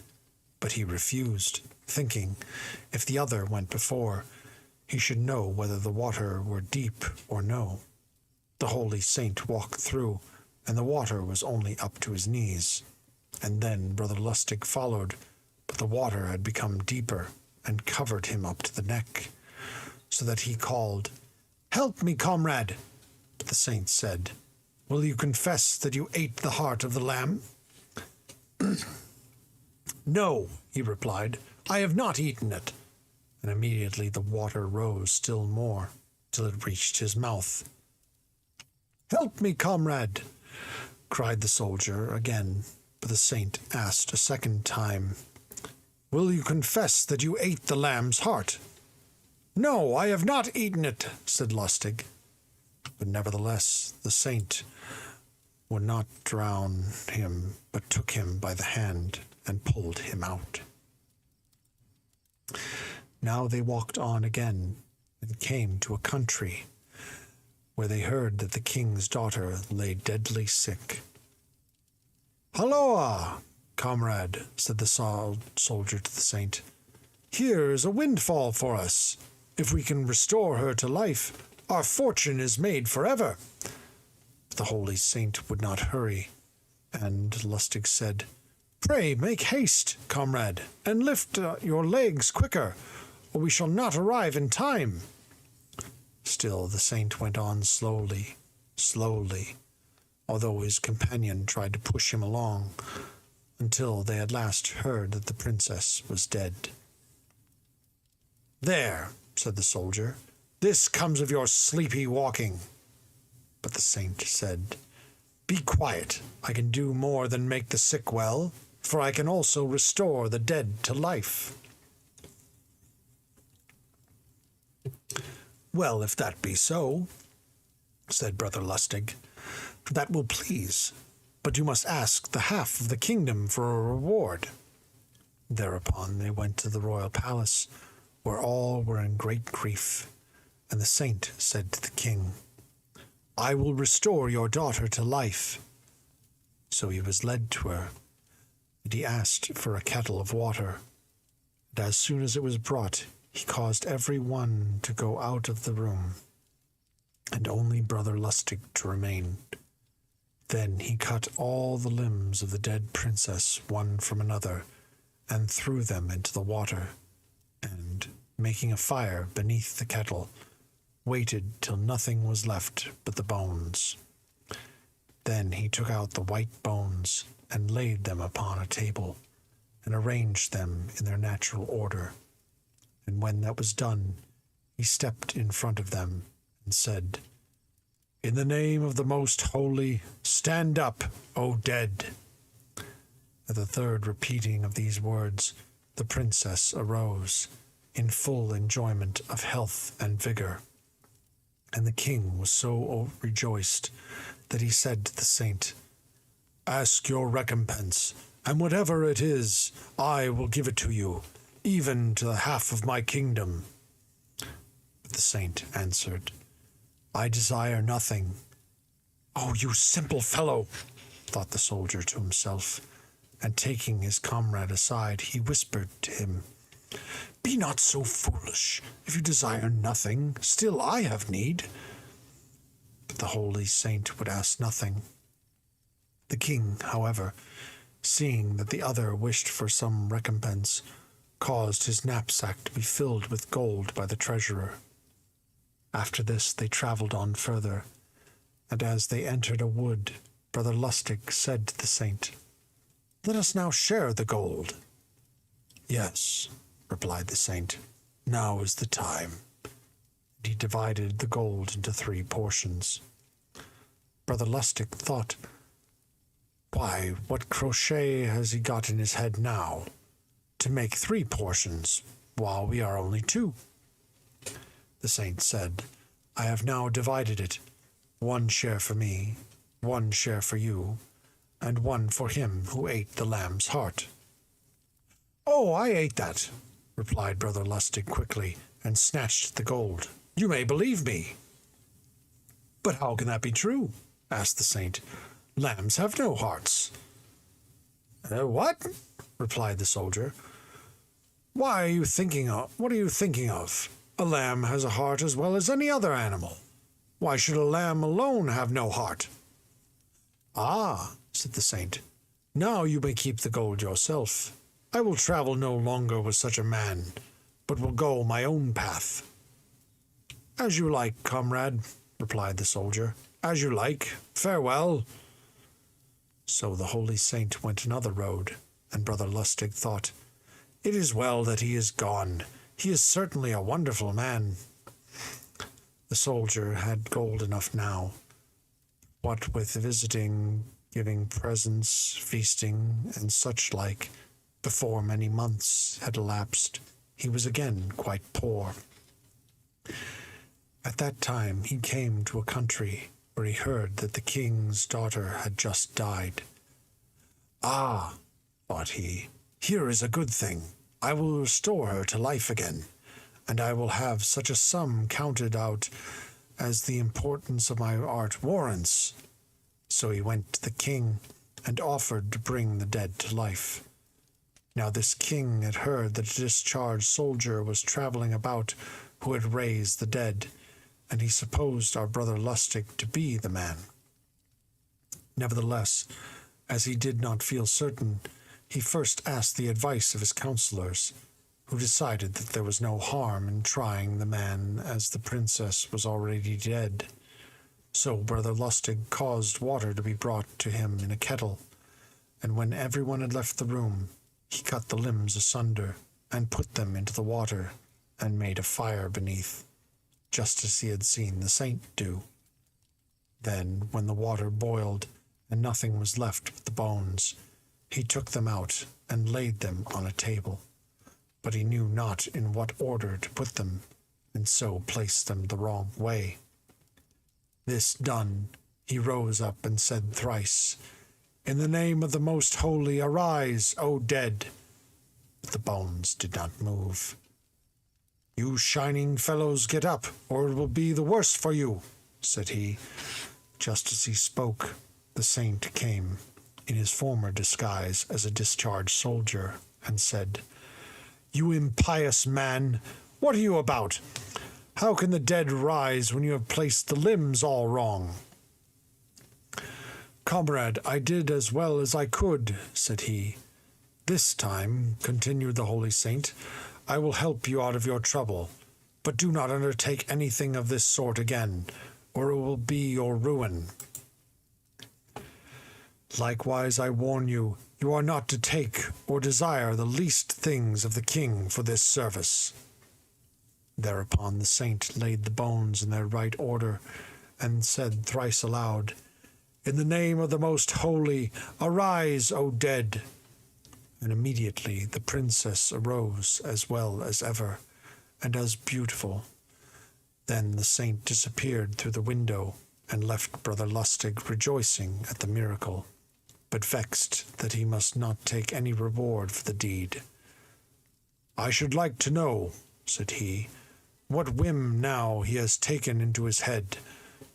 but he refused, thinking, if the other went before, he should know whether the water were deep or no. The holy saint walked through, and the water was only up to his knees, and then Brother Lustig followed, but the water had become deeper, and covered him up to the neck, so that he called, "Help me, comrade!" But the saint said, "Will you confess that you ate the heart of the lamb?" "No," he replied, "I have not eaten it." And immediately the water rose still more, till it reached his mouth. "Help me, comrade!" cried the soldier again, but the saint asked a second time, "Will you confess that you ate the lamb's heart?" "No, I have not eaten it," said Lustig. But nevertheless the saint would not drown him, but took him by the hand and pulled him out. Now they walked on again, and came to a country where they heard that the king's daughter lay deadly sick. "Halloa, comrade," said the soldier to the saint. "Here is a windfall for us. If we can restore her to life, our fortune is made forever." But the holy saint would not hurry, and Lustig said, "Pray make haste, comrade, and lift your legs quicker, or we shall not arrive in time." Still the saint went on slowly, although his companion tried to push him along, until they at last heard that the princess was dead. "There," said the soldier, "this comes of your sleepy walking." But the saint said, "Be quiet, I can do more than make the sick well, for I can also restore the dead to life." "Well, if that be so," said Brother Lustig, "that will please, but you must ask the half of the kingdom for a reward." Thereupon they went to the royal palace, where all were in great grief, and the saint said to the king, "I will restore your daughter to life." So he was led to her, and he asked for a kettle of water, and as soon as it was brought, he caused every one to go out of the room, and only Brother Lustig to remain. Then he cut all the limbs of the dead princess one from another, and threw them into the water, and, making a fire beneath the kettle, waited till nothing was left but the bones. Then he took out the white bones, and laid them upon a table, and arranged them in their natural order. And when that was done, he stepped in front of them, and said, "In the name of the most holy, stand up, O dead." At the third repeating of these words, the princess arose, in full enjoyment of health and vigor. And the king was so rejoiced that he said to the saint, "Ask your recompense, and whatever it is, I will give it to you, even to the half of my kingdom. But the saint answered, I desire nothing. Oh, you simple fellow, thought the soldier to himself, and taking his comrade aside, he whispered to him, Be not so foolish. If you desire nothing, still I have need. But the holy saint would ask nothing. The king, however, seeing that the other wished for some recompense, caused his knapsack to be filled with gold by the treasurer. After this they travelled on further, and as they entered a wood, Brother Lustig said to the saint, Let us now share the gold. Yes, replied the saint, now is the time. And he divided the gold into 3 portions. Brother Lustig thought, Why, what crochet has he got in his head now, to make 3 portions, while we are only 2? The saint said, I have now divided it, 1 share for me, 1 share for you, and 1 for him who ate the lamb's heart. Oh, I ate that, replied Brother Lustig quickly, and snatched the gold. You may believe me. But how can that be true? Asked the saint. Lambs have no hearts. What? Replied the soldier. What are you thinking of? A lamb has a heart as well as any other animal. Why should a lamb alone have no heart? Ah, said the saint, now you may keep the gold yourself. I will travel no longer with such a man, but will go my own path. As you like, comrade, replied the soldier. As you like. Farewell. So the holy saint went another road, and Brother Lustig thought, It is well that he is gone. He is certainly a wonderful man. The soldier had gold enough now. What with visiting, giving presents, feasting, and such like, before many months had elapsed, he was again quite poor. At that time he came to a country where he heard that the king's daughter had just died. Ah, thought he, here is a good thing. I will restore her to life again, and I will have such a sum counted out as the importance of my art warrants. So he went to the king and offered to bring the dead to life. Now this king had heard that a discharged soldier was travelling about who had raised the dead, and he supposed our Brother Lustig to be the man. Nevertheless, as he did not feel certain, he first asked the advice of his counselors, who decided that there was no harm in trying the man, as the princess was already dead. So Brother Lustig caused water to be brought to him in a kettle, and when everyone had left the room, he cut the limbs asunder, and put them into the water, and made a fire beneath, just as he had seen the saint do. Then, when the water boiled, and nothing was left but the bones, he took them out, and laid them on a table. But he knew not in what order to put them, and so placed them the wrong way. This done, he rose up and said thrice, In the name of the most holy, arise, O dead! But the bones did not move. You shining fellows, get up, or it will be the worse for you, said he. Just as he spoke, the saint came, in his former disguise as a discharged soldier, and said, You impious man, what are you about? How can the dead rise when you have placed the limbs all wrong? Comrade, I did as well as I could, said he. This time, continued the holy saint, I will help you out of your trouble, but do not undertake anything of this sort again, or it will be your ruin. Likewise, I warn you, you are not to take or desire the least things of the king for this service. Thereupon the saint laid the bones in their right order, and said thrice aloud, In the name of the most holy, arise, O dead! And immediately the princess arose as well as ever, and as beautiful. Then the saint disappeared through the window, and left Brother Lustig rejoicing at the miracle. but vexed that he must not take any reward for the deed. "I should like to know," said he, "what whim now he has taken into his head,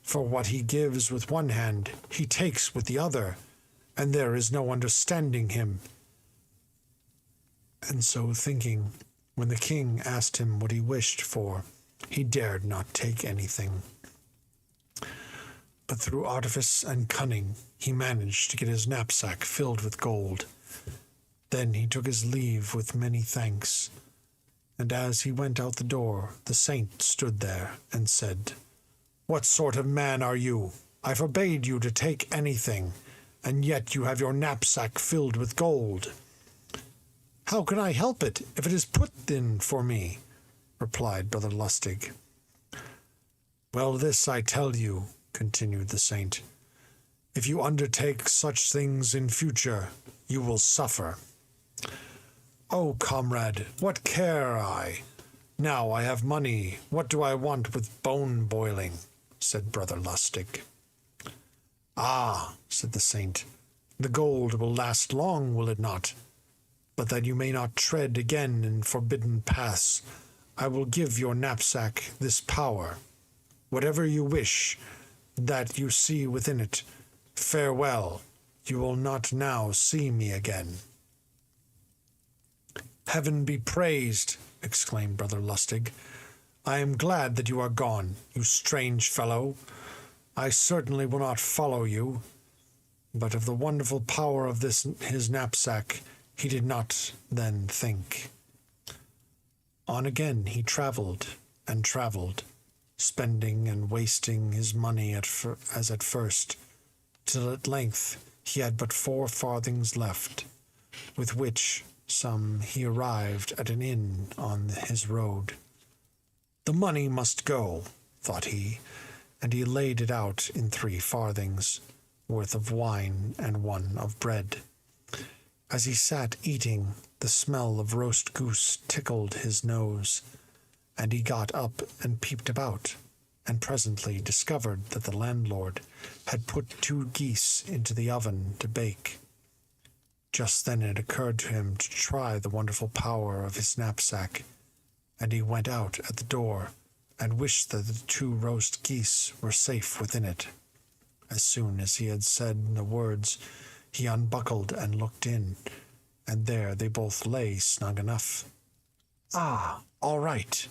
for what he gives with one hand he takes with the other, and there is no understanding him." And so thinking, when the king asked him what he wished for, he dared not take anything. But through artifice and cunning he managed to get his knapsack filled with gold. Then he took his leave with many thanks, and as he went out the door, the saint stood there and said, "What sort of man are you? I forbade you to take anything, and yet you have your knapsack filled with gold." "How can I help it, if it is put in for me?" replied Brother Lustig. "Well, this I tell you," continued the saint, "if you undertake such things in future, you will suffer." "Oh, comrade, what care I? Now I have money, what do I want with bone boiling?" said Brother Lustig. "Ah," said the saint, "the gold will last long, will it not? But that you may not tread again in forbidden paths, I will give your knapsack this power. Whatever you wish, that you see within it. Farewell, you will not now see me again." "Heaven be praised," exclaimed Brother Lustig. "I am glad that you are gone, you strange fellow. I certainly will not follow you." But of the wonderful power of his knapsack he did not then think. On again he travelled and travelled, spending and wasting his money as at first, till at length he had but 4 farthings left, with which sum he arrived at an inn on his road. The money must go, thought he, and he laid it out in 3 farthings, worth of wine and 1 of bread. As he sat eating, the smell of roast goose tickled his nose, and he got up and peeped about, and presently discovered that the landlord had put 2 geese into the oven to bake. Just then it occurred to him to try the wonderful power of his knapsack, and he went out at the door and wished that the 2 roast geese were safe within it. As soon as he had said the words, he unbuckled and looked in, and there they both lay snug enough. "Ah, all right,"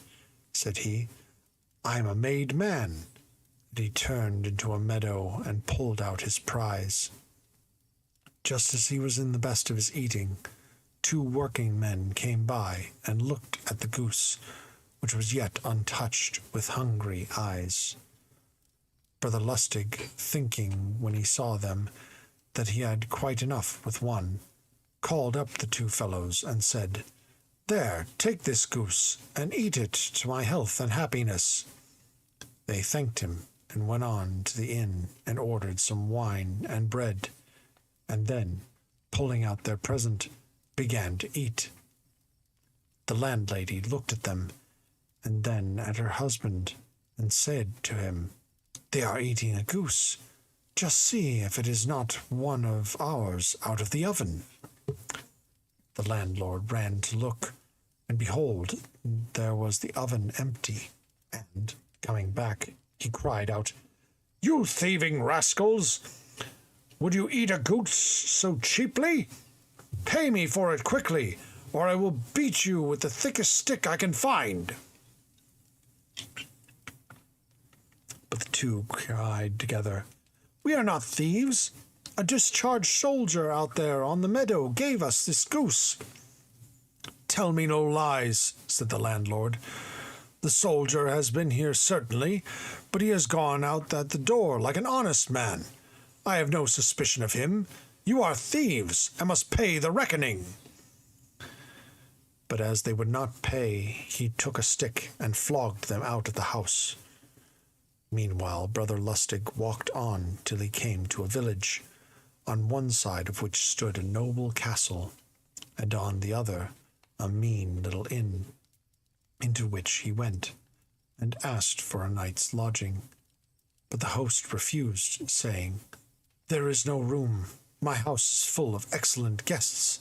said he. "I'm a made man." And he turned into a meadow and pulled out his prize. Just as he was in the best of his eating, 2 working men came by and looked at the goose, which was yet untouched, with hungry eyes. Brother Lustig, thinking when he saw them that he had quite enough with 1, called up the 2 fellows and said, "There, take this goose, and eat it to my health and happiness." They thanked him, and went on to the inn, and ordered some wine and bread, and then, pulling out their present, began to eat. The landlady looked at them, and then at her husband, and said to him, "They are eating a goose. Just see if it is not one of ours out of the oven." The landlord ran to look, and behold, there was the oven empty, and, coming back, he cried out, "You thieving rascals! Would you eat a goose so cheaply? Pay me for it quickly, or I will beat you with the thickest stick I can find." But the 2 cried together, "We are not thieves. A discharged soldier out there on the meadow gave us this goose." "Tell me no lies," said the landlord. "The soldier has been here certainly, but he has gone out at the door like an honest man. I have no suspicion of him. You are thieves, and must pay the reckoning." But as they would not pay, he took a stick and flogged them out of the house. Meanwhile, Brother Lustig walked on till he came to a village, on one side of which stood a noble castle, and on the other a mean little inn, into which he went, and asked for a night's lodging. But the host refused, saying, "There is no room. My house is full of excellent guests.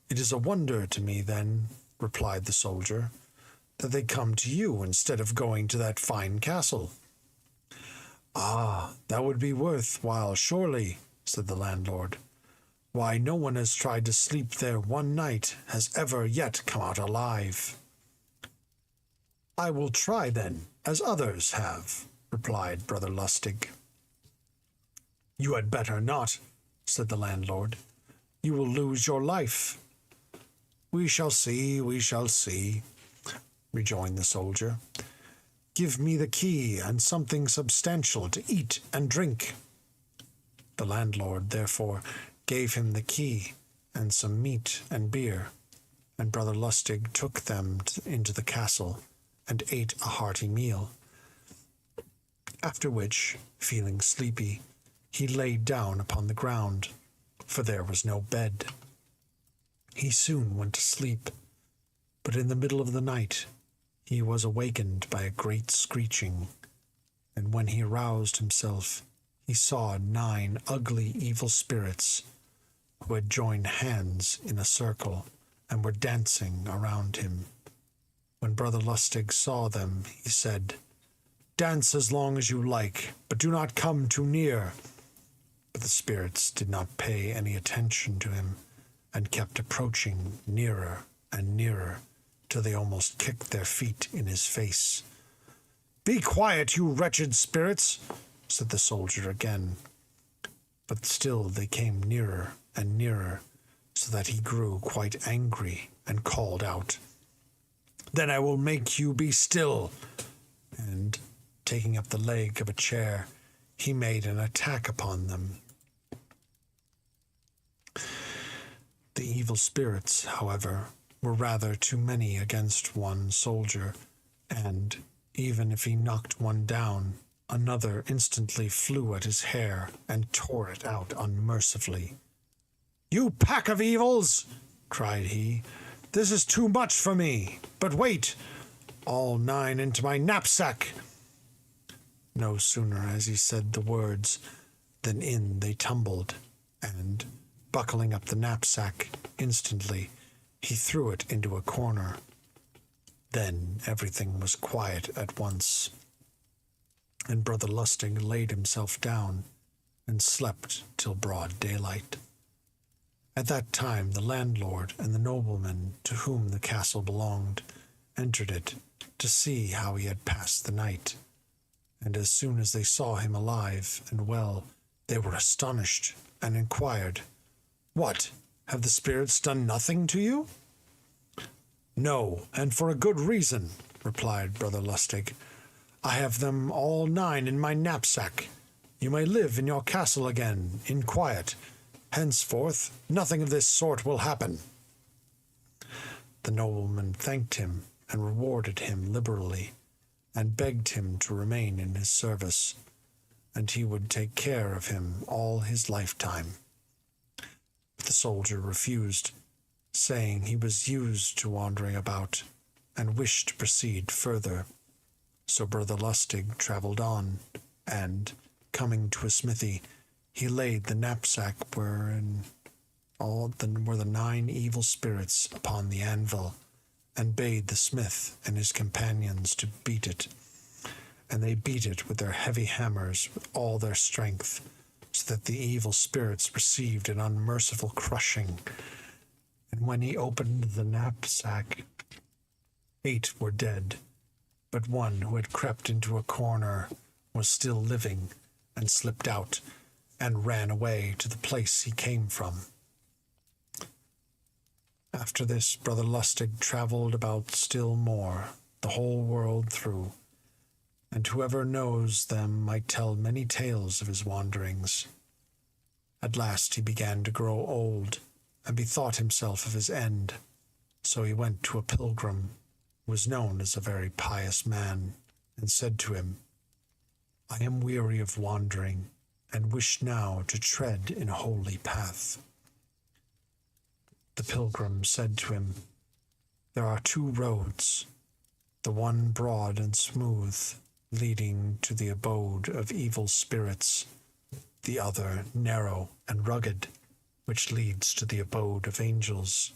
It is a wonder to me, then, replied the soldier, that they come to you instead of going to that fine castle. Ah, that would be worth while, surely, said the landlord. Why, no one has tried to sleep there one night has ever yet come out alive. I will try, then, as others have, replied Brother Lustig. You had better not, said the landlord. You will lose your life. We shall see, rejoined the soldier. Give me the key and something substantial to eat and drink. The landlord, therefore, gave him the key and some meat and beer, and Brother Lustig took them into the castle and ate a hearty meal. After which, feeling sleepy, he lay down upon the ground, for there was no bed. He soon went to sleep, but in the middle of the night he was awakened by a great screeching, and when he aroused himself, he saw 9 ugly evil spirits who had joined hands in a circle and were dancing around him. When Brother Lustig saw them, he said, Dance as long as you like, but do not come too near. But the spirits did not pay any attention to him, and kept approaching nearer and nearer, till they almost kicked their feet in his face. Be quiet, you wretched spirits, said the soldier again. But still they came nearer and nearer, so that he grew quite angry and called out, Then I will make you be still. And, taking up the leg of a chair, he made an attack upon them. The evil spirits, however, were rather too many against one soldier, and, even if he knocked one down, another instantly flew at his hair and tore it out unmercifully. You pack of evils, cried he, this is too much for me. But wait, all 9 into my knapsack. No sooner has he said the words than in they tumbled, and, buckling up the knapsack, instantly he threw it into a corner. Then everything was quiet at once, and Brother Lustig laid himself down and slept till broad daylight. At that time the landlord and the nobleman to whom the castle belonged entered it to see how he had passed the night, and as soon as they saw him alive and well, they were astonished and inquired, What, have the spirits done nothing to you? No, and for a good reason, replied Brother Lustig. I have them all 9 in my knapsack. You may live in your castle again, in quiet. Henceforth, nothing of this sort will happen. The nobleman thanked him and rewarded him liberally, and begged him to remain in his service, and he would take care of him all his lifetime. But the soldier refused, saying he was used to wandering about, and wished to proceed further. So Brother Lustig travelled on, and, coming to a smithy, he laid the knapsack wherein were the 9 evil spirits upon the anvil, and bade the smith and his companions to beat it. And they beat it with their heavy hammers with all their strength, so that the evil spirits received an unmerciful crushing. And when he opened the knapsack, 8 were dead, but one who had crept into a corner was still living, and slipped out, and ran away to the place he came from. After this, Brother Lustig travelled about still more, the whole world through, and whoever knows them might tell many tales of his wanderings. At last he began to grow old, and bethought himself of his end, so he went to a pilgrim, who was known as a very pious man, and said to him, I am weary of wandering, and wish now to tread in a holy path. The pilgrim said to him, There are 2 roads, the one broad and smooth, leading to the abode of evil spirits, the other narrow and rugged, which leads to the abode of angels.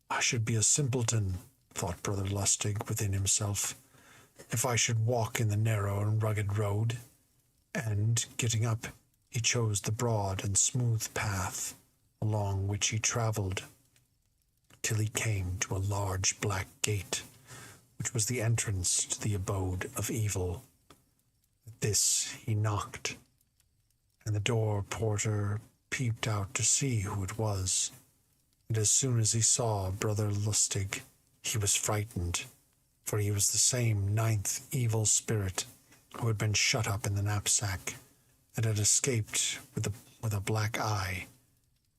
I should be a simpleton, thought Brother Lustig within himself, if I should walk in the narrow and rugged road. And, getting up, he chose the broad and smooth path, along which he travelled, till he came to a large black gate, which was the entrance to the abode of evil. At this he knocked, and the door porter peeped out to see who it was, and as soon as he saw Brother Lustig, he was frightened, for he was the same ninth evil spirit who had been shut up in the knapsack, and had escaped with a black eye.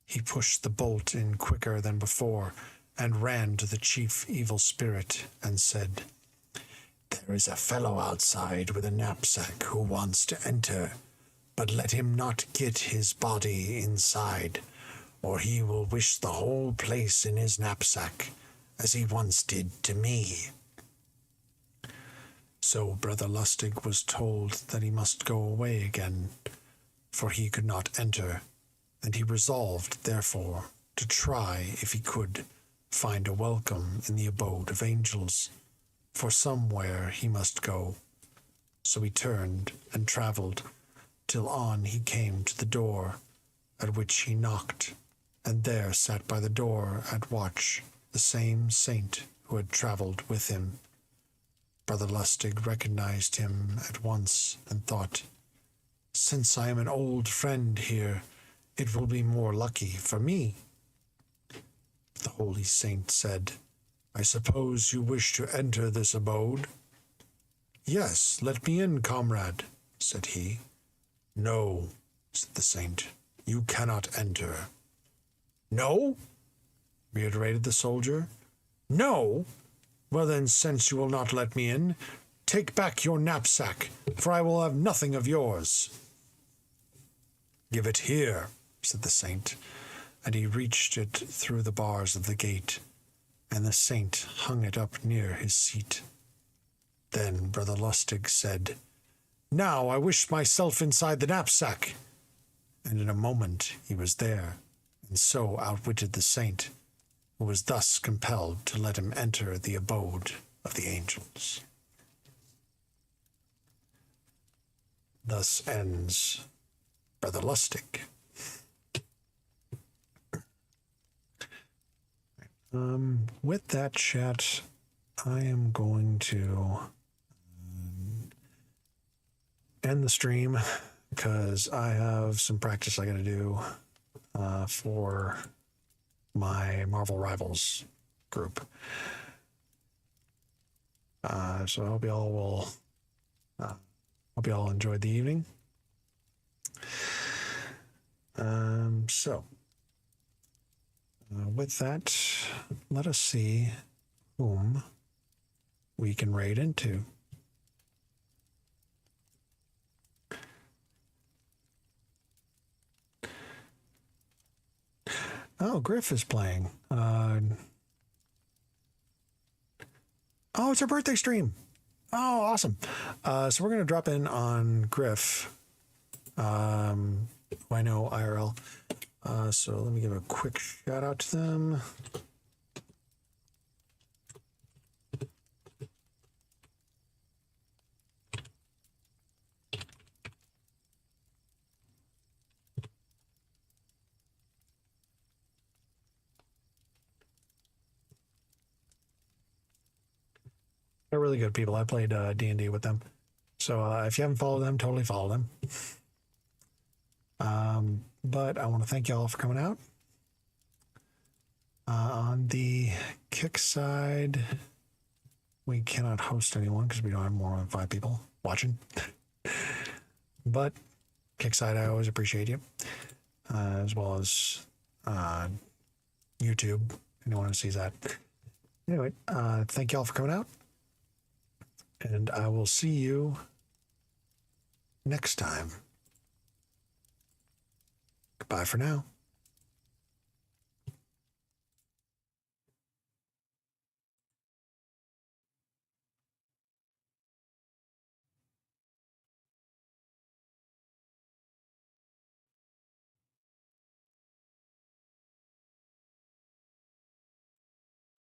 He pushed the bolt in quicker than before, and ran to the chief evil spirit, and said, "There is a fellow outside with a knapsack who wants to enter, but let him not get his body inside, or he will wish the whole place in his knapsack, as he once did to me." So Brother Lustig was told that he must go away again, for he could not enter, and he resolved, therefore, to try, if he could, find a welcome in the abode of angels, for somewhere he must go. So he turned and travelled, till on he came to the door, at which he knocked, and there sat by the door at watch the same saint who had travelled with him. Brother Lustig recognized him at once, and thought, "Since I am an old friend here, it will be more lucky for me." The holy saint said, "I suppose you wish to enter this abode?" "Yes, let me in, comrade," said he. "No," said the saint, "you cannot enter." "No?" reiterated the soldier. "No? Well then, since you will not let me in, take back your knapsack, for I will have nothing of yours." "Give it here," said the saint, and he reached it through the bars of the gate, and the saint hung it up near his seat. Then Brother Lustig said, "Now I wish myself inside the knapsack," and in a moment he was there, and so outwitted the saint, who was thus compelled to let him enter the abode of the angels. Thus ends Brother Lustig. With that chat, I am going to end the stream, because I have some practice I got to do for my Marvel Rivals group. So I hope y'all will. Hope y'all enjoyed the evening. With that, let us see whom we can raid into. Oh, Griff is playing. Oh, it's her birthday stream. Oh, awesome. So we're going to drop in on Griff, who I know IRL. So let me give a quick shout out to them. They're really good people. I played D&D with them. So if you haven't followed them, totally follow them. But I want to thank y'all for coming out. On the Kick side, we cannot host anyone because we don't have more than 5 people watching. But Kick side, I always appreciate you. As well as YouTube, anyone who sees that. Anyway, thank y'all for coming out. And I will see you next time. Goodbye for now.